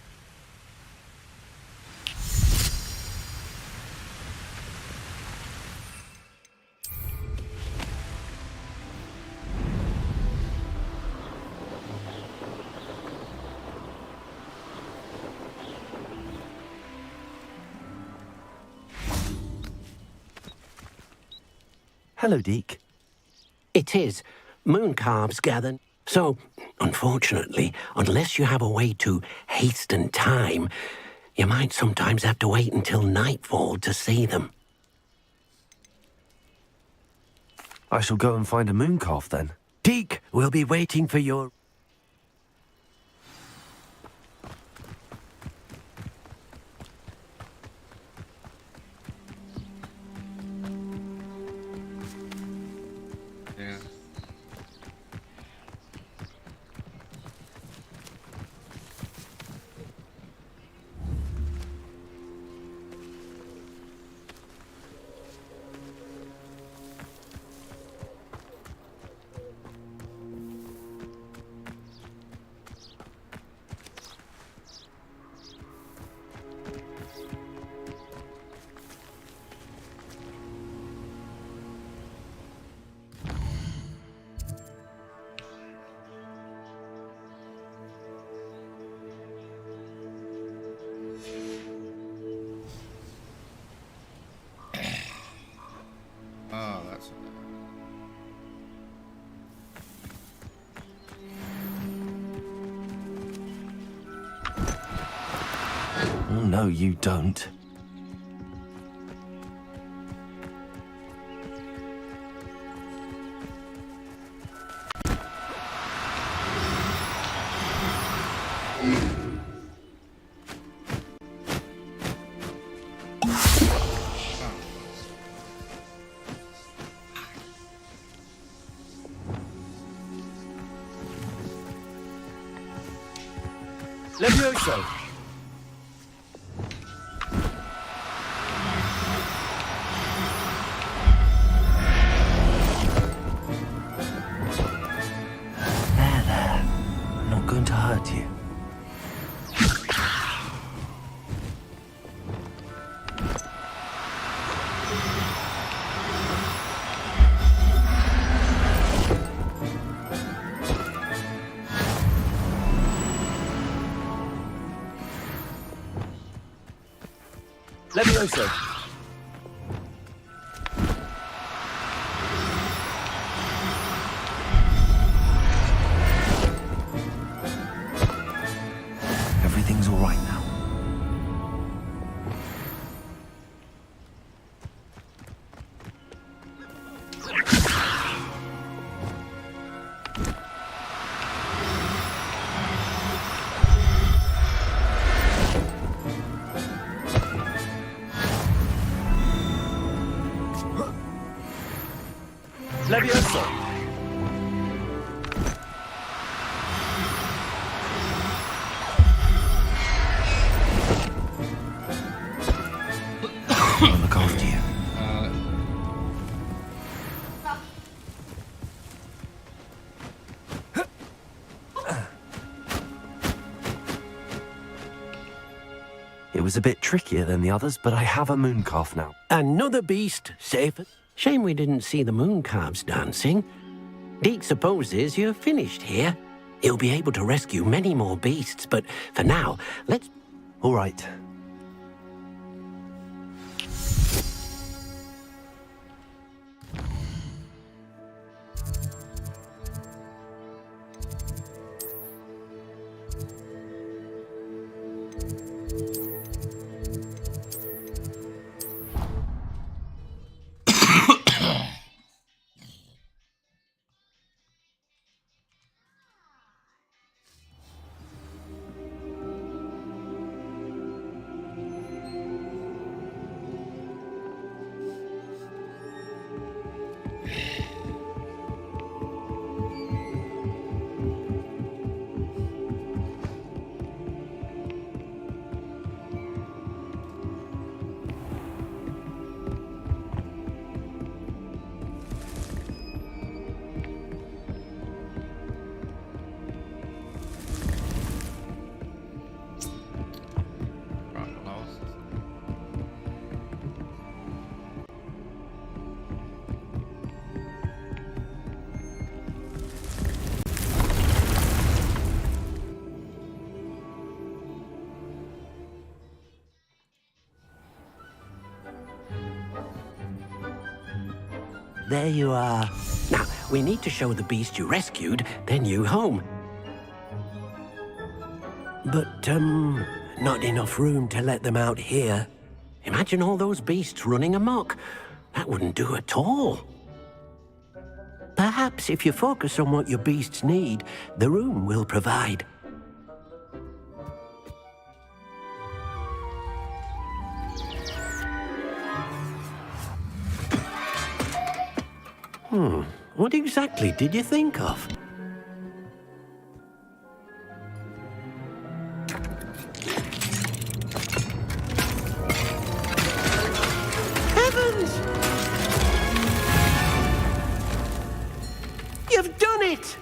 Hello, Deke. It is. Moon calves gather. So, unfortunately, unless you have a way to hasten time, you might sometimes have to wait until nightfall to see them. I shall go and find a mooncalf then. Deke will be waiting for your... Yeah. Oh, that's... Oh, no, you don't. Levioso! There. I'm not going to hurt you. Levioso! Everything's all right now. Levioso! I'll look after you. It was a bit trickier than the others, but I have a mooncalf now. Another beast, safe. Shame we didn't see the moon calves dancing. Deke supposes you're finished here. He'll be able to rescue many more beasts, but for now, let's... All right. Right, lost. There you are. Now, we need to show the beast you rescued their new home. But, not enough room to let them out here. Imagine all those beasts running amok. That wouldn't do at all. Perhaps if you focus on what your beasts need, the room will provide. What exactly did you think of? Heavens! You've done it!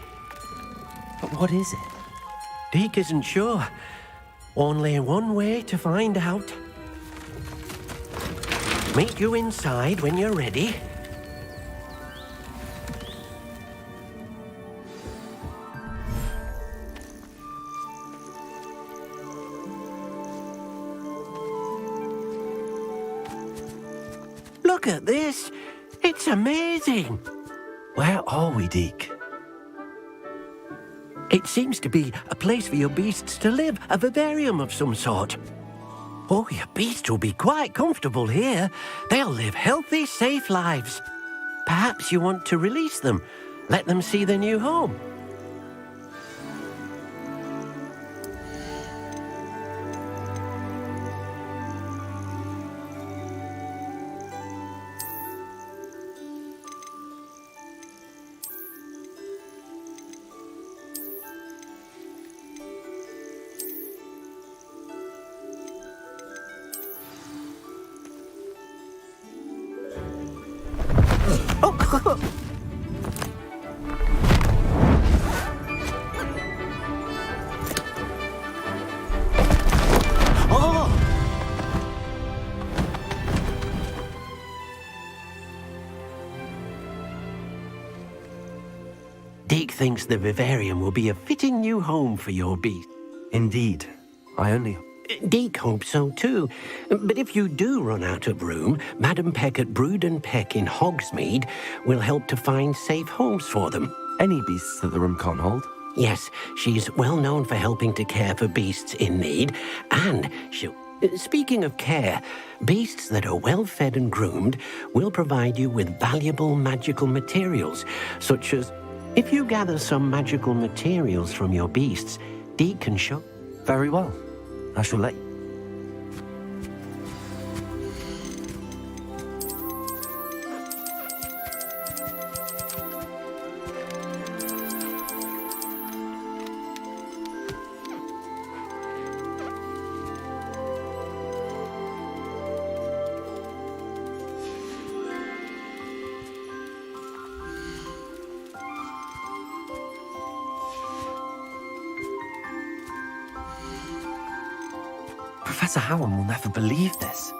But what is it? Deke isn't sure. Only one way to find out. Meet you inside when you're ready. Look at this. It's amazing. Where are we, Deke? It seems to be a place for your beasts to live, a vivarium of some sort. Oh, your beasts will be quite comfortable here. They'll live healthy, safe lives. Perhaps you want to release them, let them see their new home. Deke thinks the vivarium will be a fitting new home for your beast. Indeed. I only... Deke hopes so too. But if you do run out of room, Madam Peck at Brood and Peck in Hogsmeade will help to find safe homes for them. Any beasts that the room can't hold? Yes, she's well known for helping to care for beasts in need, and she'll... Speaking of care, beasts that are well fed and groomed will provide you with valuable magical materials, such as... If you gather some magical materials from your beasts, Deke can show... Very well. I shall let... Professor Howard will never believe this.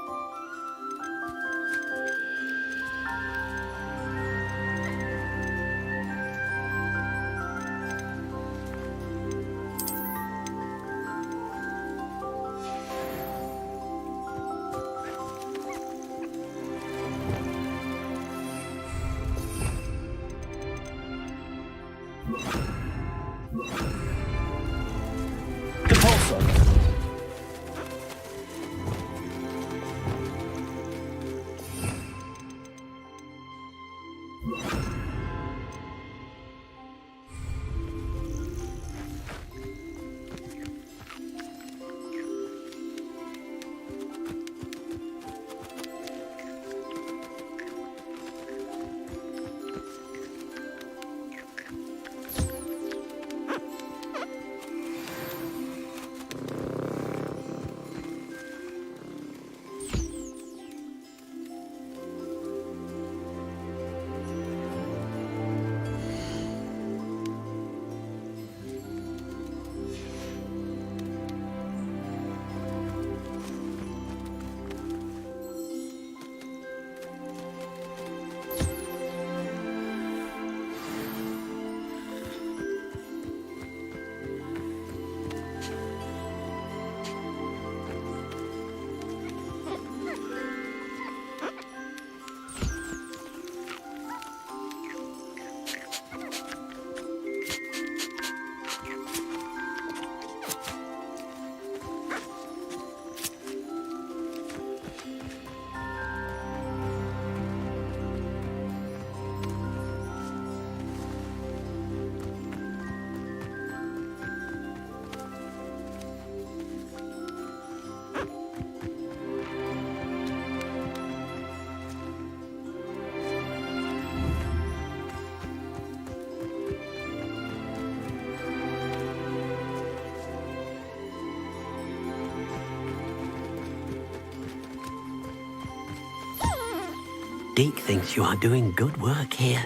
Deke thinks you are doing good work here.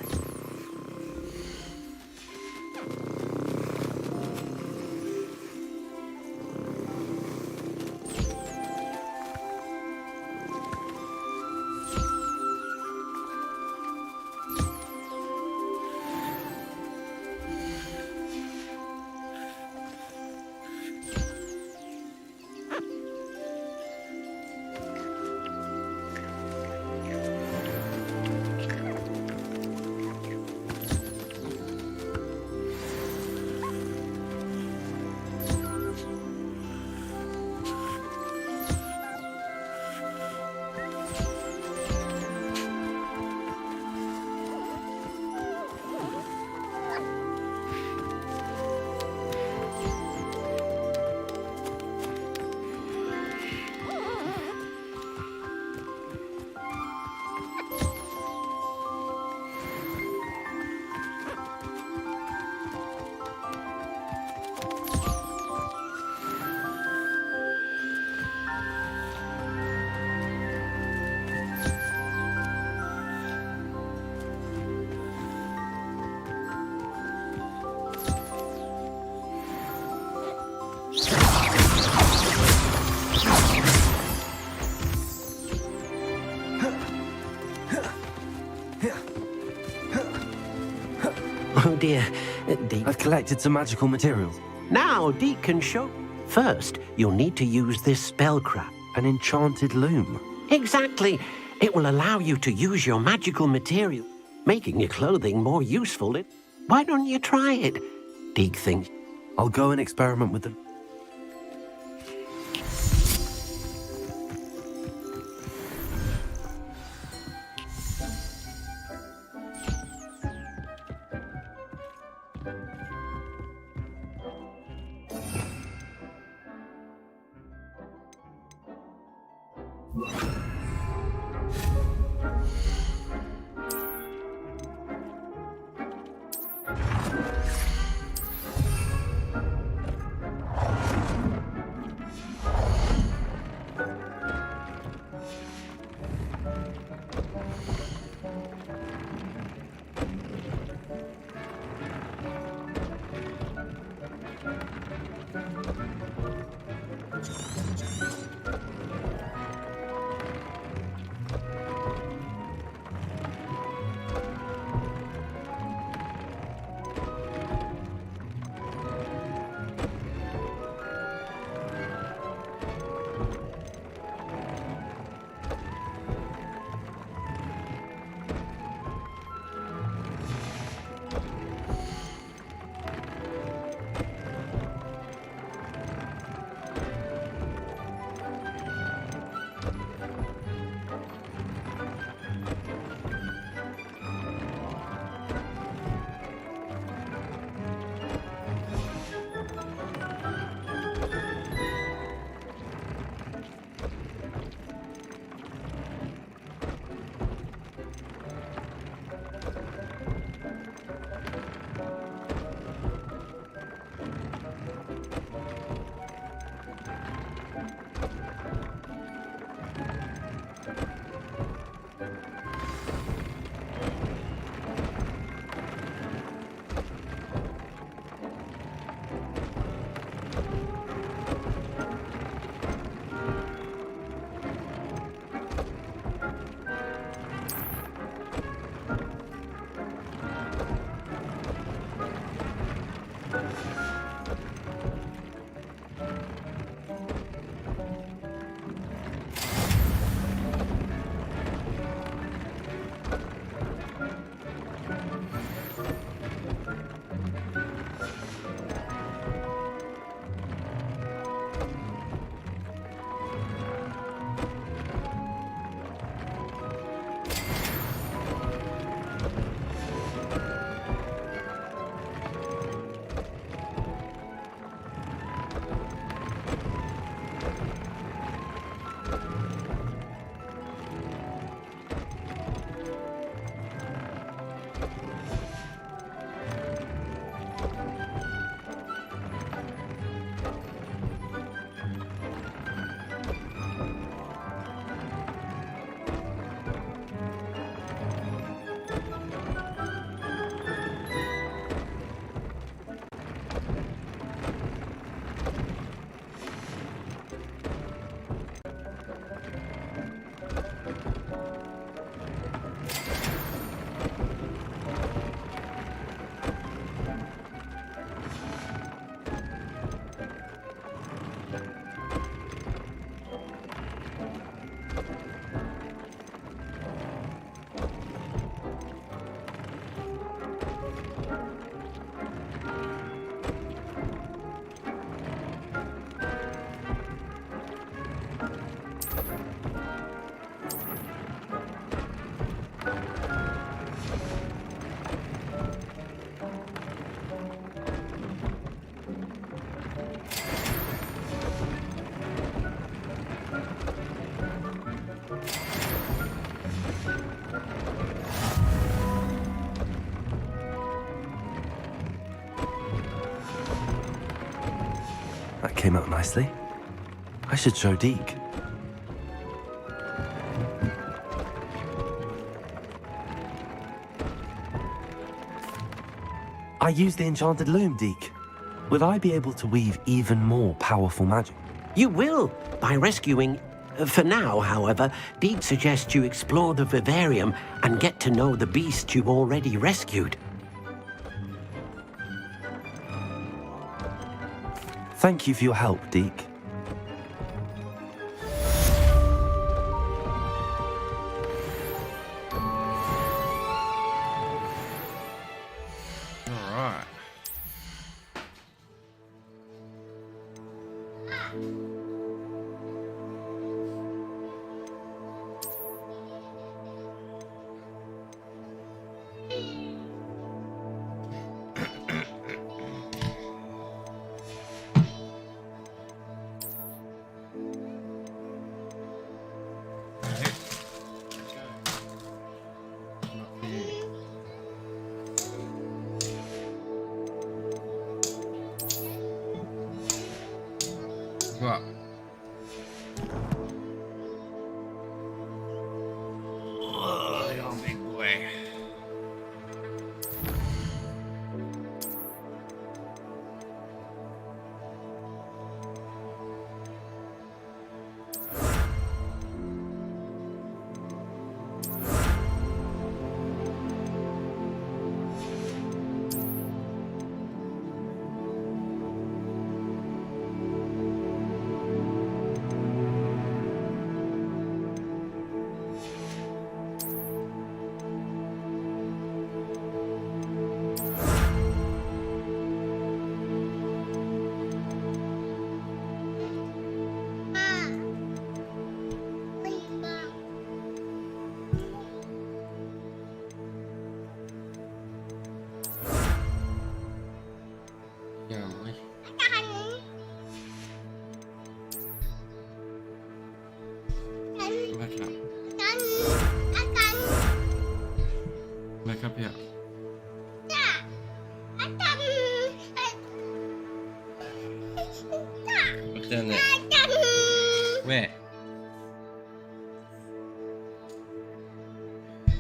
Oh dear, Deke. I've collected some magical materials. Now, Deke can show... First, you'll need to use this spellcraft. An enchanted loom. Exactly. It will allow you to use your magical material, making your clothing more useful. Why don't you try it? Deke thinks... I'll go and experiment with them. That came out nicely. I should show Deke. I used the enchanted loom, Deke. Will I be able to weave even more powerful magic? You will, by rescuing... For now, however, Deke suggests you explore the vivarium and get to know the beast you've already rescued. Thank you for your help, Deke. Alright. What? Oh, big boy. Yeah, boy. Back up. Back up here. What's down there? Where?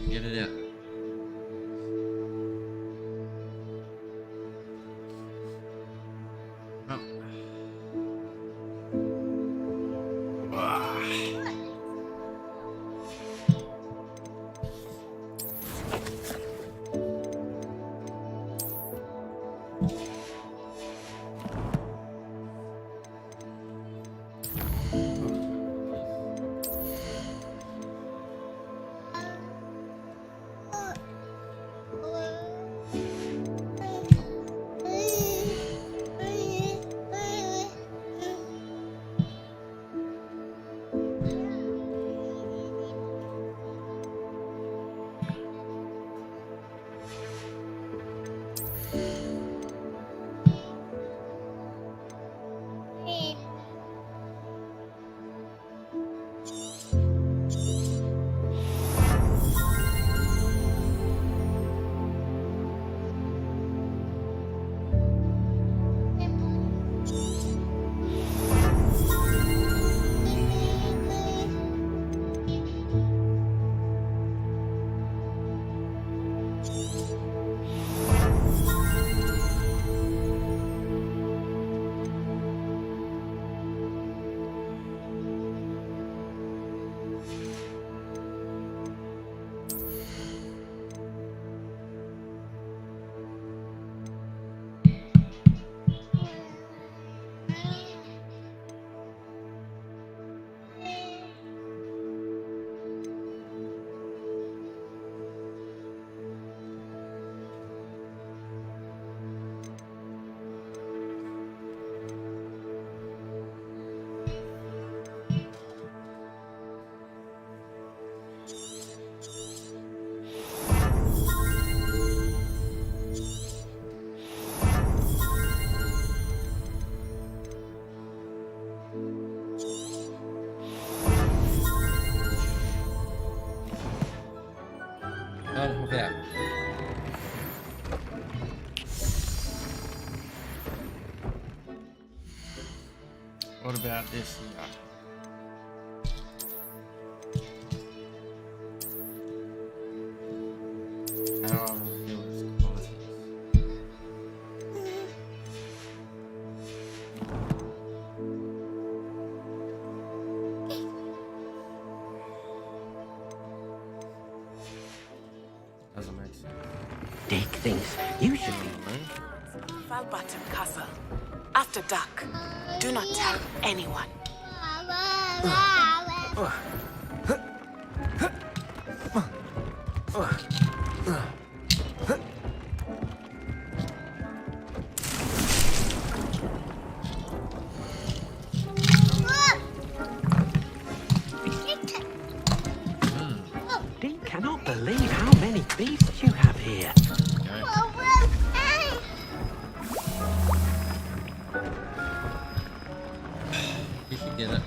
Get it out. Oh. What about this here? How I reveal its qualities. Doesn't make sense. Dick thinks you should be. Valbottom Castle. After dark. Do not tell anyone. Dick cannot believe how many beasts you have here. You should get it.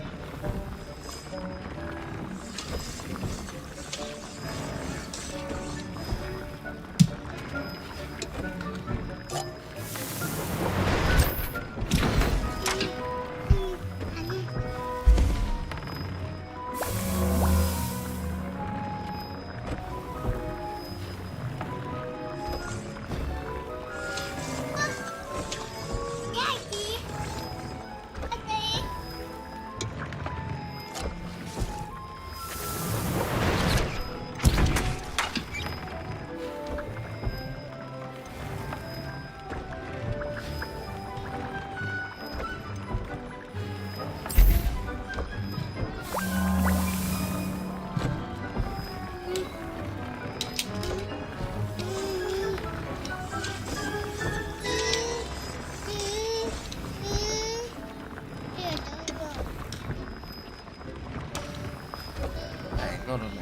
Not on the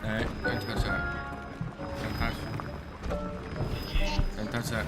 Alright, don't touch that. Don't touch. Don't touch that.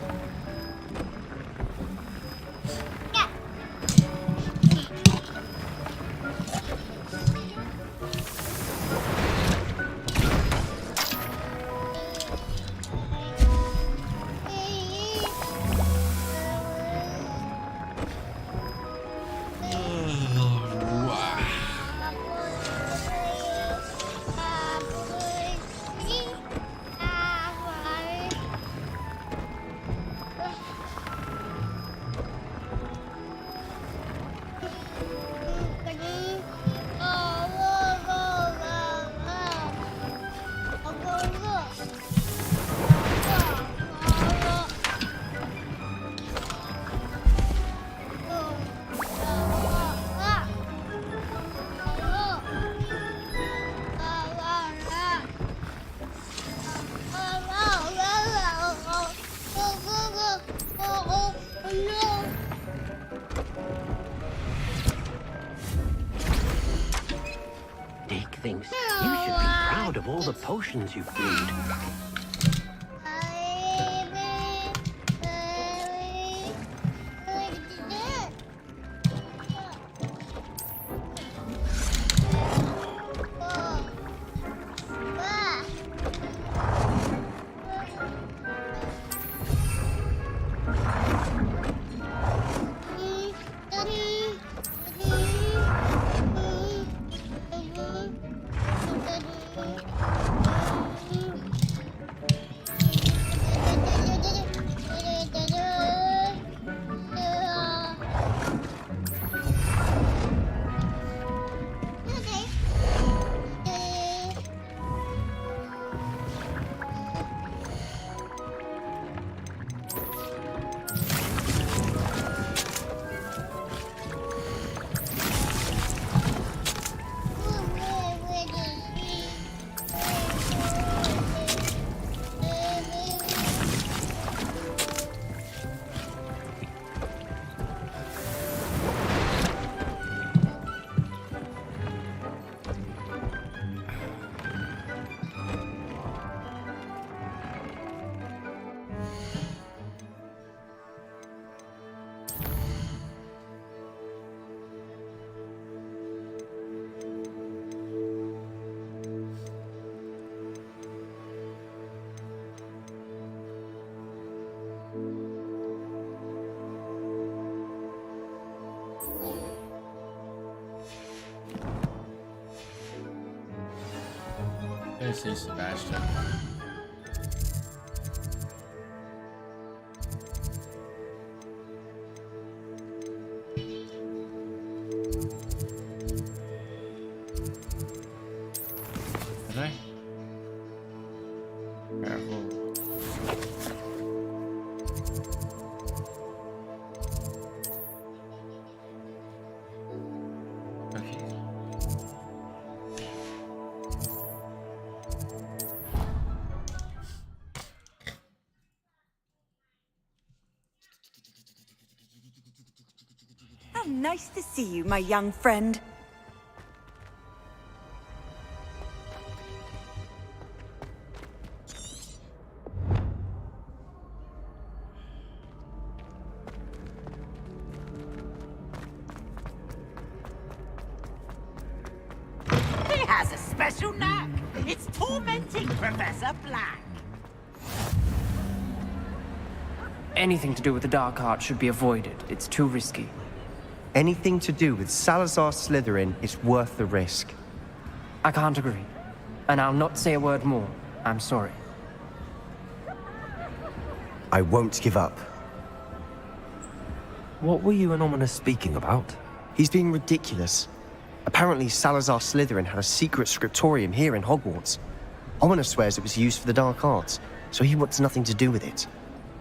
Dick thinks you should be proud of all the potions you've brewed. to see Sebastian. Did I? Careful. How nice to see you, my young friend. He has a special knack. It's tormenting Professor Black. Anything to do with the dark arts should be avoided. It's too risky. Anything to do with Salazar Slytherin is worth the risk. I can't agree. And I'll not say a word more. I'm sorry. I won't give up. What were you and Ominous speaking about? He's being ridiculous. Apparently, Salazar Slytherin had a secret scriptorium here in Hogwarts. Ominous swears it was used for the dark arts, so he wants nothing to do with it.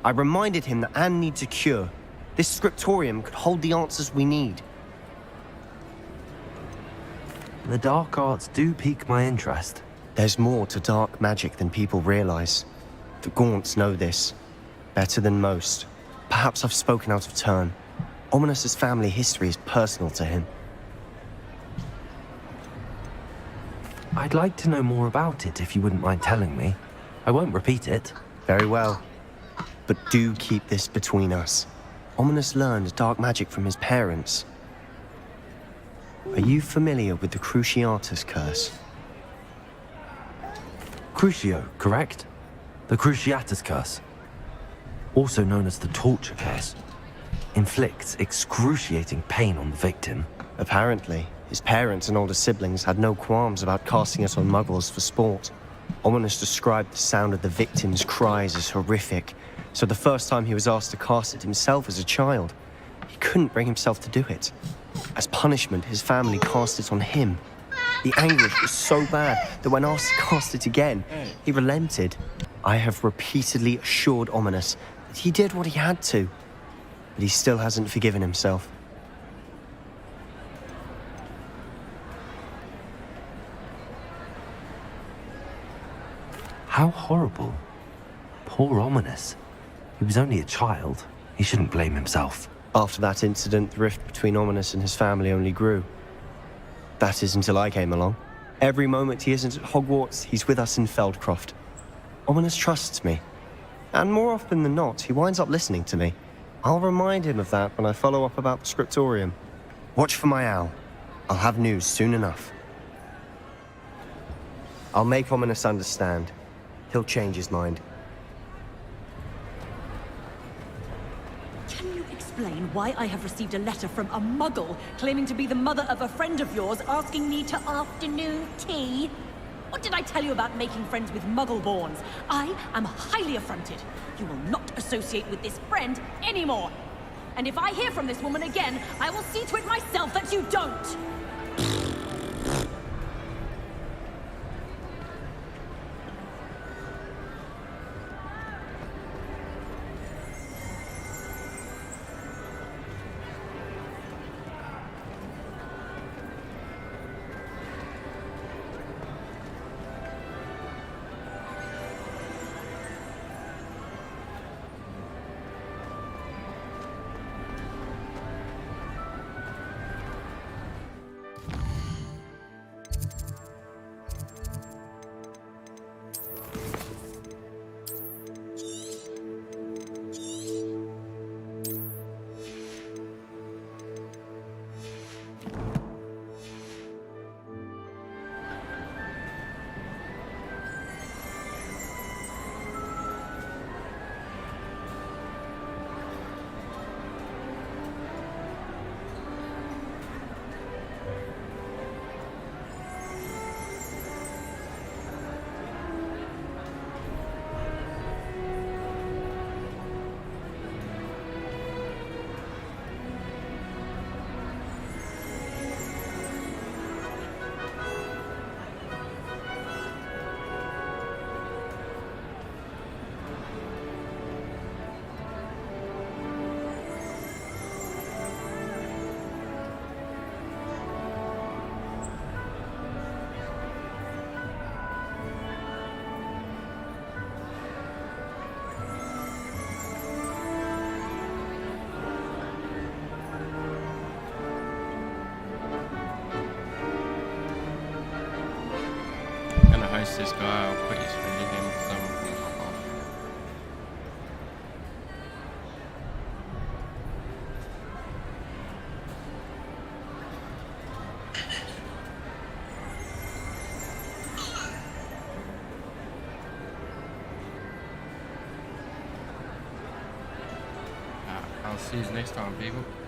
I reminded him that Anne needs a cure. This scriptorium could hold the answers we need. The dark arts do pique my interest. There's more to dark magic than people realize. The Gaunts know this. Better than most. Perhaps I've spoken out of turn. Ominous's family history is personal to him. I'd like to know more about it if you wouldn't mind telling me. I won't repeat it. Very well. But do keep this between us. Ominous learned dark magic from his parents. Are you familiar with the Cruciatus curse? Crucio, correct? The Cruciatus curse. Also known as the torture curse. Inflicts excruciating pain on the victim. Apparently, his parents and older siblings had no qualms about casting it on muggles for sport. Ominous described the sound of the victim's cries as horrific, so the first time he was asked to cast it himself as a child, he couldn't bring himself to do it. As punishment, his family cast it on him. The anguish was so bad that when asked to cast it again, he relented. I have repeatedly assured Ominous that he did what he had to, but he still hasn't forgiven himself. How horrible. Poor Ominous. He was only a child. He shouldn't blame himself. After that incident, the rift between Ominous and his family only grew. That is until I came along. Every moment he isn't at Hogwarts, he's with us in Feldcroft. Ominous trusts me. And more often than not, he winds up listening to me. I'll remind him of that when I follow up about the scriptorium. Watch for my owl. I'll have news soon enough. I'll make Ominous understand. He'll change his mind. Can you explain why I have received a letter from a muggle claiming to be the mother of a friend of yours asking me to afternoon tea? What did I tell you about making friends with muggle-borns? I am highly affronted. You will not associate with this friend anymore. And if I hear from this woman again, I will see to it myself that you don't. diagnose this guy, I'll put you through to him. So I'm pop off. I'll see you next time, people.